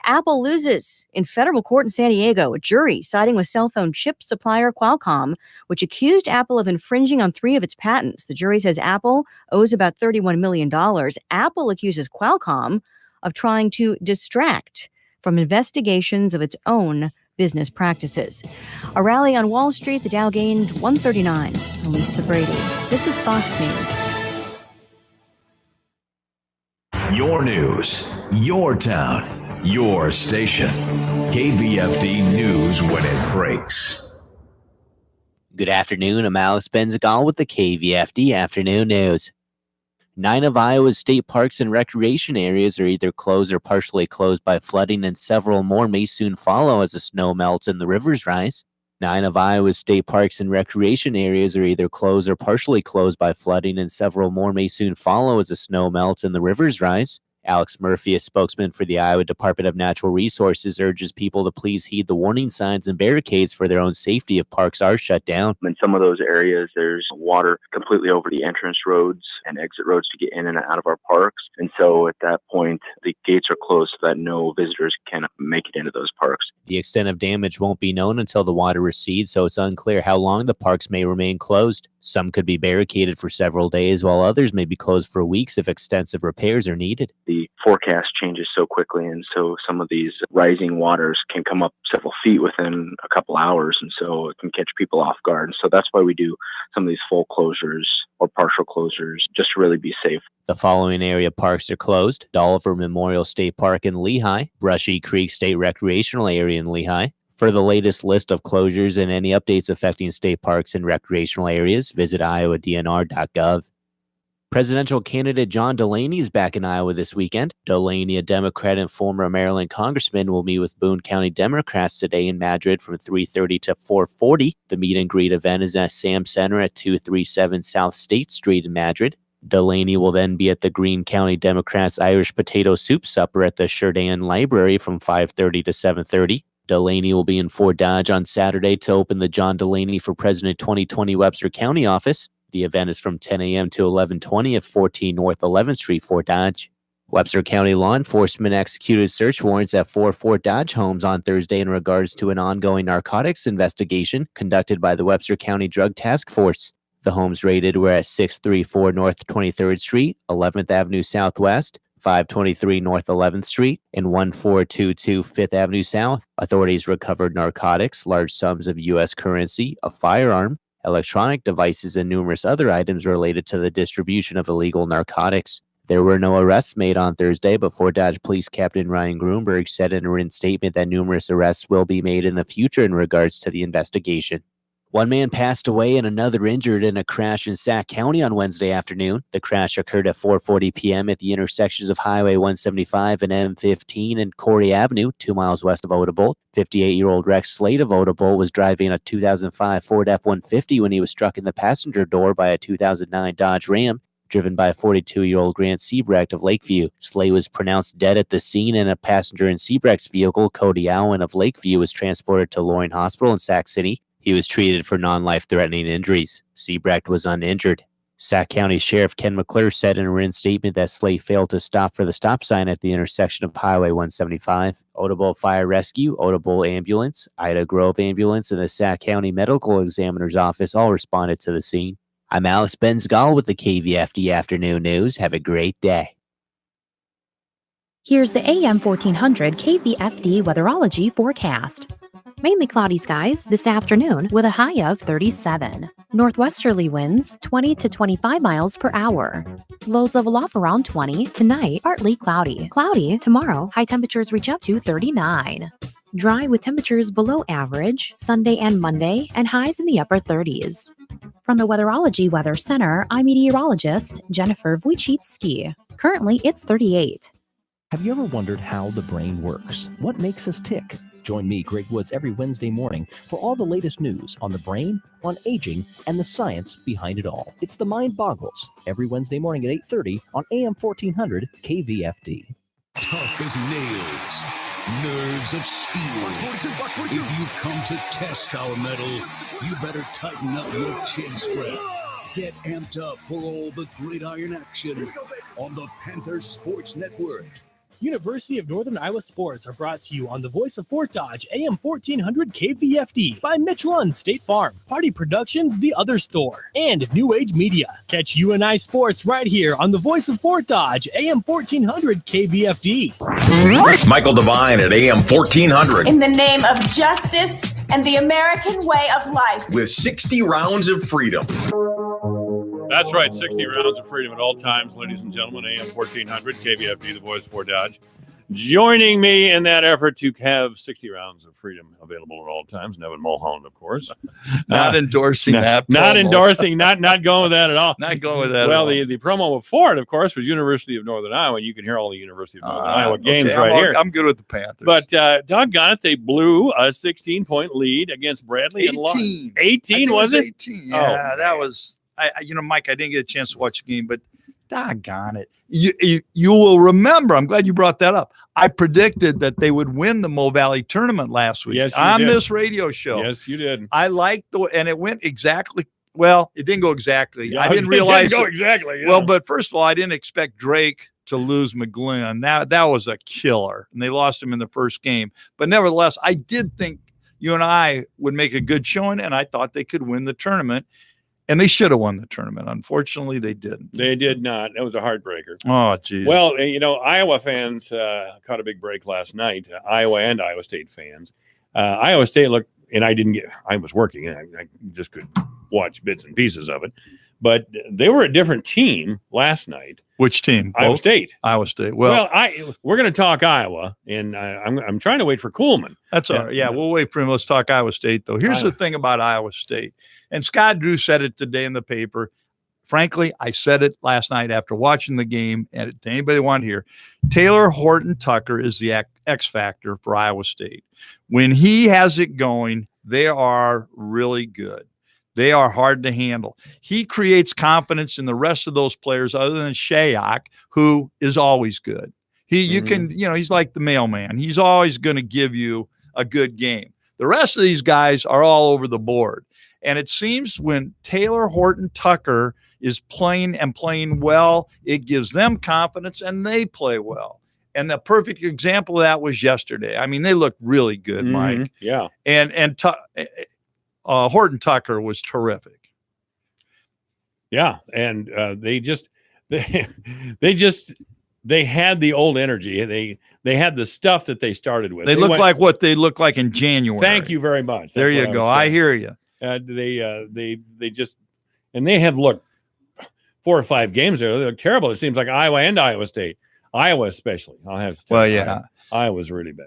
Apple loses in federal court in San Diego. A jury siding with cell phone chip supplier Qualcomm, which accused Apple of infringing on 3 of its patents. The jury says Apple owes about $31 million. Apple accuses Qualcomm of trying to distract from investigations of its own business practices. A rally on Wall Street, the Dow gained 139. Elisa Brady. This is Fox News. Your news, your town, your station. KVFD News when it breaks. Good afternoon. I'm Alex Benzagal with the KVFD Afternoon News. 9 of Iowa's state parks and recreation areas are either closed or partially closed by flooding, and several more may soon follow as the snow melts and the rivers rise. 9 of Iowa's state parks and recreation areas are either closed or partially closed by flooding, and several more may soon follow as the snow melts and the rivers rise. Alex Murphy, a spokesman for the Iowa Department of Natural Resources, urges people to please heed the warning signs and barricades for their own safety if parks are shut down. In some of those areas, there's water completely over the entrance roads and exit roads to get in and out of our parks. And so at that point, the gates are closed so that no visitors can make it into those parks. The extent of damage won't be known until the water recedes, so it's unclear how long the parks may remain closed. Some could be barricaded for several days, while others may be closed for weeks if extensive repairs are needed. the forecast changes so quickly. And so some of these rising waters can come up several feet within a couple hours. And so it can catch people off guard. And so that's why we do some of these full closures or partial closures, just to really be safe. The following area parks are closed: Dolliver Memorial State Park in Lehigh, Brushy Creek State Recreational Area in Lehigh. For the latest list of closures and any updates affecting state parks and recreational areas, visit iowadnr.gov. Presidential candidate John Delaney is back in Iowa this weekend. Delaney, a Democrat and former Maryland congressman, will meet with Boone County Democrats today in Madrid from 3:30 to 4:40. The meet and greet event is at Sam Center at 237 South State Street in Madrid. Delaney will then be at the Greene County Democrats Irish Potato Soup Supper at the Sheridan Library from 5:30 to 7:30. Delaney will be in Fort Dodge on Saturday to open the John Delaney for President 2020 Webster County office. The event is from 10 a.m. to 11:20 at 14 North 11th Street, Fort Dodge. Webster County law enforcement executed search warrants at 4 Fort Dodge homes on Thursday in regards to an ongoing narcotics investigation conducted by the Webster County Drug Task Force. The homes raided were at 634 North 23rd Street, 11th Avenue Southwest, 523 North 11th Street, and 1422 5th Avenue South. Authorities recovered narcotics, large sums of U.S. currency, a firearm, electronic devices, and numerous other items related to the distribution of illegal narcotics. There were no arrests made on Thursday, but Fort Dodge Police Captain Ryan Grunberg said in a written statement that numerous arrests will be made in the future in regards to the investigation. One man passed away and another injured in a crash in Sac County on Wednesday afternoon. The crash occurred at 4:40 p.m. at the intersections of Highway 175 and M15 and Corey Avenue, 2 miles west of Otabolt. 58-year-old Rex Slade of Otabolt was driving a 2005 Ford F-150 when he was struck in the passenger door by a 2009 Dodge Ram, driven by a 42-year-old Grant Siebrecht of Lakeview. Slade was pronounced dead at the scene, and a passenger in Siebrecht's vehicle, Cody Allen of Lakeview, was transported to Loring Hospital in Sac City. He was treated for non-life-threatening injuries. Siebrecht was uninjured. Sac County Sheriff Ken McClure said in a written statement that Slade failed to stop for the stop sign at the intersection of Highway 175. Otabolt Fire Rescue, Otabolt Ambulance, Ida Grove Ambulance, and the Sac County Medical Examiner's Office all responded to the scene. I'm Alex Benzgal with the KVFD Afternoon News. Have a great day. Here's the AM 1400 KVFD weatherology forecast. Mainly cloudy skies this afternoon with a high of 37. Northwesterly winds 20 to 25 miles per hour. Lows level off around 20. Tonight, partly cloudy. Cloudy tomorrow, high temperatures reach up to 39. Dry with temperatures below average Sunday and Monday and highs in the upper 30s. From the Weatherology Weather Center, I'm meteorologist Jennifer Wojcicki. Currently, it's 38. Have you ever wondered how the brain works? What makes us tick? Join me, Greg Woods, every Wednesday morning for all the latest news on the brain, on aging, and the science behind it all. It's The Mind Boggles, every Wednesday morning at 8:30 on AM 1400 KVFD. Tough as nails, nerves of steel. If you've come to test our metal, you better tighten up your chin strap. Get amped up for all the gridiron action on the Panthers Sports Network. University of Northern Iowa Sports are brought to you on the Voice of Fort Dodge, AM 1400 KVFD, by Mitch Lund State Farm, Party Productions, The Other Store, and New Age Media. Catch UNI Sports right here on the Voice of Fort Dodge, AM 1400 KVFD. Michael Devine at AM 1400. In the name of justice and the American way of life. With 60 rounds of freedom. That's right, 60 rounds of freedom at all times, ladies and gentlemen. AM 1400, KVFD, the Voice of Fort Dodge. Joining me in that effort to have 60 rounds of freedom available at all times, Nevin Mulholland, of course. Not endorsing that. Not promo. endorsing, not going with that at all. Not going with that well, at all. the promo before it, of course, was University of Northern Iowa, and you can hear all the University of Northern Iowa games right here. I'm good with the Panthers. But doggone it, they blew a 16-point lead against Bradley. 18. 18, was it? 18, yeah. That was... Mike, I didn't get a chance to watch the game, but doggone it. You will remember, I'm glad you brought that up. I predicted that they would win the Mo Valley tournament last week on this radio show. Yes, you did. I liked and it went exactly, well, it didn't go exactly. Yeah, I didn't realize. It didn't go exactly. Yeah. Well, but first of all, I didn't expect Drake to lose McGlynn. That was a killer, and they lost him in the first game. But nevertheless, I did think UNI would make a good showing, and I thought they could win the tournament. And they should have won the tournament. Unfortunately, they didn't. They did not. That was a heartbreaker. Oh, geez. Well, Iowa fans caught a big break last night. Iowa and Iowa State fans. Iowa State looked, and I was working. I just could watch bits and pieces of it. But they were a different team last night. Which team? Iowa State. Iowa State. Well, we're going to talk Iowa, and I'm trying to wait for Kuhlman. That's all right. Yeah, we'll wait for him. Let's talk Iowa State, though. Here's the thing about Iowa State. And Scott Drew said it today in the paper. Frankly, I said it last night after watching the game. And to anybody want to hear, Taylor Horton Tucker is the X factor for Iowa State. When he has it going, they are really good. They are hard to handle. He creates confidence in the rest of those players other than Shayak, who is always good. You can, he's like the mailman. He's always going to give you a good game. The rest of these guys are all over the board. And it seems when Taylor Horton Tucker is playing and playing well, it gives them confidence and they play well. And the perfect example of that was yesterday. I mean, they looked really good, Mike. Yeah. And Horton Tucker was terrific. Yeah, and they had the old energy. They had the stuff that they started with. They look like what they look like in January. Thank you very much. There you go. I hear you. They just, and they have looked 4 or 5 games there. They look terrible. It seems like Iowa and Iowa State, Iowa especially. I'll have to tell you, Iowa's really bad.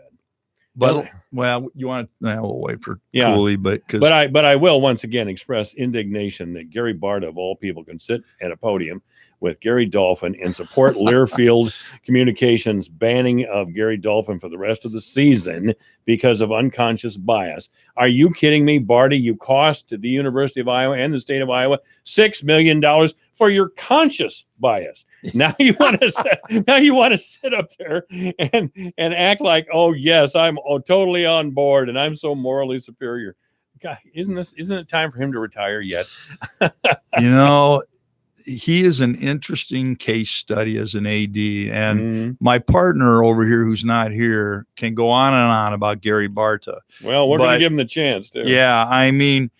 But you want to? We'll wait for Cooley, but I will once again express indignation that Gary Barta of all people can sit at a podium with Gary Dolphin and support Learfield Communications banning of Gary Dolphin for the rest of the season because of unconscious bias. Are you kidding me, Barta? You cost to the University of Iowa and the state of Iowa $6 million for your conscious bias. Now you want to sit up there and act like, oh yes, I'm totally on board and I'm so morally superior. God, isn't it time for him to retire yet? He is an interesting case study as an AD, and my partner over here, who's not here, can go on and on about Gary Barta. Well, we're going to give him the chance too. Yeah, I mean,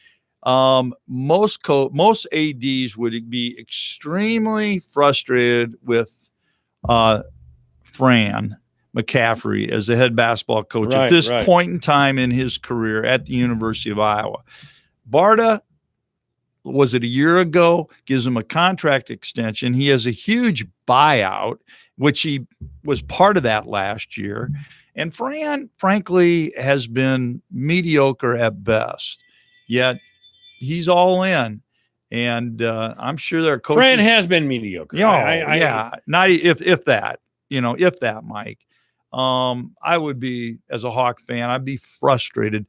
most ADs would be extremely frustrated with Fran McCaffery as the head basketball coach at this point in time in his career at the University of Iowa. Barta, was it a year ago, gives him a contract extension. He has a huge buyout, which he was part of that last year. And Fran, frankly, has been mediocre at best, yet he's all in. And I'm sure their coaches. Fran has been mediocre. Not if that, Mike. I would be, as a Hawk fan, I'd be frustrated.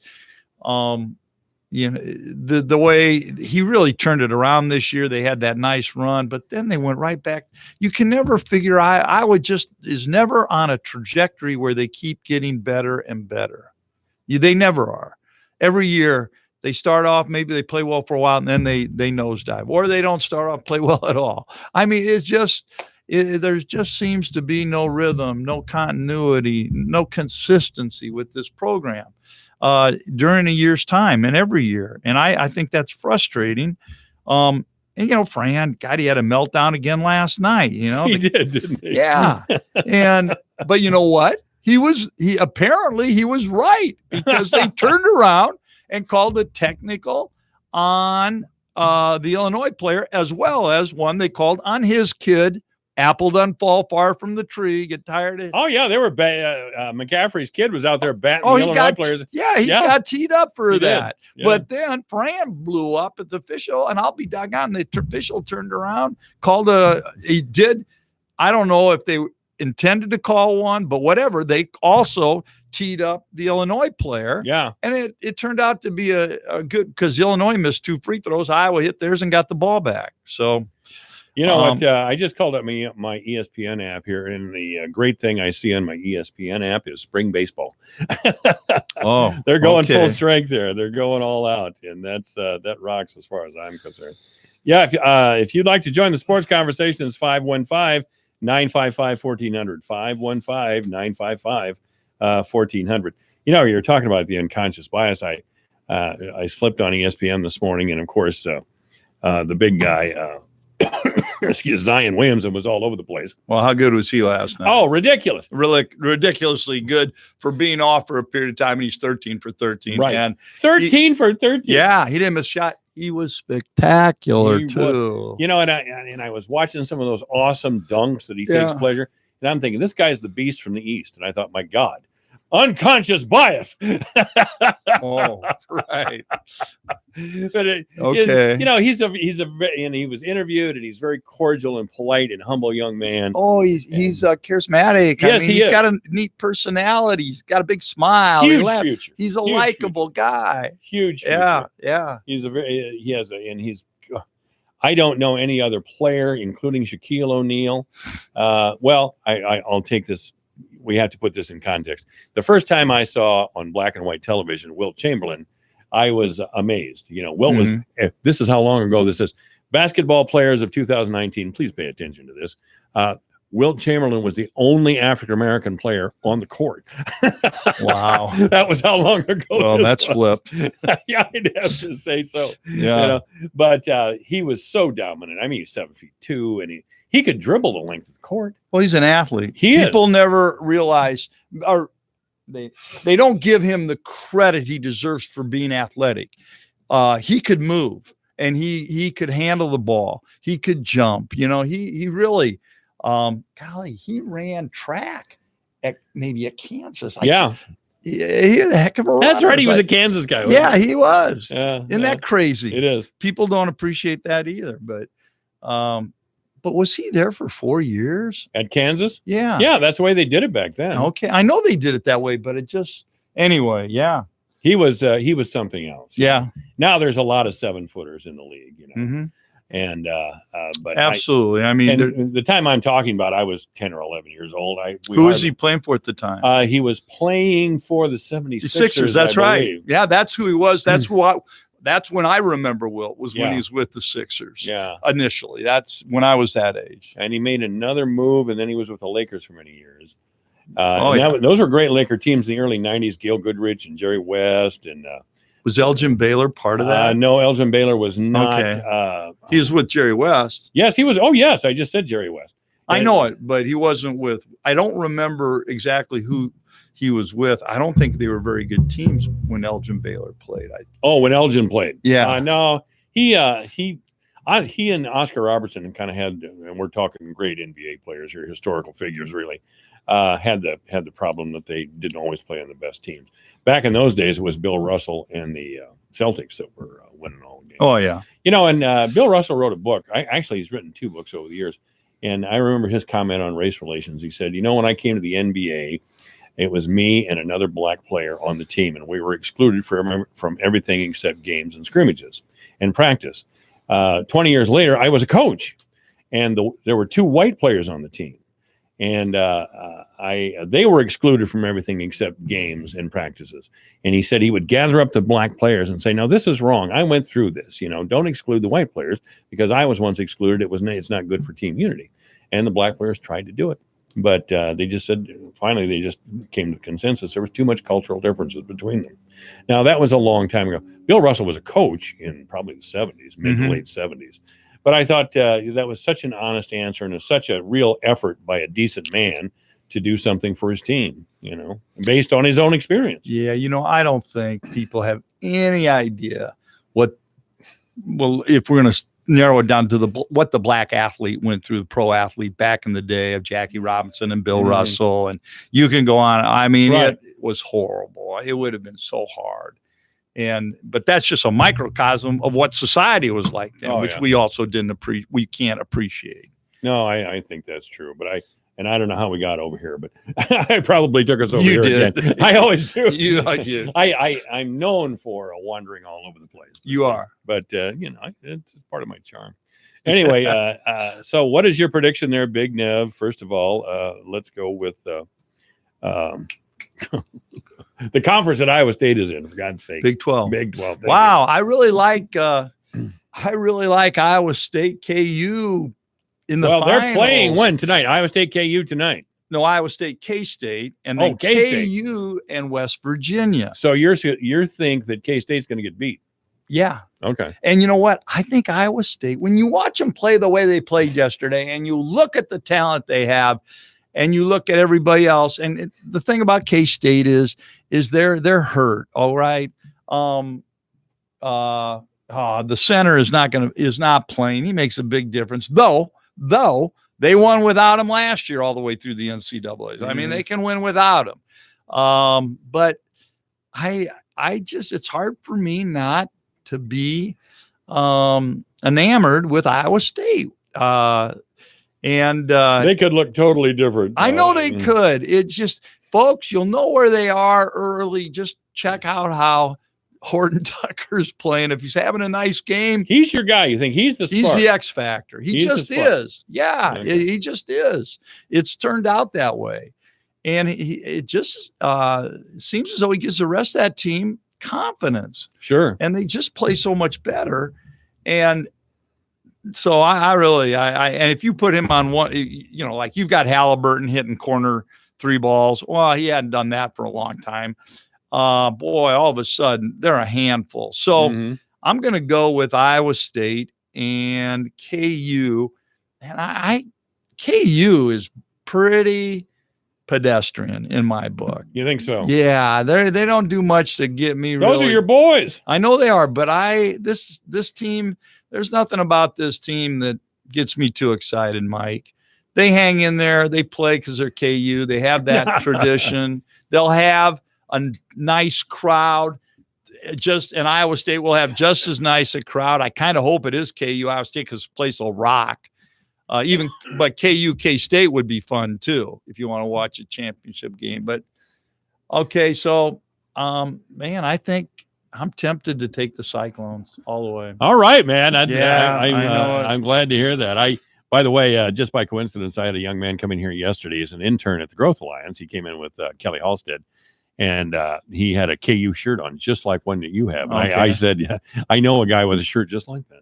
The way he really turned it around this year. They had that nice run, but then they went right back. You can never figure Iowa just is never on a trajectory where they keep getting better and better. They never are. Every year they start off, maybe they play well for a while and then they nosedive, or they don't start off play well at all. I mean, there just seems to be no rhythm, no continuity, no consistency with this program during a year's time and every year. And I think that's frustrating. And, Fran, God, he had a meltdown again last night, He did, didn't he? Yeah. But you know what? He was right, because they turned around and called it technical on the Illinois player, as well as one they called on his kid. Apple doesn't fall far from the tree. Get tired of it. Oh, yeah. They were McCaffrey's kid was out there batting the Illinois players. He got teed up for that. Yeah. But then Fran blew up at the official, and I'll be doggone, the official turned around, called he did. I don't know if they intended to call one, but whatever. They also teed up the Illinois player. Yeah. And it turned out to be a good, because Illinois missed 2 free throws. Iowa hit theirs and got the ball back. So. You know what? I just called up my ESPN app here, and the great thing I see on my ESPN app is spring baseball. They're going full strength there. They're going all out, and that rocks as far as I'm concerned. Yeah, if you'd like to join the sports conversation, it's 515-955-1400. 515-955-1400. You're talking about the unconscious bias. I flipped on ESPN this morning, and of course. the big guy, Zion Williamson, was all over the place. Well, how good was he last night? Oh, ridiculous. Really ridiculously good for being off for a period of time. And he's 13 for 13. Right. And 13 for 13. Yeah, he didn't miss a shot. He was spectacular He too. You know, and I was watching some of those awesome dunks that he takes Yeah. pleasure. And I'm thinking, this guy's the beast from the East. And I thought, my God, unconscious bias. Oh, right. But Okay. you know, and he was interviewed, and he's very cordial and polite and humble young man. Oh, he's charismatic. Yes, he he's is. got a neat personality. He's got a big smile. He Huge laughs. future. He's a Huge likable guy. Huge. Yeah, future. yeah. I don't know any other player, including Shaquille O'Neal. Well, I'll take this. We have to put this in context. The first time I saw on black and white television Wilt Chamberlain, I was amazed. You know, Wilt was. This is how long ago this is. Basketball players of 2019, please pay attention to this. Wilt Chamberlain was the only African American player on the court. Wow. That was how long ago. Well, this that's was. flipped. Yeah, I'd have to say so. Yeah. You know? But he was so dominant. I mean, he's 7'2", and he could dribble the length of the court. Well, he's an athlete. He is. People never realize, or they don't give him the credit he deserves for being athletic. He could move, and he could handle the ball. He could jump. You know, he really, golly, he ran track at Kansas. He was a heck of a runner. That's right. He was a Kansas guy. wasn't Yeah, he was. Yeah, Isn't that crazy? It is. People don't appreciate that either. But was he there for 4 years at Kansas? Yeah. Yeah, that's the way they did it back then. Okay, I know they did it that way, but it just anyway. Yeah, he was something else. Yeah. Now there's a lot of 7-footers in the league, you know. Mhm. And but Absolutely. I mean, and the time I'm talking about, I was 10 or 11 years old. Who was he playing for at the time? He was playing for the 76ers. The Sixers. That's I right. believe. Yeah, that's who he was. That's what. That's when I remember Wilt was when Yeah. he was with the Sixers. Yeah. Initially, that's when I was that age. And he made another move, and then he was with the Lakers for many years. Yeah. Those were great Laker teams in the early 90s. Gil Goodrich and Jerry West. And was Elgin Baylor part of that? No, Elgin Baylor was not. Okay. He was with Jerry West. Yes, he was. Oh, yes. I just said Jerry West. I know it, but he wasn't with. I don't remember exactly who he was with. I don't think they were very good teams when Elgin Baylor played. When Elgin played. Yeah. No, he and Oscar Robertson kind of had, and we're talking great NBA players here, historical figures really, had the problem that they didn't always play on the best teams. Back in those days, it was Bill Russell and the Celtics that were winning all the games. Oh yeah. You know, and Bill Russell wrote a book. Actually, he's written 2 books over the years. And I remember his comment on race relations. He said, you know, when I came to the NBA, it was me and another black player on the team, and we were excluded from everything except games and scrimmages and practice. 20 years later, I was a coach, and there were 2 white players on the team, and they were excluded from everything except games and practices. And he said he would gather up the black players and say, "No, this is wrong. I went through this. You know, don't exclude the white players because I was once excluded. It's not good for team unity." And the black players tried to do it. But they just said, finally, they just came to consensus. There was too much cultural differences between them. Now, that was a long time ago. Bill Russell was a coach in probably the 70s, mid to late 70s. But I thought that was such an honest answer and such a real effort by a decent man to do something for his team, you know, based on his own experience. Yeah, you know, I don't think people have any idea if we're going to narrow it down to what the black athlete went through, the pro athlete back in the day of Jackie Robinson and Bill Russell, and you can go on. I mean, It was horrible. It would have been so hard. But that's just a microcosm of what society was like then, which we also we can't appreciate. No, I think that's true. But I don't know how we got over here, but I probably took us over You here did. again. I always do. I did. I'm known for wandering all over the place. You are. But, you know, it's part of my charm. Anyway, so what is your prediction there, Big Nev? First of all, let's go with the conference that Iowa State is in, for God's sake. Big 12. Big 12. Wow. I really like Iowa State KU in the finals. They're playing when tonight? Iowa State KU tonight. No, Iowa State K-State, and then K-State. KU and West Virginia. So you think that K-State's going to get beat? Yeah. Okay. And you know what? I think Iowa State, when you watch them play the way they played yesterday and you look at the talent they have and you look at everybody else, and the thing about K-State is they're hurt. All right. The center is not playing. He makes a big difference, though they won without him last year all the way through the NCAAs. I mean, they can win without him. But I just, it's hard for me not to be enamored with Iowa State. And they could look totally different. I know they could. It's just, folks, you'll know where they are early. Just check out how Horton Tucker's playing. If he's having a nice game, he's your guy. You think he's the spark? He's the X factor. He just is. Yeah, Okay. he just is. It's turned out that way. And it just seems as though he gives the rest of that team confidence. Sure. And they just play so much better. And so I really, and if you put him on one, like you've got Halliburton hitting corner 3 balls. Well, he hadn't done that for a long time. Boy, all of a sudden they're a handful. So I'm going to go with Iowa State and KU. And KU is pretty pedestrian in my book. You think so? Yeah, they don't do much to get me. Those really. are your boys. I know they are, but this team, there's nothing about this team that gets me too excited, Mike. They hang in there. They play because they're KU. They have that tradition. They'll have a nice crowd. And Iowa State will have just as nice a crowd. I kind of hope it is KU Iowa State because the place will rock. But K-State would be fun too if you want to watch a championship game. But okay, so man, I think I'm tempted to take the Cyclones all the way. All right, man. I know it. I'm glad to hear that. By the way, just by coincidence, I had a young man come in here yesterday. He's an intern at the Growth Alliance. He came in with Kelly Halstead, and he had a KU shirt on, just like one that you have. Okay. I said, yeah, I know a guy with a shirt just like that.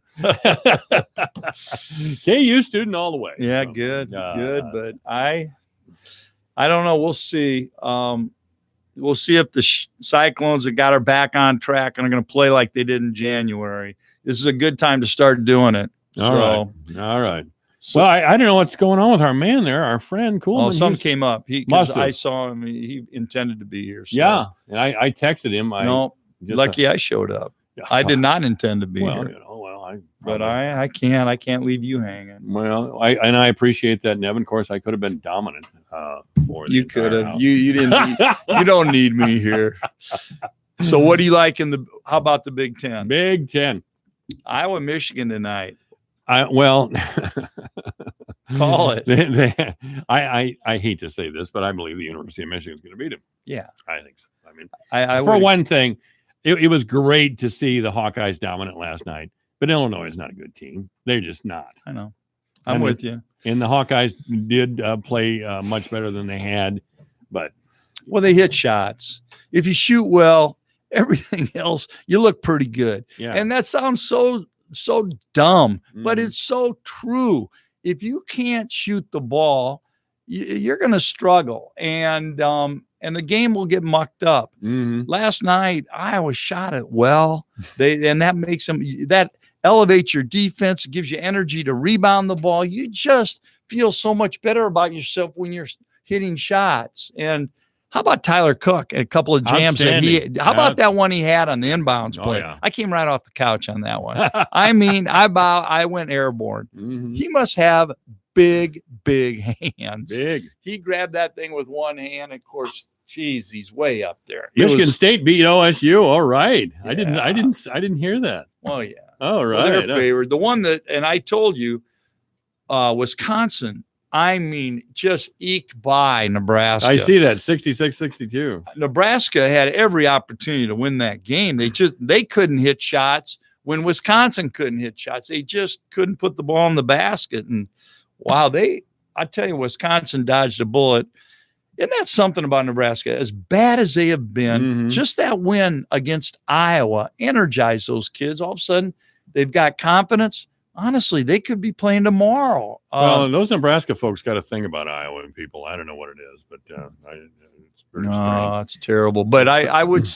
KU student all the way. Yeah, good. But I don't know. We'll see. We'll see if the Cyclones have got her back on track and are going to play like they did in January. This is a good time to start doing it. All right. So, well, I don't know what's going on with our man there, our friend Coolman. Oh, something came up. I saw him. He intended to be here. So. Yeah, and I texted him. Lucky I showed up. I did not intend to be here. I can't leave you hanging. Well, I appreciate that, Nevin. Of course, I could have been dominant. You could have. You didn't. You don't need me here. So, what do you like how about the Big Ten? Big Ten. Iowa, Michigan tonight. Call it. I hate to say this, but I believe the University of Michigan is going to beat them. Yeah, I think so. I mean, for one thing, it was great to see the Hawkeyes dominant last night, but Illinois is not a good team. They're just not. I know. I'm with you. And the Hawkeyes did play much better than they had, but they hit shots. If you shoot well, everything else, you look pretty good. Yeah. And that sounds so dumb, but it's so true. If you can't shoot the ball, you're going to struggle, and the game will get mucked up. Last night, Iowa shot it well. And that makes them that elevates your defense. It gives you energy to rebound the ball. You just feel so much better about yourself when you're hitting shots. And how about Tyler Cook and a couple of jams how about that one he had on the inbounds play? Yeah. I came right off the couch on that one. I mean, I went airborne. He must have big hands. Big. He grabbed that thing with one hand. Of course, geez, he's way up there. Michigan State beat OSU. All right. Yeah. I didn't hear that. Oh yeah. All right. Well, they're favored. The one that, and I told you, Wisconsin, I mean, just eked by Nebraska. I see that 66-62. Nebraska had every opportunity to win that game. They couldn't hit shots when Wisconsin couldn't hit shots. They just couldn't put the ball in the basket. And wow, I tell you, Wisconsin dodged a bullet. Isn't that something about Nebraska? As bad as they have been, just that win against Iowa energized those kids. All of a sudden, they've got confidence. Honestly, they could be playing tomorrow. Well, those Nebraska folks got a thing about Iowa and people. I don't know what it is, but it's pretty strange. It's terrible. But I would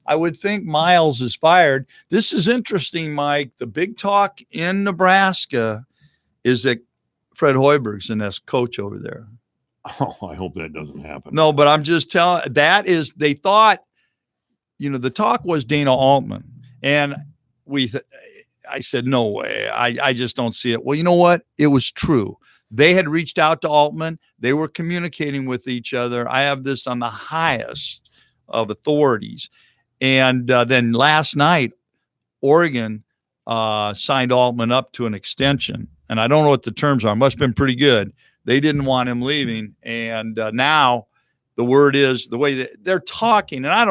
I would think Miles is fired. This is interesting, Mike. The big talk in Nebraska is that Fred Hoiberg's the next coach over there. Oh, I hope that doesn't happen. No, but I'm just telling, they thought, the talk was Dana Altman. And I said, no way. I just don't see it. Well, you know what? It was true. They had reached out to Altman. They were communicating with each other. I have this on the highest of authorities. And then last night, Oregon signed Altman up to an extension. And I don't know what the terms are. It must have been pretty good. They didn't want him leaving. And now the word is the way that they're talking. And I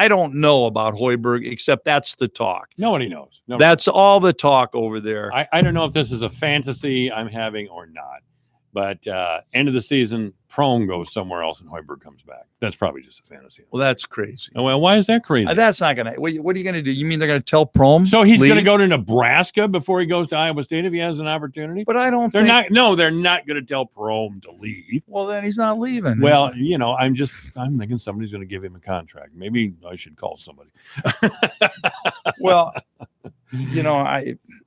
don't know about Hoiberg, except that's the talk. Nobody knows. That's all the talk over there. I don't know if this is a fantasy I'm having or not. But end of the season, Prohm goes somewhere else and Hoiberg comes back. That's probably just a fantasy. Well, that's crazy. Well, why is that crazy? That's not going to. What are you going to do? You mean they're going to tell Prohm? So he's going to go to Nebraska before he goes to Iowa State if he has an opportunity? But I don't they're not. No, they're not going to tell Prohm to leave. Well, then he's not leaving. Well, I'm thinking somebody's going to give him a contract. Maybe I should call somebody. Well,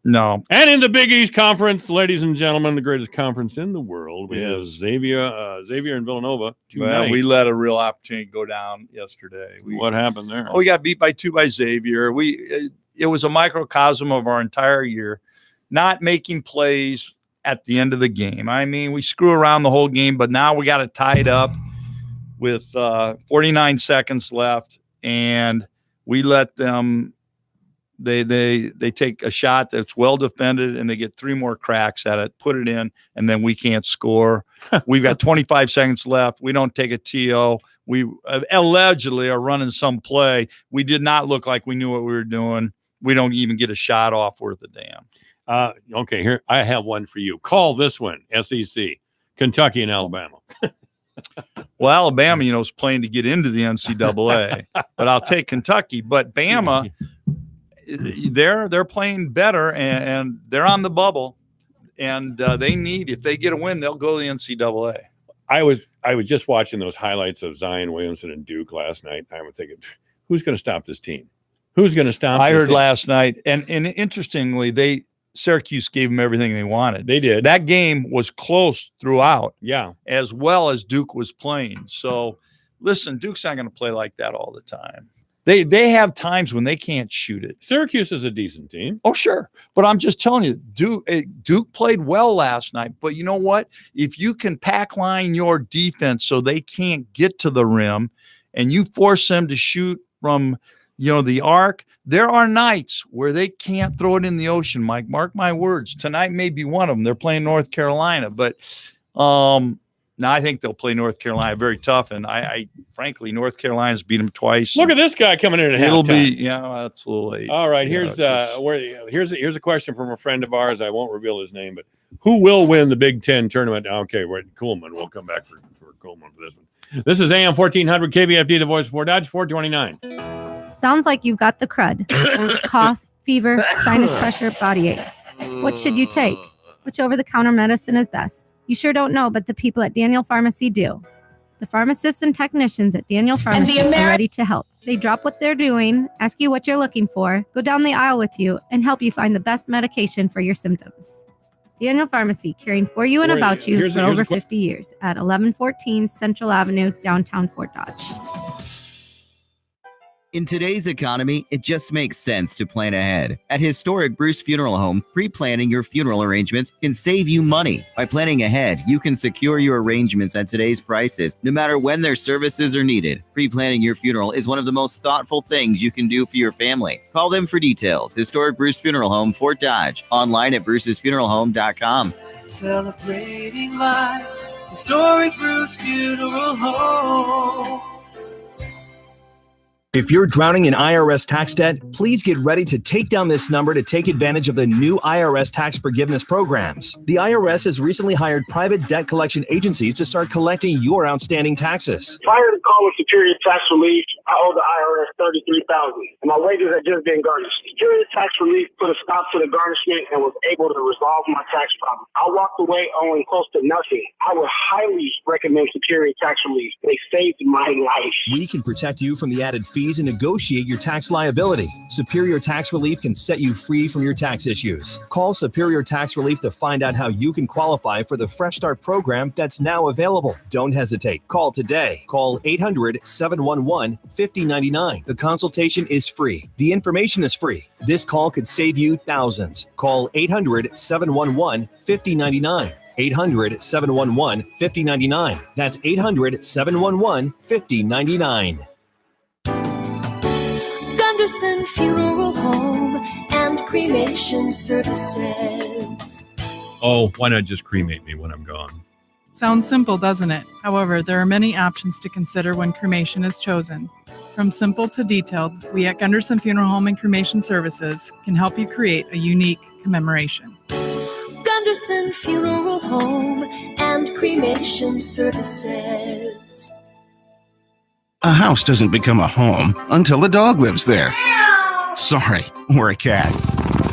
no. And in the Big East Conference, ladies and gentlemen, the greatest conference in the world, we have Xavier and Villanova tonight. Well, we let a real opportunity go down yesterday. What happened there? We got beat by 2 by Xavier. It was a microcosm of our entire year, not making plays at the end of the game. I mean, we screw around the whole game, but now we got it tied up with 49 seconds left, and we let them. They take a shot that's well defended, and they get 3 more cracks at it, put it in, and then we can't score. We've got 25 seconds left. We don't take a TO. We allegedly are running some play. We did not look like we knew what we were doing. We don't even get a shot off worth a damn. Okay, here I have one for you. Call this one, SEC, Kentucky and Alabama. Well, Alabama, is playing to get into the NCAA, but I'll take Kentucky. But Bama, they're playing better, and they're on the bubble, and they need, if they get a win, they'll go to the NCAA. I was just watching those highlights of Zion Williamson and Duke last night. I was thinking, who's going to stop this team? Who's going to stop? I this heard team? last night, and interestingly, Syracuse gave them everything they wanted. They did. That game was close throughout. Yeah, as well as Duke was playing. So, listen, Duke's not going to play like that all the time. They have times when they can't shoot it. Syracuse is a decent team. Oh, sure. But I'm just telling you, Duke played well last night. But you know what? If you can pack line your defense so they can't get to the rim, and you force them to shoot from, the arc, there are nights where they can't throw it in the ocean, Mike. Mark my words. Tonight may be one of them. They're playing North Carolina. But now I think they'll play North Carolina very tough, and I frankly, North Carolina's beat them twice. Look at this guy coming in at It'll halftime. be that's a little late. All right, here's a question from a friend of ours. I won't reveal his name, but who will win the Big Ten tournament? Okay, Coolman. We'll come back for Coolman for this one. This is AM 1400 KVFD, the voice of Fort Dodge, 429. Sounds like you've got the crud. Cough, fever, sinus pressure, body aches. What should you take? Which over-the-counter medicine is best? You sure don't know, but the people at Daniel Pharmacy do. The pharmacists and technicians at Daniel Pharmacy are ready to help. They drop what they're doing, ask you what you're looking for, go down the aisle with you, and help you find the best medication for your symptoms. Daniel Pharmacy, caring for you and about you for over 50 years at 1114 Central Avenue, downtown Fort Dodge. In today's economy, it just makes sense to plan ahead. At Historic Bruce Funeral Home, pre-planning your funeral arrangements can save you money. By planning ahead, you can secure your arrangements at today's prices, no matter when their services are needed. Pre-planning your funeral is one of the most thoughtful things you can do for your family. Call them for details. Historic Bruce Funeral Home, Fort Dodge. Online at brucesfuneralhome.com. Celebrating life, Historic Bruce Funeral Home. If you're drowning in IRS tax debt, please get ready to take down this number to take advantage of the new IRS tax forgiveness programs. The IRS has recently hired private debt collection agencies to start collecting your outstanding taxes. Prior to calling Superior Tax Relief, I owe the IRS $33,000, and my wages had just been garnished. Security tax relief put a stop to the garnishment and was able to resolve my tax problem. I walked away owing close to nothing. I would highly recommend Security tax relief. They saved my life. We can protect you from the added fees and negotiate your tax liability. Superior Tax Relief can set you free from your tax issues. Call Superior Tax Relief to find out how you can qualify for the Fresh Start program that's now available. Don't hesitate. Call today. Call 800-711-5099. The consultation is free. The information is free. This call could save you thousands. Call 800-711-5099. 800-711-5099. That's 800-711-5099. Gunderson Funeral Home and Cremation Services. Oh, why not just cremate me when I'm gone? Sounds simple, doesn't it? However, there are many options to consider when cremation is chosen. From simple to detailed, we at Gunderson Funeral Home and Cremation Services can help you create a unique commemoration. Gunderson Funeral Home and Cremation Services. A house doesn't become a home until a dog lives there. Sorry, we're a cat.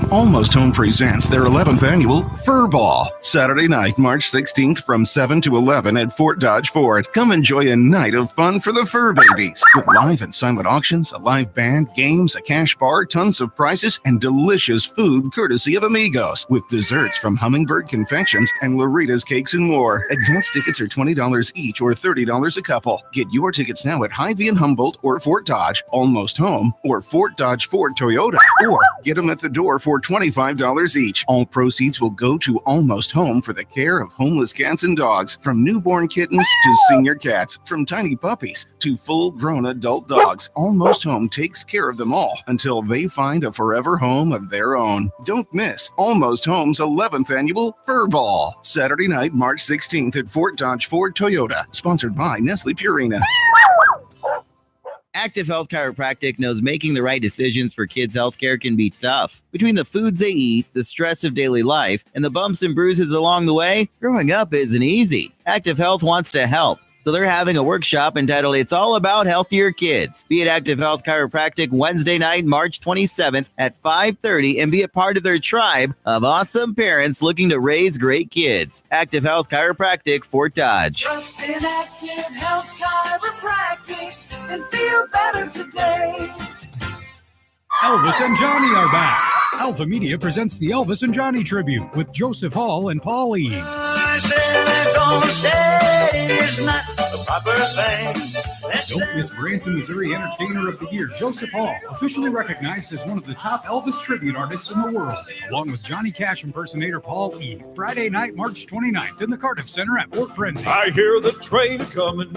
Almost Home presents their 11th annual Fur Ball, Saturday night, March 16th from 7 to 11 at Fort Dodge Ford. Come enjoy a night of fun for the fur babies with live and silent auctions, a live band, games, a cash bar, tons of prizes, and delicious food courtesy of Amigos with desserts from Hummingbird Confections and Lorita's Cakes and more. Advance tickets are $20 each or $30 a couple. Get your tickets now at Hy-Vee and Humboldt or Fort Dodge, Almost Home, or Fort Dodge Ford Toyota, or get them at the door for $25 each. All proceeds will go to Almost Home for the care of homeless cats and dogs, from newborn kittens to senior cats, from tiny puppies to full-grown adult dogs. Almost Home takes care of them all until they find a forever home of their own. Don't miss Almost Home's 11th annual Fur Ball, Saturday night, March 16th at Fort Dodge Ford Toyota, sponsored by Nestle Purina. Active Health Chiropractic knows making the right decisions for kids' healthcare can be tough. Between the foods they eat, the stress of daily life, and the bumps and bruises along the way, growing up isn't easy. Active Health wants to help. So they're having a workshop entitled It's All About Healthier Kids. Be at Active Health Chiropractic Wednesday night, March 27th at 5:30 and be a part of their tribe of awesome parents looking to raise great kids. Active Health Chiropractic, Fort Dodge. Trust in Active Health Chiropractic and feel better today. Elvis and Johnny are back. Alpha Media presents the Elvis and Johnny Tribute with Joseph Hall and Paul Eve. Don't miss Branson, Missouri Entertainer of the Year, Joseph Hall, officially recognized as one of the top Elvis tribute artists in the world, along with Johnny Cash impersonator Paul Eve. Friday night, March 29th in the Cardiff Center at Fort Frenzy. I hear the train coming.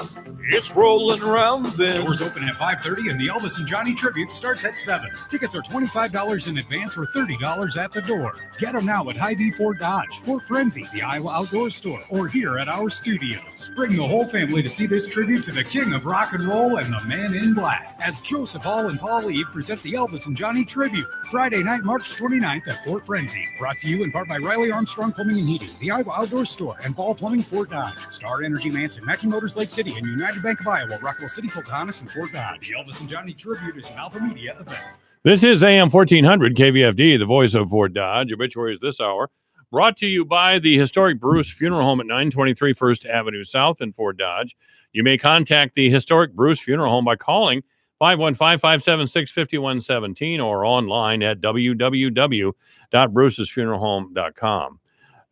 It's rolling around the bend. Doors open at 5:30 and the Elvis and Johnny tribute starts at 7. Tickets are $25 in advance or $30 at the door. Get them now at Hy-Vee Fort Dodge, Fort Frenzy, the Iowa Outdoor Store, or here at our studios. Bring the whole family to see this tribute to the king of rock and roll and the man in black, as Joseph Hall and Paul Eve present the Elvis and Johnny tribute. Friday night, March 29th at Fort Frenzy. Brought to you in part by Riley Armstrong Plumbing and Heating, the Iowa Outdoor Store, and Ball Plumbing Fort Dodge, Star Energy Manson, Mackey Motors Lake City, and United Bank of Iowa, Rockwell City, Pocahontas, and Fort Dodge. The Elvis and Johnny tribute is an Alpha Media event. This is AM 1400 KVFD, the voice of Fort Dodge. Obituaries this hour brought to you by the historic Bruce Funeral Home at 923 First Avenue South in Fort Dodge. You may contact the historic Bruce Funeral Home by calling 515-576-5117 or online at www.brucesfuneralhome.com.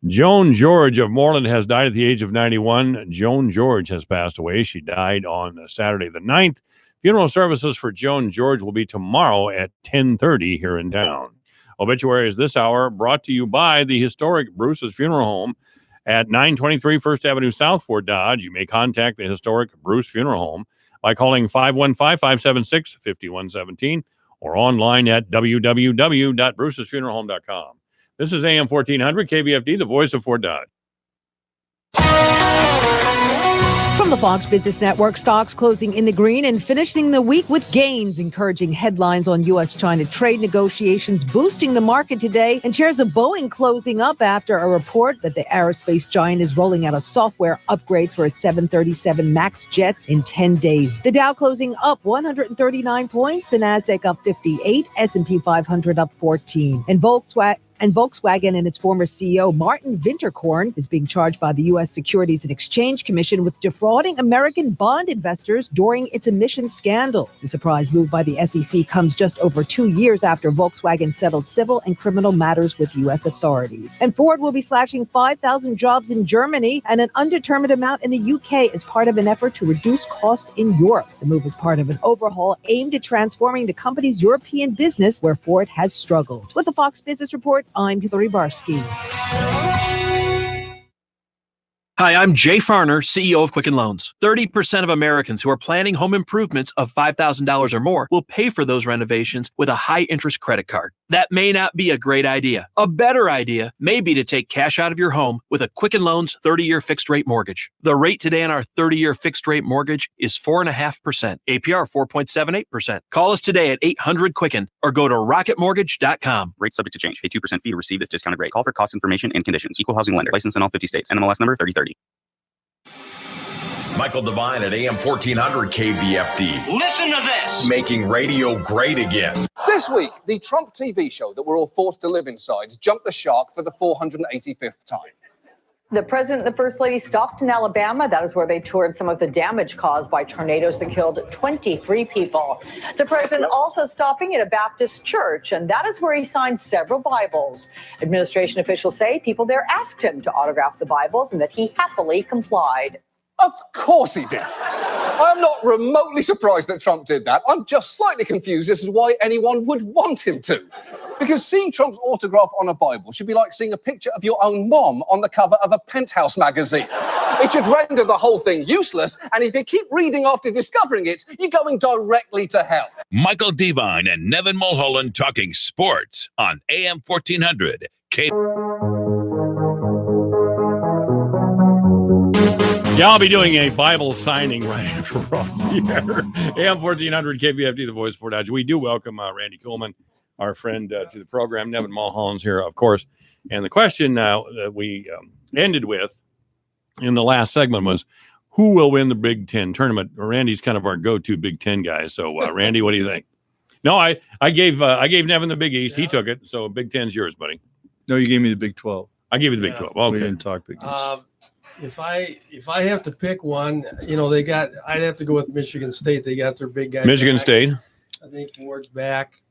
Joan George of Moreland has died at the age of 91. Joan George has passed away. She died on Saturday the 9th. Funeral services for Joan George will be tomorrow at 10:30 here in town. Obituaries this hour brought to you by the historic Bruce's Funeral Home at 923 First Avenue South, Fort Dodge. You may contact the historic Bruce Funeral Home by calling 515-576-5117 or online at www.brucesfuneralhome.com. This is AM 1400 KVFD, the voice of Fort Dodge. From From the Fox Business Network, stocks closing in the green and finishing the week with gains, encouraging headlines on U.S.-China trade negotiations boosting the market today, and shares of Boeing closing up after a report that the aerospace giant is rolling out a software upgrade for its 737 MAX jets in 10 days. The Dow closing up 139 points, the Nasdaq up 58, S&P 500 up 14, and Volkswagen and its former CEO, Martin Winterkorn, is being charged by the U.S. Securities and Exchange Commission with defrauding American bond investors during its emissions scandal. The surprise move by the SEC comes just over 2 years after Volkswagen settled civil and criminal matters with U.S. authorities. And Ford will be slashing 5,000 jobs in Germany and an undetermined amount in the U.K. as part of an effort to reduce cost in Europe. The move is part of an overhaul aimed at transforming the company's European business, where Ford has struggled. With the Fox Business Report, I'm Hillary Barsky. Hi, I'm Jay Farner, CEO of Quicken Loans. 30% of Americans who are planning home improvements of $5,000 or more will pay for those renovations with a high-interest credit card. That may not be a great idea. A better idea may be to take cash out of your home with a Quicken Loans 30-year fixed-rate mortgage. The rate today on our 30-year fixed-rate mortgage is 4.5%, APR 4.78%. Call us today at 800-QUICKEN or go to rocketmortgage.com. Rate subject to change. Pay 2% fee to receive this discounted rate. Call for cost information and conditions. Equal housing lender. License in all 50 states. NMLS number 3030. Michael Devine at AM 1400 KVFD. Listen to this. Making radio great again. This week, the Trump TV show that we're all forced to live inside jumped the shark for the 485th time. The president and the first lady stopped in Alabama. That is where they toured some of the damage caused by tornadoes that killed 23 people. The president also stopping at a Baptist church, and that is where he signed several Bibles. Administration officials say people there asked him to autograph the Bibles and that he happily complied. Of course he did. I'm not remotely surprised that Trump did that. I'm just slightly confused as to why anyone would want him to. Because seeing Trump's autograph on a Bible should be like seeing a picture of your own mom on the cover of a Penthouse magazine. It should render the whole thing useless, and if you keep reading after discovering it, you're going directly to hell. Michael Devine and Nevin Mulholland talking sports on AM 1400 K. Yeah, I'll be doing a Bible signing right after we're off the air. AM 1400 KVFD, the voice for Dodge. We do welcome Randy Coleman, our friend, to the program. Nevin Mulholland's here, of course. And the question that we ended with in the last segment was, who will win the Big Ten tournament? Randy's kind of our go-to Big Ten guy. So, Randy, what do you think? No, I gave Nevin the Big East. Yeah. He took it. So Big Ten's yours, buddy. No, you gave me the Big 12. I gave you the Big 12. Okay. We didn't talk Big East. If I have to pick one, I'd have to go with Michigan State. They got their big guy. Michigan back. State. I think Ward's back,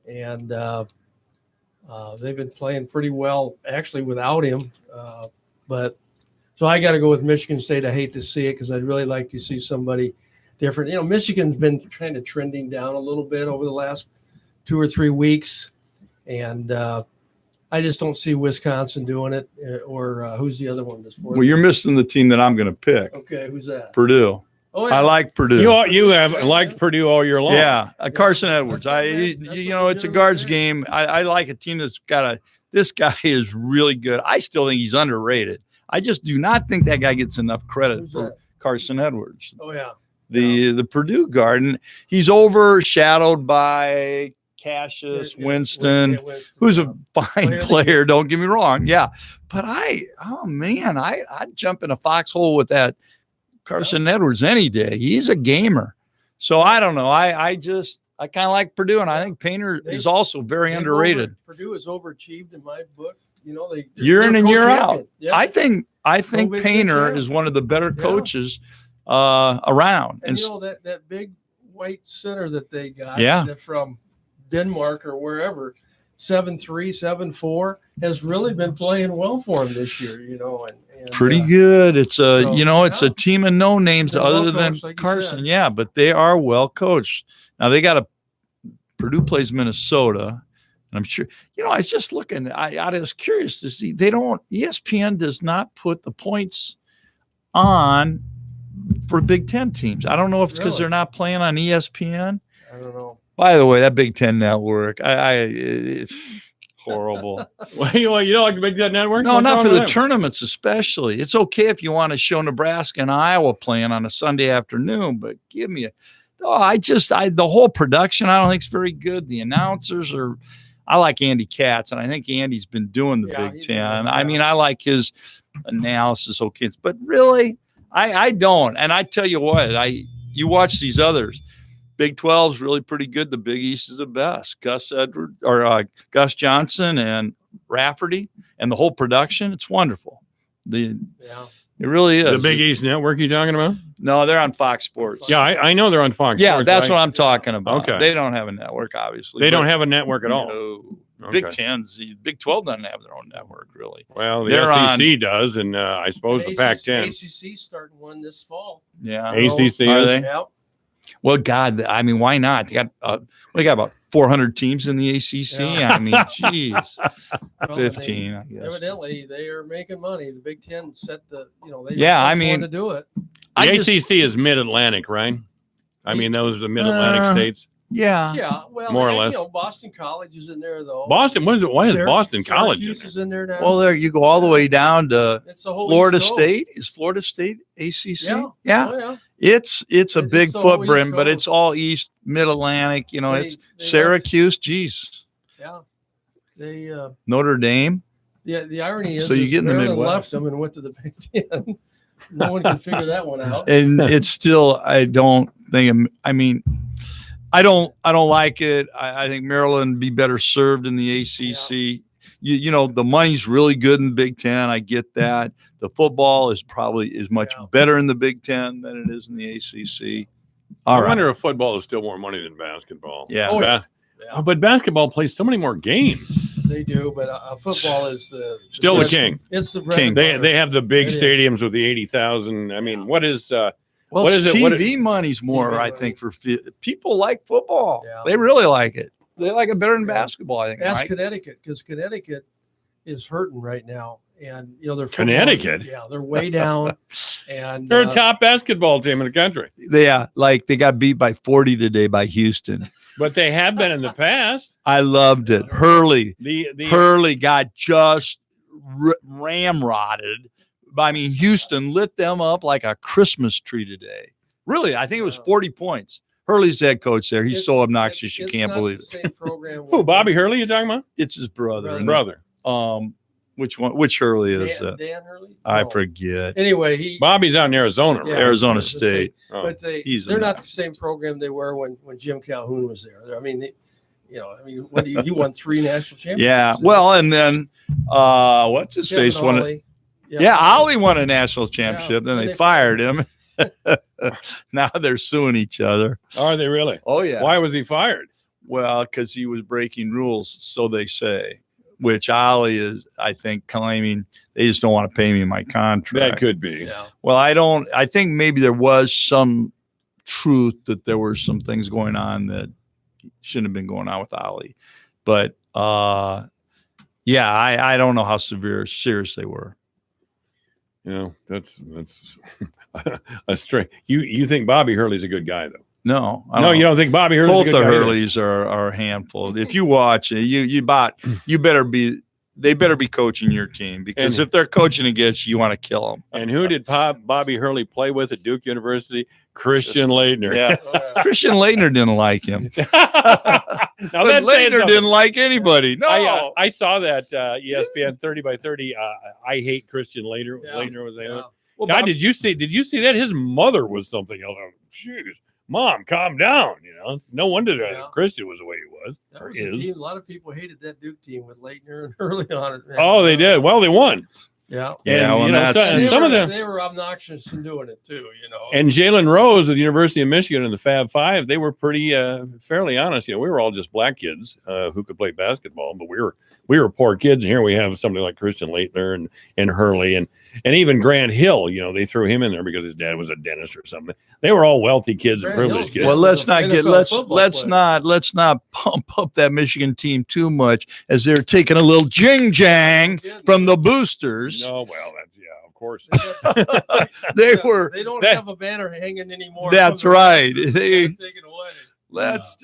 and they've been playing pretty well actually without him. So I got to go with Michigan State. I hate to see it because I'd really like to see somebody different. Michigan's been kind of trending down a little bit over the last 2 or 3 weeks, and I just don't see Wisconsin doing it, or who's the other one? Well, you're missing the team that I'm going to pick. Okay, who's that? Purdue. Oh, yeah. I like Purdue. You have liked Purdue all year long. Yeah, Carson Edwards. It's a guards game. I like a team that's got this guy is really good. I still think he's underrated. I just do not think that guy gets enough credit for Carson Edwards. Oh, yeah. The Purdue guard. And he's overshadowed by Cassius Winston, who's a fine player. Don't get me wrong. Yeah. But I'd jump in a foxhole with that Carson Edwards any day. He's a gamer. So I don't know. I kind of like Purdue, and I think Painter is also very underrated. Purdue is overachieved in my book. Year in and year out. Yeah. I think Painter is one of the better coaches around. And that big white center that they got from Denmark or wherever, 7'3", 7'4", has really been playing well for him this year, and pretty good. It's it's a team of no names other than like Carson. Yeah, but they are well coached. Now they got Purdue plays Minnesota, and I'm sure, I was just looking, I was curious to see, ESPN does not put the points on for Big Ten teams. I don't know if it's because they're not playing on ESPN. I don't know. By the way, that Big Ten network, Horrible. Well, you don't like the Big Ten Network? No, What's not wrong for with the them? tournaments, especially. It's okay if you want to show Nebraska and Iowa playing on a Sunday afternoon, but give me the whole production, I don't think is very good. The announcers are, I like Andy Katz, and I think Andy's been doing the Big Ten. I mean, I like his analysis. Okay, but really, I don't. And I tell you what, you watch these others. Big 12 is really pretty good. The Big East is the best. Gus Johnson and Rafferty and the whole production. It's wonderful. It really is. The Big East Network you talking about? No, they're on Fox Sports. Yeah, I know they're on Fox Yeah, Sports. that's what I'm talking about. Okay. They don't have a network, obviously. They don't have a network at all. No. Okay. Big 10's, Big 12 doesn't have their own network, really. Well, the They're SEC does, and I suppose the Pac-10. ACC starting one this fall. Yeah. ACC Are is? they? Yep. Well, God, I mean, why not? They got about 400 teams in the ACC. Yeah. I mean, geez, Well, 15. I guess. Evidently, they are making money. The Big Ten set the, they Yeah, I want mean, to do it. The ACC is Mid-Atlantic, right? I mean, those are the Mid-Atlantic states. Yeah. Yeah, well, More or and, less. Boston College is in there though. Boston, what is it? Why is Boston College in Syracuse is in there now. Well, there you go all the way down to It's the whole Florida East Coast. State. Is Florida State ACC? Yeah. Yeah. Oh, yeah. It's a big the whole footprint, East but Coast. it's all East Mid-Atlantic. They- It's they Syracuse. Geez, Yeah. They Notre Dame. the irony is So you get in the Maryland Midwest. left them and went to the Big Ten. No one can figure that one out. And it's still, I don't think. I mean, I don't like it. I think Maryland would be better served in the ACC. You know, the money's really good in the Big Ten. I get that. The football is much better in the Big Ten than it is in the ACC. I wonder if football is still more money than basketball. Yeah. Oh, yeah. Oh, but basketball plays so many more games. They do, but football is Still the king. It's the bread and butter. They have the big It is. stadiums with the 80,000. I mean, what is Well, what is it? TV money's more, I think, for people like football. They really like it. They like it better than basketball, I think. Ask Mike. Connecticut, because Connecticut is hurting right now, and they're Connecticut? Yeah, they're way down, and They're a top basketball team in the country, They got beat by 40 today by Houston. but they have been in the past. I loved it. Hurley. The Hurley got just ramrodded. I mean, Houston lit them up like a Christmas tree today. Really, I think it was 40 points. Hurley's the head coach there. He's so obnoxious you can't believe it. Same program. Who, Bobby Hurley? You talking about? It's his brother. Brother. Which one? Which Hurley is that? Dan Hurley? I No. forget. Anyway, Bobby's out in Arizona. Yeah, right? Arizona the State. Oh. but He's they're a not the same program they were when Jim Calhoun was there. I mean, what do you won 3 national championships? Yeah. Well, and then what's his Kevin face won it? Ollie. Yeah, Ollie won a national championship. Then and they they fired him. Now they're suing each other. Are they really? Oh yeah. Why was he fired? Well, because he was breaking rules, so they say. Which Ollie is, I think, claiming they just don't want to pay me my contract. That could be. Well, I think maybe there was some truth that there were some things going on that shouldn't have been going on with Ollie. But yeah, I don't know how serious they were. You know, that's a straight. You think Bobby Hurley's a good guy though? No, You don't think Bobby Hurley's both a good the guy either? Hurleys are a handful. If you watch it, they better be coaching your team, because if they're coaching against you, you want to kill them. And who did Bobby Hurley play with at Duke University? Christian Leitner. Yeah, Christian Leitner didn't like him. Now But that's saying Leitner something. didn't like anybody. No, I saw that ESPN 30 by 30. I hate Christian Leitner. Leitner was there. Well, God, did you see that? His mother was something else. Jeez, Mom, calm down. You know, no wonder that Christian was the way he was. That Or was a is. team. A lot of people hated that Duke team with Leitner and Hurley on it. Man. Oh, they did. Well, they won. Yeah. Yeah, And, well, you know, that's- some of them. They were obnoxious in doing it too. And Jalen Rose at the University of Michigan in the Fab Five, they were pretty fairly honest. You know, we were all just black kids who could play basketball, but we were poor kids. And here we have somebody like Christian Leitner and Hurley and even Grant Hill. You know, they threw him in there because his dad was a dentist or something. They were all wealthy kids and privileged kids. Well, let's not get NFL let's not pump up that Michigan team too much, as they're taking a little jing jang from the boosters. No, well, that's of course. They don't have a banner hanging anymore. That's right. Taken away. Let's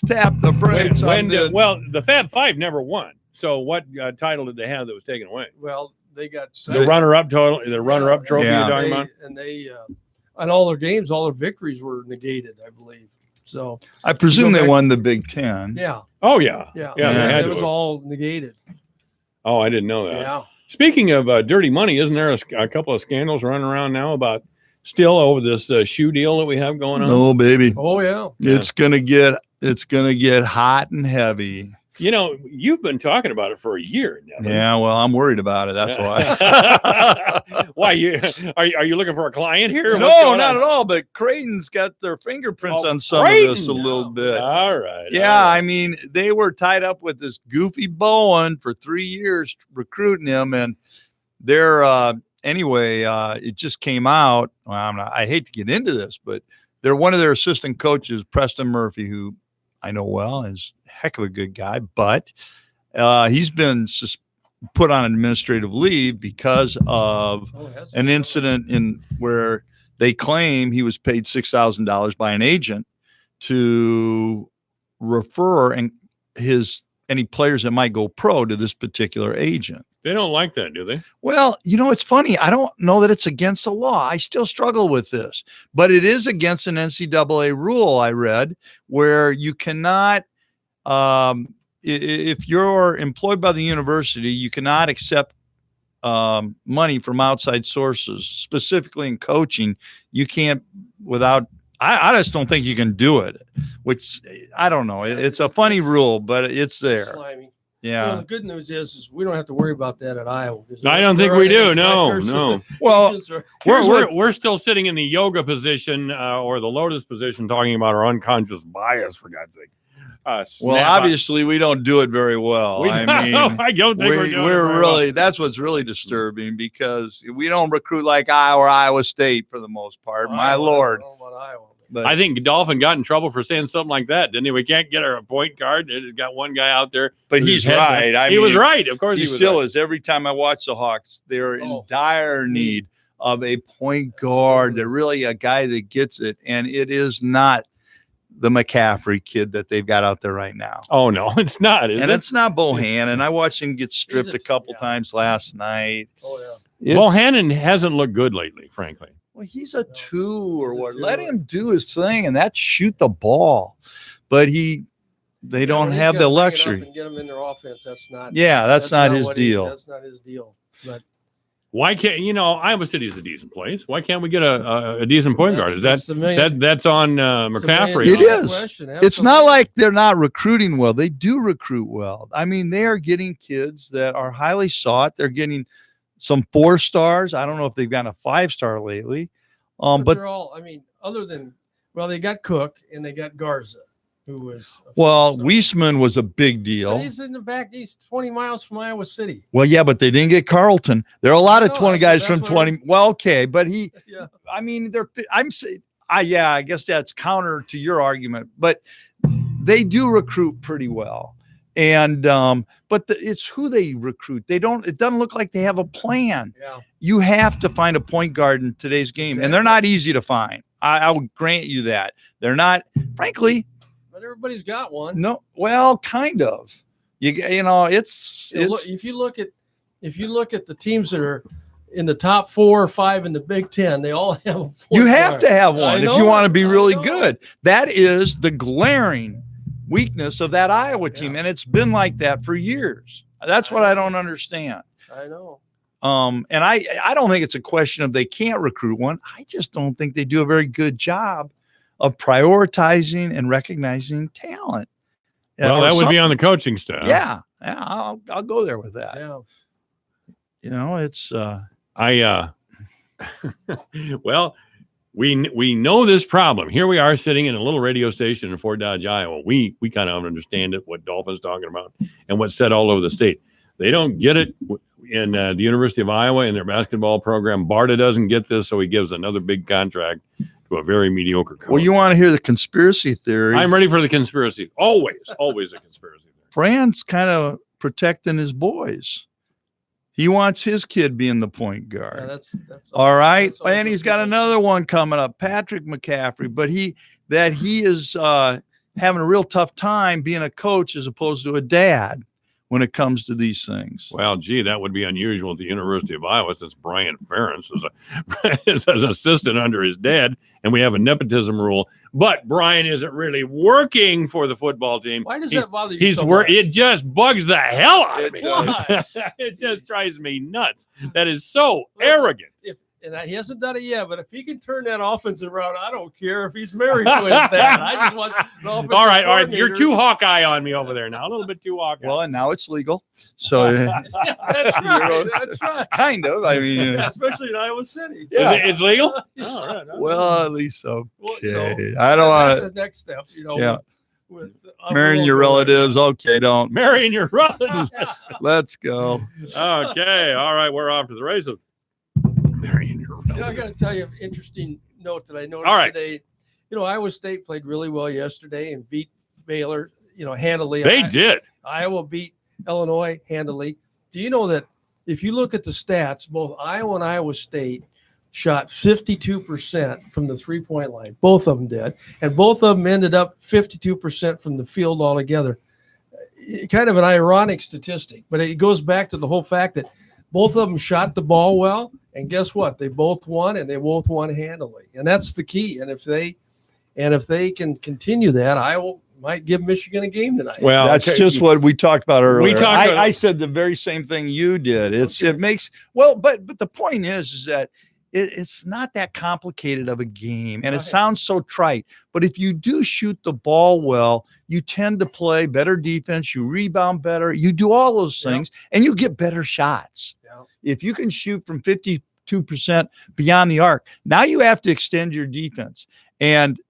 tap the brakes on this. Well, the Fab Five never won. So what title did they have that was taken away? Well, they got The runner-up total, the runner-up trophy and you're talking they- about? and they on all their games, all their victories were negated, I believe. So I presume go they back- won the Big Ten. Yeah, Oh yeah, yeah, yeah. They had it to was have. all negated. Oh, I didn't know that. Yeah. Speaking of dirty money, isn't there a couple of scandals running around now about still over this shoe deal that we have going on? Oh, baby. Oh yeah. It's gonna get hot and heavy. You know, you've been talking about it for a year now. Yeah, well, I'm worried about it. That's why. Why you are you looking for a client here? No, not at all. But Creighton's got their fingerprints on some of this a little bit. All right. Yeah, I mean, they were tied up with this goofy Bowen for 3 years recruiting him, and they're anyway. It just came out. Well, I hate to get into this, but they're one of their assistant coaches, Preston Murphy, who I know well, is a heck of a good guy, but he's been put on administrative leave because of an incident where they claim he was paid $6,000 by an agent to refer any players that might go pro to this particular agent. They don't like that, do they? Well, it's funny. I don't know that it's against the law. I still struggle with this, but it is against an NCAA rule I read where you cannot, if you're employed by the university, you cannot accept money from outside sources, specifically in coaching. You can't without. I just don't think you can do it, which I don't know. It's a funny rule, but it's there. Slimy. Yeah. Well, the good news is we don't have to worry about that at Iowa. I don't think we do. No. Well, we're still sitting in the yoga position or the lotus position, talking about our unconscious bias. For God's sake. Well, obviously we don't do it very well. I mean, I don't think we're doing it very really well. that's what's really disturbing because we don't recruit like Iowa or Iowa State for the most part. My Lord. But I think Dolphin got in trouble for saying something like that, didn't he? We can't get our point guard. It got one guy out there. But with he's his head right. down. I He was mean, right. Of course, he he was still right. is. Every time I watch the Hawks, they're in dire need of a point guard. They're really a guy that gets it, and it is not the McCaffrey kid that they've got out there right now. Oh no, it's not. Is and it? it's not Bohannon. And I watched him get stripped a couple times last night. Oh yeah. Well, Hannon hasn't looked good lately, frankly. Well, he's a two or what? Let him do his thing, and that's shoot the ball. But they don't have the luxury. And get them in their offense. That's not. Yeah, that's not his deal. That's not his deal. But Why can't Iowa City is a decent place? Why can't we get a decent point guard? Is that's the main- that's on McCaffrey? It is. question. It's not like they're not recruiting well. They do recruit well. I mean, they are getting kids that are highly sought. They're getting some 4 stars. I don't know if they've gotten a 5-star lately. But they're all. I mean, other than they got Cook and they got Garza, who was. Weisman was a big deal. But he's in the back. He's 20 miles from Iowa City. Well, yeah, but they didn't get Carlton. There are a lot of No, 20 guys from that's what 20. Well, okay, but Yeah. I mean, I'm saying, I guess that's counter to your argument, but they do recruit pretty well. And, but it's who they recruit. It doesn't look like they have a plan. Yeah. You have to find a point guard in today's game, and they're not easy to find. I will grant you that. They're not, frankly. But everybody's got one. No, well, kind of. It's If you look at the teams that are in the top 4 or 5 in the Big Ten, they all have a point you have guard. to have I one if know you want to it. be I really know good. That is the glaring weakness of that Iowa team, and it's been like that for years. That's what I don't understand. I know. And I don't think it's a question of they can't recruit one. I just don't think they do a very good job of prioritizing and recognizing talent. Well, that would be on the coaching staff. Yeah, I'll go there with that. Yeah. It's well, we know this problem. Here we are sitting in a little radio station in Fort Dodge, Iowa. We kind of understand it, what Dolphin's talking about, and what's said all over the state. They don't get it in the University of Iowa in their basketball program. Barta doesn't get this, so he gives another big contract to a very mediocre coach. Well, you want to hear the conspiracy theory? I'm ready for the conspiracy. Always a conspiracy. Fran's kind of protecting his boys. He wants his kid being the point guard. Yeah, that's all right. that's And he's got another one coming up, Patrick McCaffrey, but he is having a real tough time being a coach as opposed to a dad when it comes to these things. Well, gee, that would be unusual at the University of Iowa since Brian Ferentz is an assistant under his dad, and we have a nepotism rule. But Brian isn't really working for the football team. Why does that bother you so much? much? It just bugs the hell out of me. Why? It just drives me nuts. That is so arrogant. He hasn't done it yet, but if he can turn that offense around, I don't care if he's married to his dad. I just want the offensive All right. coordinator. You're too Hawkeye on me over there now. A little bit too Hawkeye. Well, and now it's legal. So That's right. That's right. kind of. I mean, Yeah, especially in Iowa City. Yeah. It's legal? Yeah. All right. well, at least okay. Well, you know, I don't that's want the next step. Yeah. with marrying your relatives. Okay, don't. Marrying your relatives. Let's go. Okay. All right. We're off to the races. Marrying your relatives. You know, I got to tell you an interesting note that I noticed All right. today. You know, Iowa State played really well yesterday and beat Baylor, handily. They did. Iowa beat Illinois handily. Do you know that if you look at the stats, both Iowa and Iowa State shot 52% from the three-point line. Both of them did. And both of them ended up 52% from the field altogether. Kind of an ironic statistic, but it goes back to the whole fact that both of them shot the ball well, and guess what? They both won, and they both won handily. And that's the key. And if they can continue that, Iowa might give Michigan a game tonight. Well, that's just what we talked about earlier. I I said the very same thing you did. It makes but the point is that it's not that complicated of a game, and it sounds so trite. But if you do shoot the ball well, you tend to play better defense. You rebound better. You do all those things, and you get better shots. If you can shoot from 52% beyond the arc, now you have to extend your defense, and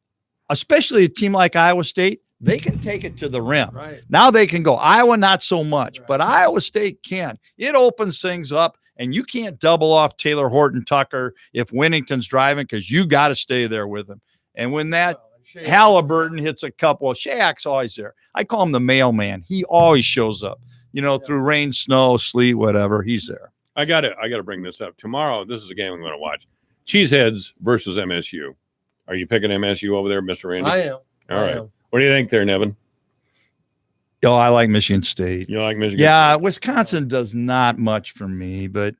especially a team like Iowa State. They can take it to the rim. Right. Now they can go. Iowa, not so much, but Iowa State can. It opens things up, and you can't double off Taylor Horton Tucker if Winnington's driving because you got to stay there with him. And when that Halliburton hits a couple, Shaq's always there. I call him the mailman. He always shows up, through rain, snow, sleet, whatever. He's there. I got to bring this up. Tomorrow, this is a game I'm going to watch. Cheeseheads versus MSU. Are you picking MSU over there, Mr. Randy? I am. All right. What do you think there, Nevin? Oh, I like Michigan State. You like Michigan Yeah, Wisconsin does not much for me, but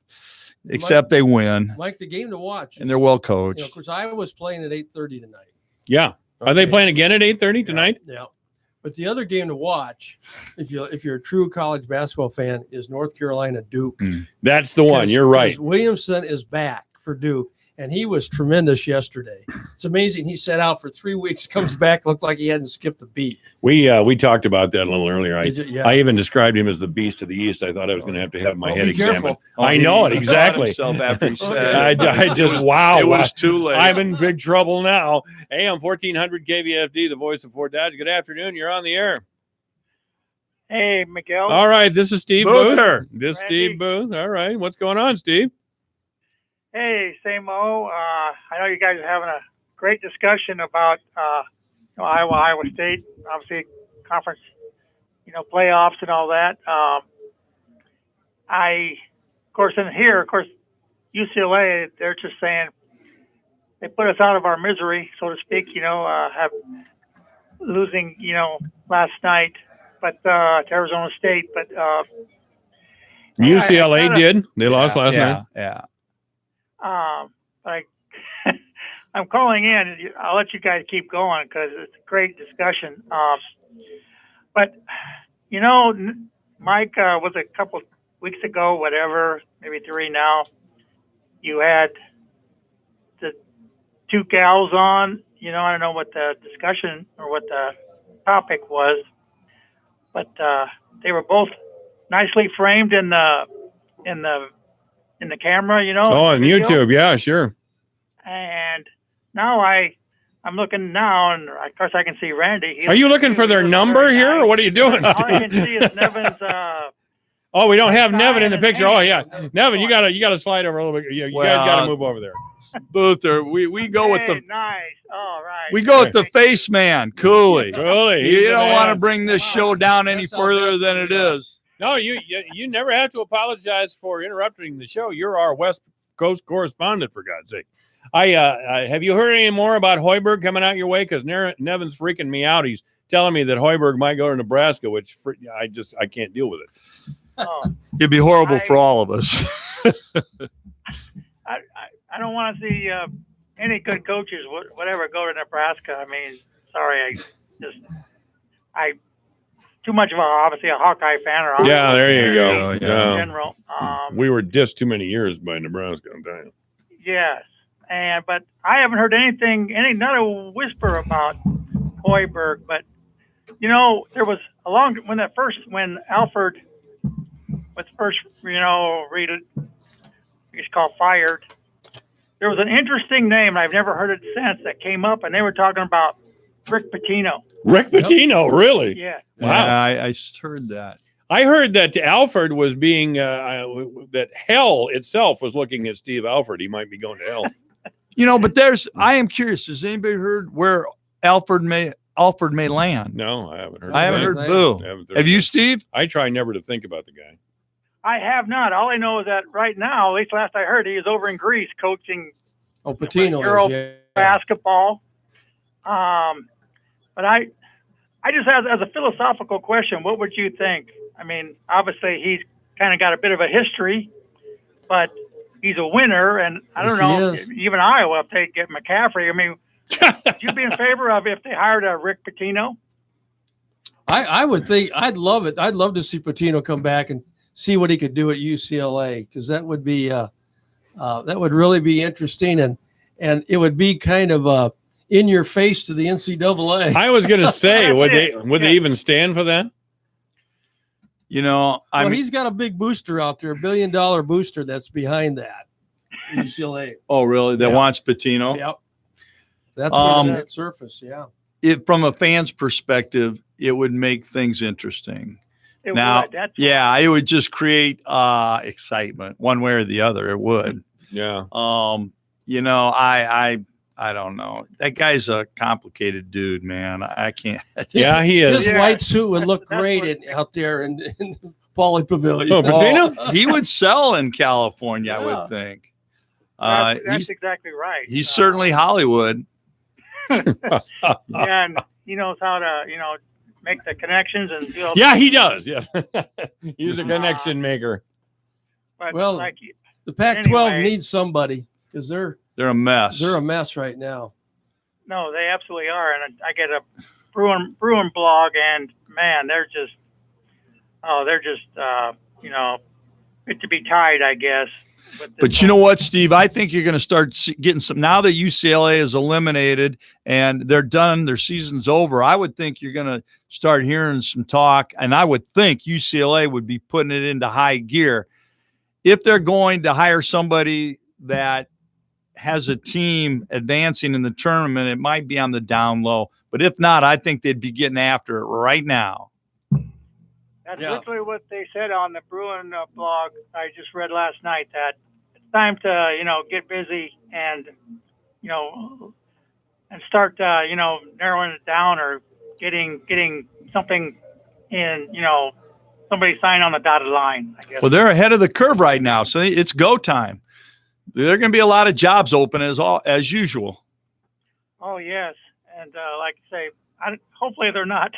except they win. Mike, the game to watch. And they're well coached. Of course, Iowa's playing at 8:30 tonight. Yeah. Are they playing again at 8:30 tonight? Yeah. But the other game to watch, if you're a true college basketball fan, is North Carolina Duke. That's the one. You're right. Because Williamson is back for Duke, and he was tremendous yesterday. It's amazing. He sat out for 3 weeks, comes back, looked like he hadn't skipped a beat. We talked about that a little earlier. Yeah. I even described him as the beast of the East. I thought I was going to have my head be examined. careful. I know it exactly. Himself after he said I just wow. It was too late. I'm in big trouble now. AM 1400 KVFD, the voice of Fort Dodge. Good afternoon. You're on the air. Hey, Miguel. All right, this is Steve Booth. Booth. This is Randy. Steve Booth. All right, what's going on, Steve? Hey, same old. I know you guys are having a great discussion about Iowa State, obviously conference, playoffs and all that. Of course, UCLA, they're just saying they put us out of our misery, so to speak. Have losing, last night, but to Arizona State, but UCLA did. They lost last night. Yeah. I'm calling in. I'll let you guys keep going because it's a great discussion. But Mike, was a couple weeks ago, whatever, maybe 3 now. You had the 2 gals on. I don't know what the discussion or what the topic was, but they were both nicely framed in the camera, Oh, on video. YouTube. Yeah, sure. And now I'm looking now, and of course I can see Randy. Are you looking for their number here, or what are you doing? All I can see is Nevin's. Oh, we don't have Nevin in the picture. Oh, yeah, Nevin, you gotta slide over a little bit. You guys gotta move over there. Booth, we go with the nice. All right. we go with the face man, Cooley. Cooley, You don't want to bring this show down any further than it is. No, you never have to apologize for interrupting the show. You're our West Coast correspondent, for God's sake. I have you heard any more about Hoiberg coming out your way? Because Nevin's freaking me out. He's telling me that Hoiberg might go to Nebraska, which I can't deal with it. Oh, It'd be horrible for all of us. I don't want to see any good coaches, whatever, go to Nebraska. I mean, sorry, I too much of obviously a Hawkeye fan. Or Yeah, there you go. In Yeah. general, We were dissed too many years by Nebraska, I'm telling you. yes, but I haven't heard not a whisper about Hoiberg. But there was when Alford was first, he's called fired. There was an interesting name, and I've never heard it since, that came up, and they were talking about Rick Pitino. Rick Pitino, really? Yeah. Wow. Yeah, I heard that. I heard that Alford was being that hell itself was looking at Steve Alford. He might be going to hell. But I am curious. Has anybody heard where Alford may land? No, I haven't heard. I haven't heard boo. Have you, Steve? I try never to think about the guy. I have not. All I know is that right now, at least last I heard, he is over in Greece coaching Pitino Euro is, yeah. basketball. But I just as a philosophical question, what would you think? I mean, obviously he's kind of got a bit of a history, but he's a winner, and I don't know, even Iowa, if they get McCaffrey, I mean, would you be in favor of if they hired a Rick Pitino? I would think I'd love it. I'd love to see Pitino come back and see what he could do at UCLA, because that would be that would really be interesting, and it would be kind of in your face to the NCAA. I was going to say, would they even stand for that? He's got a big booster out there, $1 billion booster that's behind that. UCLA. Oh, really? That wants Pitino? Yep. That's on that surface. Yeah. From a fan's perspective, it would make things interesting. It would. It would just create excitement one way or the other. It would. Yeah. I don't know. That guy's a complicated dude, man. I can't. Yeah, he is. His white suit would look great out there in the Pauley Pavilion. Oh, Pitino? He would sell in California, I would think. That's exactly right. He's certainly Hollywood. And he knows how to, make the connections and do all Yeah, he does. Yeah. He's a connection maker. But the Pac-12 needs somebody because they're a mess. They're a mess right now. No, they absolutely are. And I get a Bruin blog, and man, they're just fit to be tied, I guess. But you know what, Steve? I think you're going to start getting some now that UCLA is eliminated and they're done. Their season's over. I would think you're going to start hearing some talk, and I would think UCLA would be putting it into high gear if they're going to hire somebody that has a team advancing in the tournament. It might be on the down low, but if not, I think they'd be getting after it right now. That's literally what they said on the Bruin blog I just read last night, that it's time to, get busy and, and start, narrowing it down or getting something in, somebody sign on the dotted line, I guess. Well, they're ahead of the curve right now, so it's go time. There are going to be a lot of jobs open as usual. Oh, yes. And like I say, hopefully they're not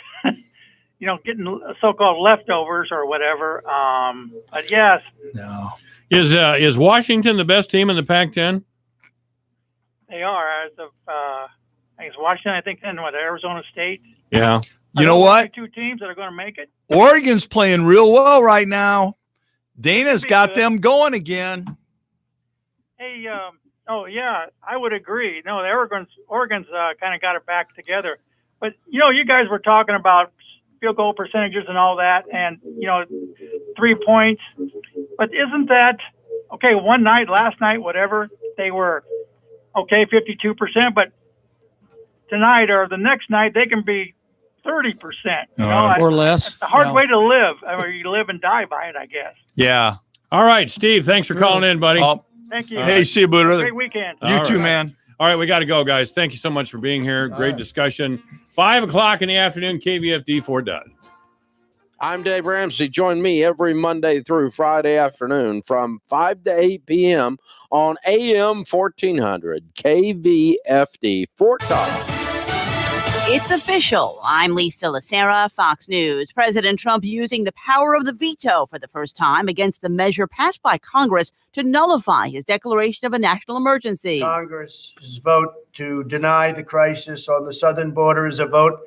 getting so-called leftovers or whatever. But yes. No. Is Washington the best team in the Pac-10? They are. As of, I think it's Washington, I think, then Arizona State. Yeah. You know what? Two teams that are going to make it. Oregon's playing real well right now. Dana's got them going again. Hey, I would agree. No, Oregon's kind of got it back together. But, you guys were talking about field goal percentages and all that, and 3 points. But isn't that okay? Last night, whatever, they were okay, 52%. But tonight or the next night, they can be 30%. Or less. It's a hard way to live. I mean, you live and die by it, I guess. Yeah. All right, Steve. Thanks for calling in, buddy. Thank you. Hey, see you, brother. Great weekend. You too, man. All right, we got to go, guys. Thank you so much for being here. Great discussion. 5 o'clock in the afternoon, KVFD Fort Dodge. I'm Dave Ramsey. Join me every Monday through Friday afternoon from 5 to 8 p.m. on AM 1400 KVFD Fort Dodge. It's official. I'm Lisa Lacera, Fox News. President Trump using the power of the veto for the first time against the measure passed by Congress to nullify his declaration of a national emergency. Congress's vote to deny the crisis on the southern border is a vote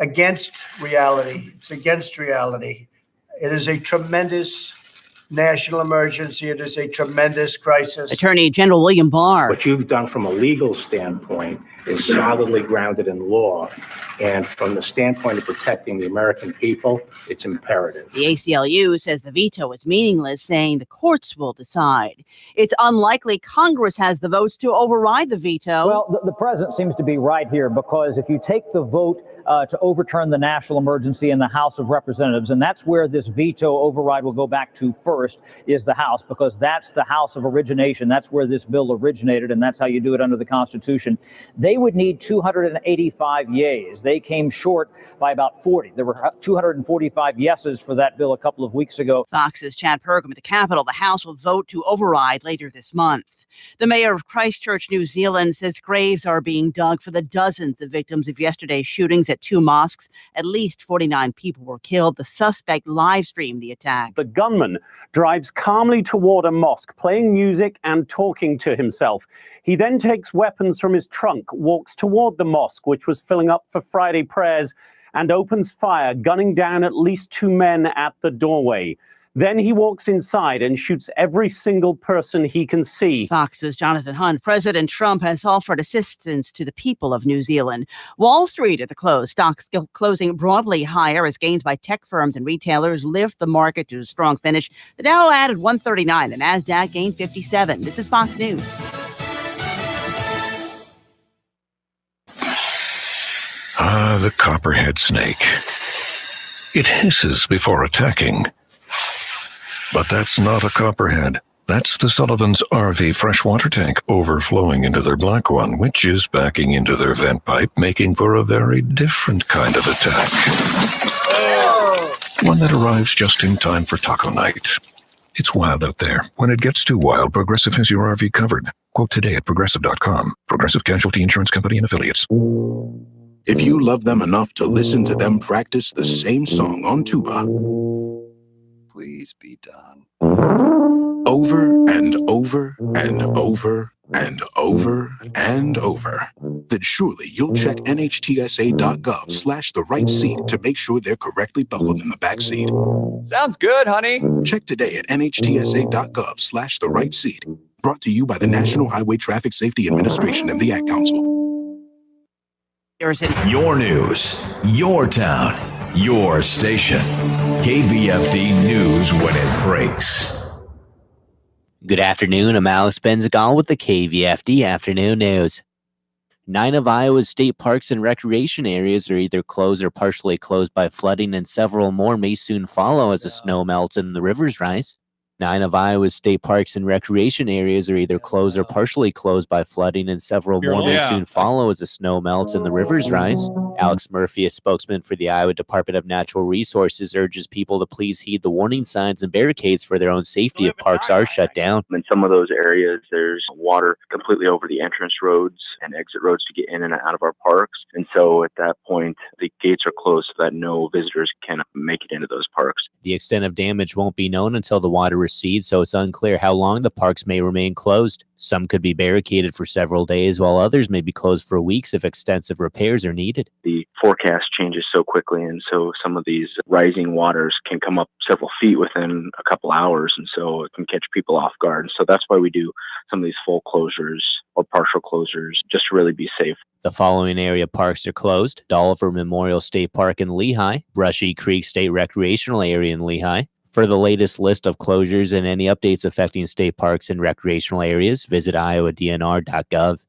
against reality. It's against reality. It is a tremendous national emergency. It is a tremendous crisis. Attorney General William Barr. What you've done from a legal standpoint is solidly grounded in law. And from the standpoint of protecting the American people, it's imperative. The ACLU says the veto is meaningless, saying the courts will decide. It's unlikely Congress has the votes to override the veto. Well, the president seems to be right here, because if you take the vote to overturn the national emergency in the House of Representatives, and that's where this veto override will go back to first, is the House, because that's the House of origination. That's where this bill originated, and that's how you do it under the Constitution. They would need 285 yeas. They came short by about 40. There were 245 yeses for that bill a couple of weeks ago. Fox's Chad Pergham at the Capitol. The House will vote to override later this month. The mayor of Christchurch, New Zealand, says graves are being dug for the dozens of victims of yesterday's shootings at two mosques. At least 49 people were killed. The suspect live streamed the attack. The gunman drives calmly toward a mosque, playing music and talking to himself. He then takes weapons from his trunk, walks toward the mosque, which was filling up for Friday prayers, and opens fire, gunning down at least two men at the doorway. Then he walks inside and shoots every single person he can see. Fox's Jonathan Hunt. President Trump has offered assistance to the people of New Zealand. Wall Street at the close. Stocks closing broadly higher as gains by tech firms and retailers lift the market to a strong finish. The Dow added 139. The Nasdaq gained 57. This is Fox News. Ah, the copperhead snake. It hisses before attacking. But that's not a copperhead. That's the Sullivan's RV freshwater tank overflowing into their black one, which is backing into their vent pipe, making for a very different kind of attack. One that arrives just in time for taco night. It's wild out there. When it gets too wild, Progressive has your RV covered. Quote today at Progressive.com. Progressive Casualty Insurance Company and Affiliates. If you love them enough to listen to them practice the same song on tuba, please be done. Over and over and over and over and over, then surely you'll check NHTSA.gov/the right seat to make sure they're correctly buckled in the back seat. Sounds good, honey. Check today at NHTSA.gov/the right seat. Brought to you by the National Highway Traffic Safety Administration and the Ad Council. Your news, your town, your station. KVFD News when it breaks. Good afternoon. I'm Alex Benzagal with the KVFD Afternoon News. 9 of Iowa's state parks and recreation areas are either closed or partially closed by flooding, and several more may soon follow as the snow melts and the rivers rise. 9 of Iowa's state parks and recreation areas are either closed or partially closed by flooding, and several more may soon follow as the snow melts and the rivers rise. Alex Murphy, a spokesman for the Iowa Department of Natural Resources, urges people to please heed the warning signs and barricades for their own safety if parks are shut down. In some of those areas, there's water completely over the entrance roads and exit roads to get in and out of our parks. And so at that point, the gates are closed so that no visitors can make it into those parks. The extent of damage won't be known until the water recedes, so it's unclear how long the parks may remain closed. Some could be barricaded for several days, while others may be closed for weeks if extensive repairs are needed. The forecast changes so quickly, and so some of these rising waters can come up several feet within a couple hours, and so it can catch people off guard. So that's why we do some of these full closures or partial closures, just to really be safe. The following area parks are closed: Dolliver Memorial State Park in Lehigh, Brushy Creek State Recreational Area in Lehigh. For the latest list of closures and any updates affecting state parks and recreational areas, visit iowadnr.gov.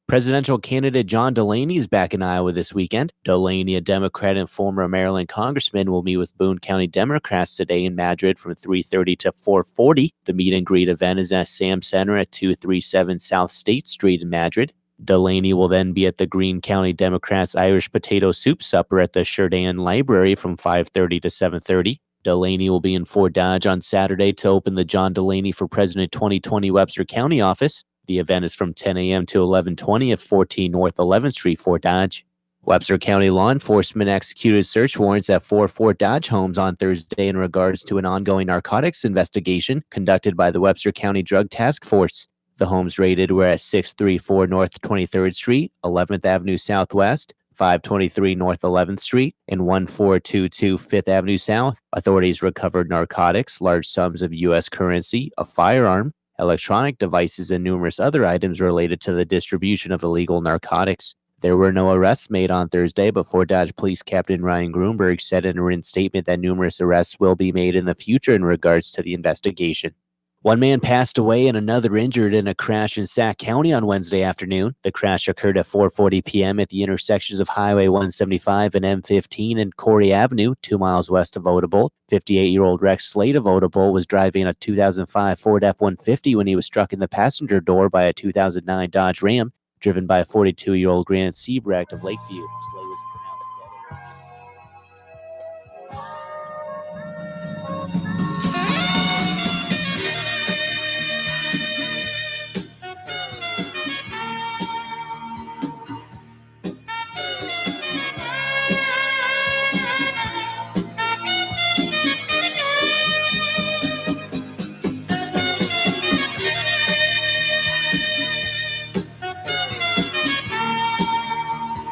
Presidential candidate John Delaney is back in Iowa this weekend. Delaney, a Democrat and former Maryland congressman, will meet with Boone County Democrats today in Madrid from 3:30 to 4:40. The meet and greet event is at Sam Center at 237 South State Street in Madrid. Delaney will then be at the Greene County Democrats Irish Potato Soup Supper at the Sheridan Library from 5:30 to 7:30. Delaney will be in Fort Dodge on Saturday to open the John Delaney for President 2020 Webster County office. The event is from 10 a.m. to 11:20 at 14 North 11th Street, Fort Dodge. Webster County law enforcement executed search warrants at 4 Fort Dodge homes on Thursday in regards to an ongoing narcotics investigation conducted by the Webster County Drug Task Force. The homes raided were at 634 North 23rd Street, 11th Avenue Southwest, 523 North 11th Street, and 1422 5th Avenue South. Authorities recovered narcotics, large sums of U.S. currency, a firearm, electronic devices, and numerous other items related to the distribution of illegal narcotics. There were no arrests made on Thursday, but Fort Dodge Police Captain Ryan Grunberg said in a written statement that numerous arrests will be made in the future in regards to the investigation. One man passed away and another injured in a crash in Sac County on Wednesday afternoon. The crash occurred at 4:40 p.m. at the intersections of Highway 175 and M15 and Corey Avenue, 2 miles west of Odebolt. 58-year-old Rex Slade of Odebolt was driving a 2005 Ford F-150 when he was struck in the passenger door by a 2009 Dodge Ram, driven by a 42-year-old Grant Siebrecht of Lakeview. Slade was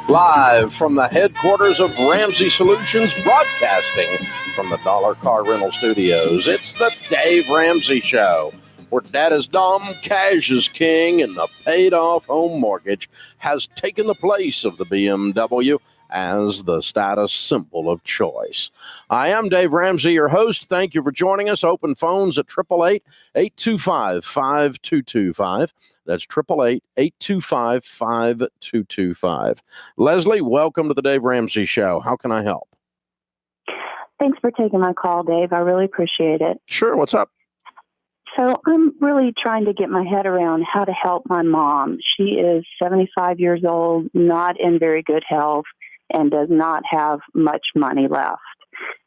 Live from the headquarters of Ramsey Solutions, broadcasting from the Dollar Car Rental Studios, it's the Dave Ramsey Show, where dad is dumb, cash is king, and the paid-off home mortgage has taken the place of the BMW as the status symbol of choice. I am Dave Ramsey, your host. Thank you for joining us. Open phones at 888-825-5225. That's 888-825-5225. Leslie, welcome to the Dave Ramsey Show. How can I help? Thanks for taking my call, Dave. I really appreciate it. Sure. What's up? So I'm really trying to get my head around how to help my mom. She is 75 years old, not in very good health, and does not have much money left.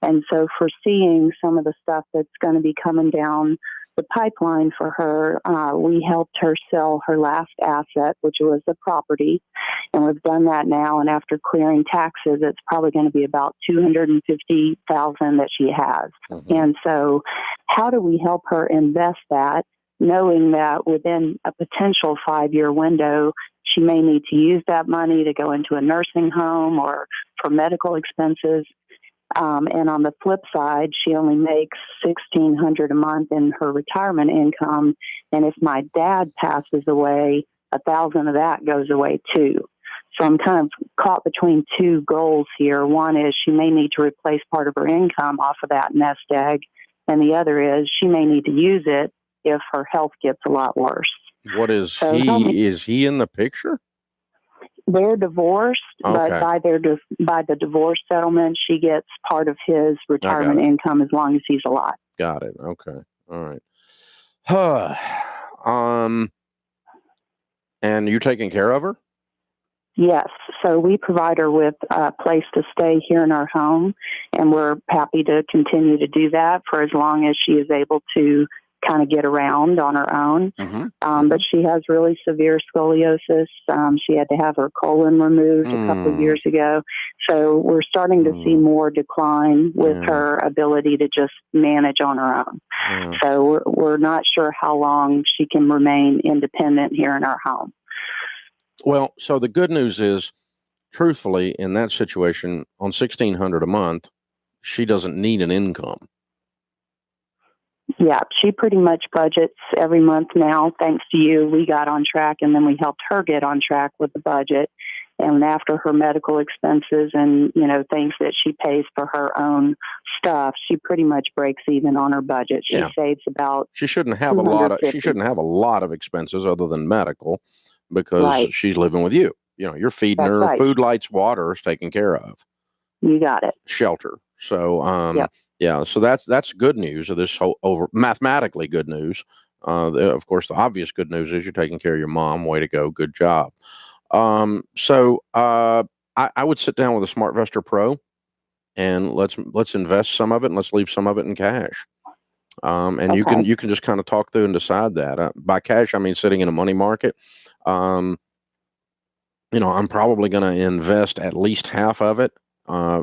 And so foreseeing some of the stuff that's going to be coming down the pipeline for her, we helped her sell her last asset, which was the property. And we've done that now. And after clearing taxes, it's probably going to be about $250,000 that she has. Mm-hmm. And so how do we help her invest that, knowing that within a potential 5-year window, she may need to use that money to go into a nursing home or for medical expenses. And on the flip side, she only makes $1,600 a month in her retirement income. And if my dad passes away, $1,000 of that goes away too. So I'm kind of caught between two goals here. One is she may need to replace part of her income off of that nest egg. And the other is she may need to use it if her health gets a lot worse. What is he? Is he in the picture? They're divorced, Okay. but by the divorce settlement, she gets part of his retirement income as long as he's alive. Got it. Okay. All right. And you taking care of her? Yes. So we provide her with a place to stay here in our home, and we're happy to continue to do that for as long as she is able to kind of get around on her own. Mm-hmm. But she has really severe scoliosis. She had to have her colon removed a couple of years ago. So we're starting to see more decline with her ability to just manage on her own. So we're not sure how long she can remain independent here in our home. Well, so the good news is, truthfully, in that situation, on $1,600 a month, she doesn't need an income. Yeah, she pretty much budgets every month now. Thanks to you, we got on track, and then we helped her get on track with the budget. And after her medical expenses and, things that she pays for her own stuff, she pretty much breaks even on her budget. She saves about She shouldn't have a lot of expenses other than medical, because she's living with you. You're feeding That's her right. food, lights, water is taken care of. You got it. Shelter. So, yeah, so that's good news. This whole mathematically good news. Of course, the obvious good news is you're taking care of your mom. Way to go. Good job. So I would sit down with a SmartVestor Pro and let's invest some of it and let's leave some of it in cash. And you can just kind of talk through and decide that. By cash, I mean sitting in a money market. I'm probably going to invest at least half of it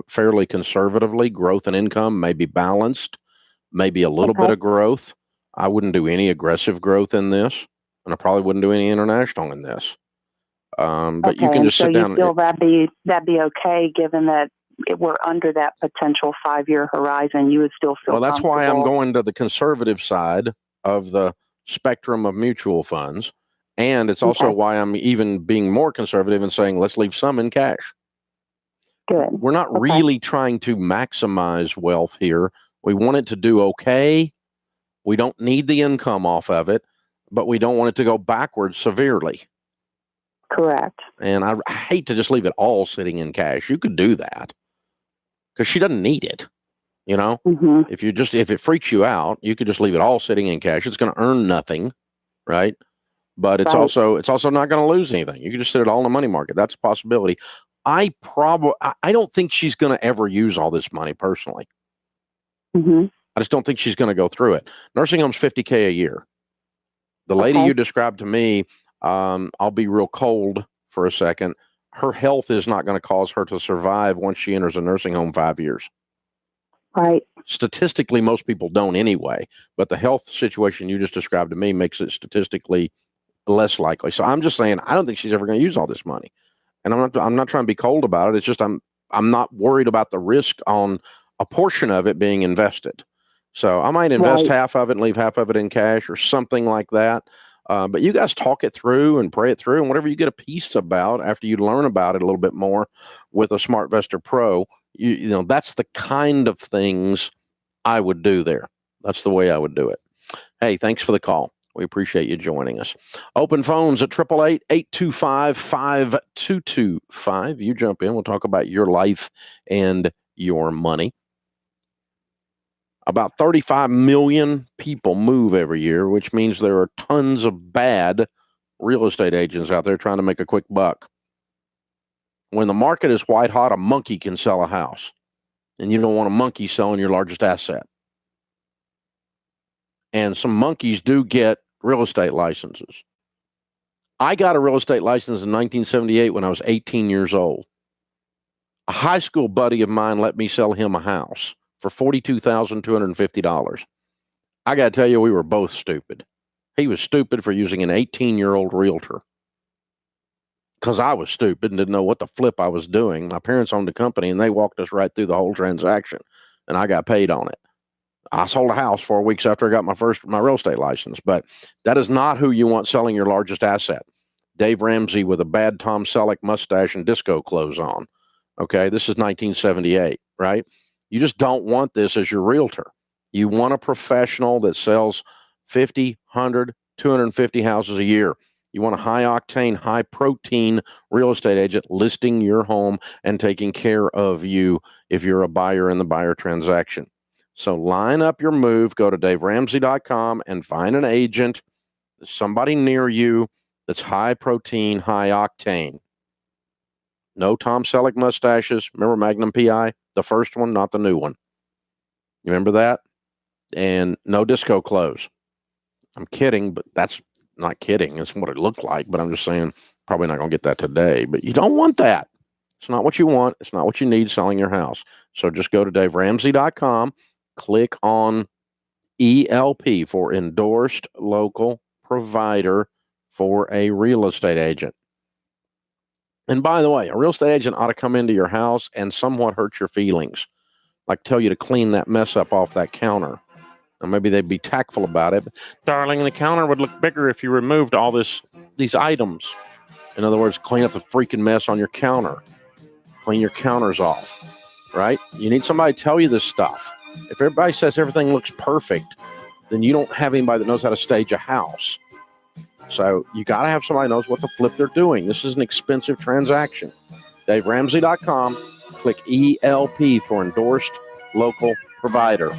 fairly conservatively. Growth and income may be balanced, maybe a little bit of growth. I wouldn't do any aggressive growth in this, and I probably wouldn't do any international in this. But you can just sit down. You feel that'd be okay, given that we're under that potential 5-year horizon. You would still feel. Well, that's why I'm comfortable. going to the conservative side of the spectrum of mutual funds, and it's also why I'm even being more conservative and saying let's leave some in cash. Good. We're not really trying to maximize wealth here. We want it to do okay. We don't need the income off of it, but we don't want it to go backwards severely. Correct. And I hate to just leave it all sitting in cash. You could do that because she doesn't need it. If it freaks you out, you could just leave it all sitting in cash. It's going to earn nothing, right? But it's also not going to lose anything. You can just sit it all in the money market. That's a possibility. I don't think she's going to ever use all this money personally. I just don't think she's going to go through it. Nursing home's $50K a year. The lady you described to me, I'll be real cold for a second. Her health is not going to cause her to survive once she enters a nursing home 5 years. Right. Statistically, most people don't anyway, but the health situation you just described to me makes it statistically less likely. So I'm just saying, I don't think she's ever going to use all this money. And I'm not trying to be cold about it. It's just I'm not worried about the risk on a portion of it being invested. So I might invest half of it and leave half of it in cash or something like that. But you guys talk it through and pray it through, and whatever you get a piece about after you learn about it a little bit more with a SmartVestor Pro, that's the kind of things I would do there. That's the way I would do it. Hey, thanks for the call. We appreciate you joining us. Open phones at 888-825-5225. You jump in. We'll talk about your life and your money. About 35 million people move every year, which means there are tons of bad real estate agents out there trying to make a quick buck. When the market is white hot, a monkey can sell a house, and you don't want a monkey selling your largest asset. And some monkeys do get real estate licenses. I got a real estate license in 1978 when I was 18 years old. A high school buddy of mine let me sell him a house for $42,250. I got to tell you, we were both stupid. He was stupid for using an 18-year-old realtor because I was stupid and didn't know what the flip I was doing. My parents owned a company, and they walked us right through the whole transaction, and I got paid on it. I sold a house 4 weeks after I got my real estate license, but that is not who you want selling your largest asset. Dave Ramsey with a bad Tom Selleck mustache and disco clothes on. Okay, this is 1978, right? You just don't want this as your realtor. You want a professional that sells 50, 100, 250 houses a year. You want a high-octane, high-protein real estate agent listing your home and taking care of you if you're a buyer in the buyer transaction. So line up your move, go to DaveRamsey.com and find an agent, somebody near you that's high protein, high octane. No Tom Selleck mustaches. Remember Magnum PI? The first one, not the new one. You remember that? And no disco clothes. I'm kidding, but that's not kidding. It's what it looked like, but I'm just saying probably not going to get that today. But you don't want that. It's not what you want. It's not what you need selling your house. So just go to DaveRamsey.com. Click on ELP for endorsed local provider for a real estate agent. And by the way, a real estate agent ought to come into your house and somewhat hurt your feelings, like tell you to clean that mess up off that counter. Or maybe they'd be tactful about it. But, darling, the counter would look bigger if you removed all these items. In other words, clean up the freaking mess on your counter. Clean your counters off, right? You need somebody to tell you this stuff. If everybody says everything looks perfect, then you don't have anybody that knows how to stage a house. So you got to have somebody who knows what the flip they're doing. This is an expensive transaction. DaveRamsey.com. Click ELP for endorsed local provider.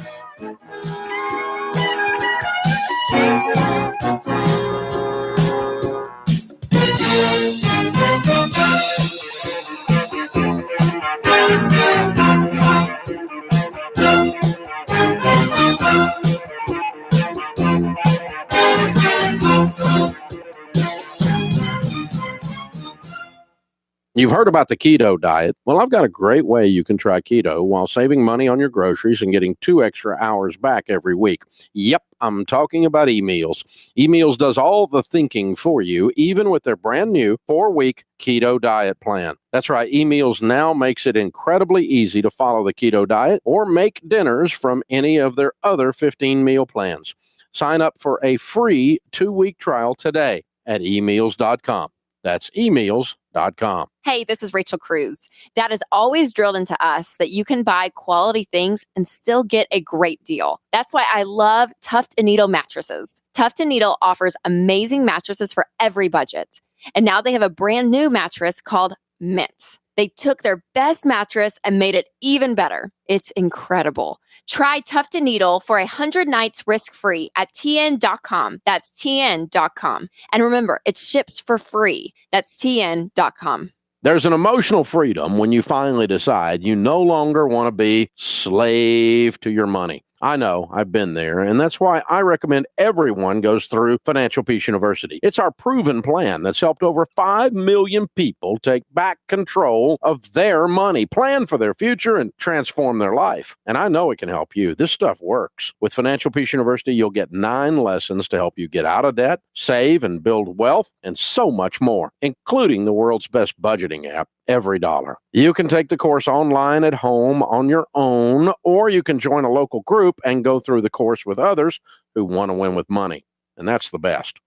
You've heard about the keto diet. Well, I've got a great way you can try keto while saving money on your groceries and getting 2 extra hours back every week. Yep, I'm talking about eMeals. eMeals does all the thinking for you, even with their brand new 4-week keto diet plan. That's right, eMeals now makes it incredibly easy to follow the keto diet or make dinners from any of their other 15 meal plans. Sign up for a free 2-week trial today at eMeals.com. That's eMeals.com. Hey, this is Rachel Cruz. Dad has always drilled into us that you can buy quality things and still get a great deal. That's why I love Tuft & Needle mattresses. Tuft & Needle offers amazing mattresses for every budget. And now they have a brand new mattress called Mint. They took their best mattress and made it even better. It's incredible. Try Tuft & Needle for 100 nights risk-free at tn.com. That's tn.com. And remember, it ships for free. That's tn.com. There's an emotional freedom when you finally decide you no longer want to be slave to your money. I know, I've been there, and that's why I recommend everyone goes through Financial Peace University. It's our proven plan that's helped over 5 million people take back control of their money, plan for their future, and transform their life. And I know it can help you. This stuff works. With Financial Peace University, you'll get 9 lessons to help you get out of debt, save and build wealth, and so much more, including the world's best budgeting app, EveryDollar. You can take the course online at home on your own, or you can join a local group and go through the course with others who want to win with money. And that's the best.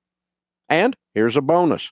And here's a bonus.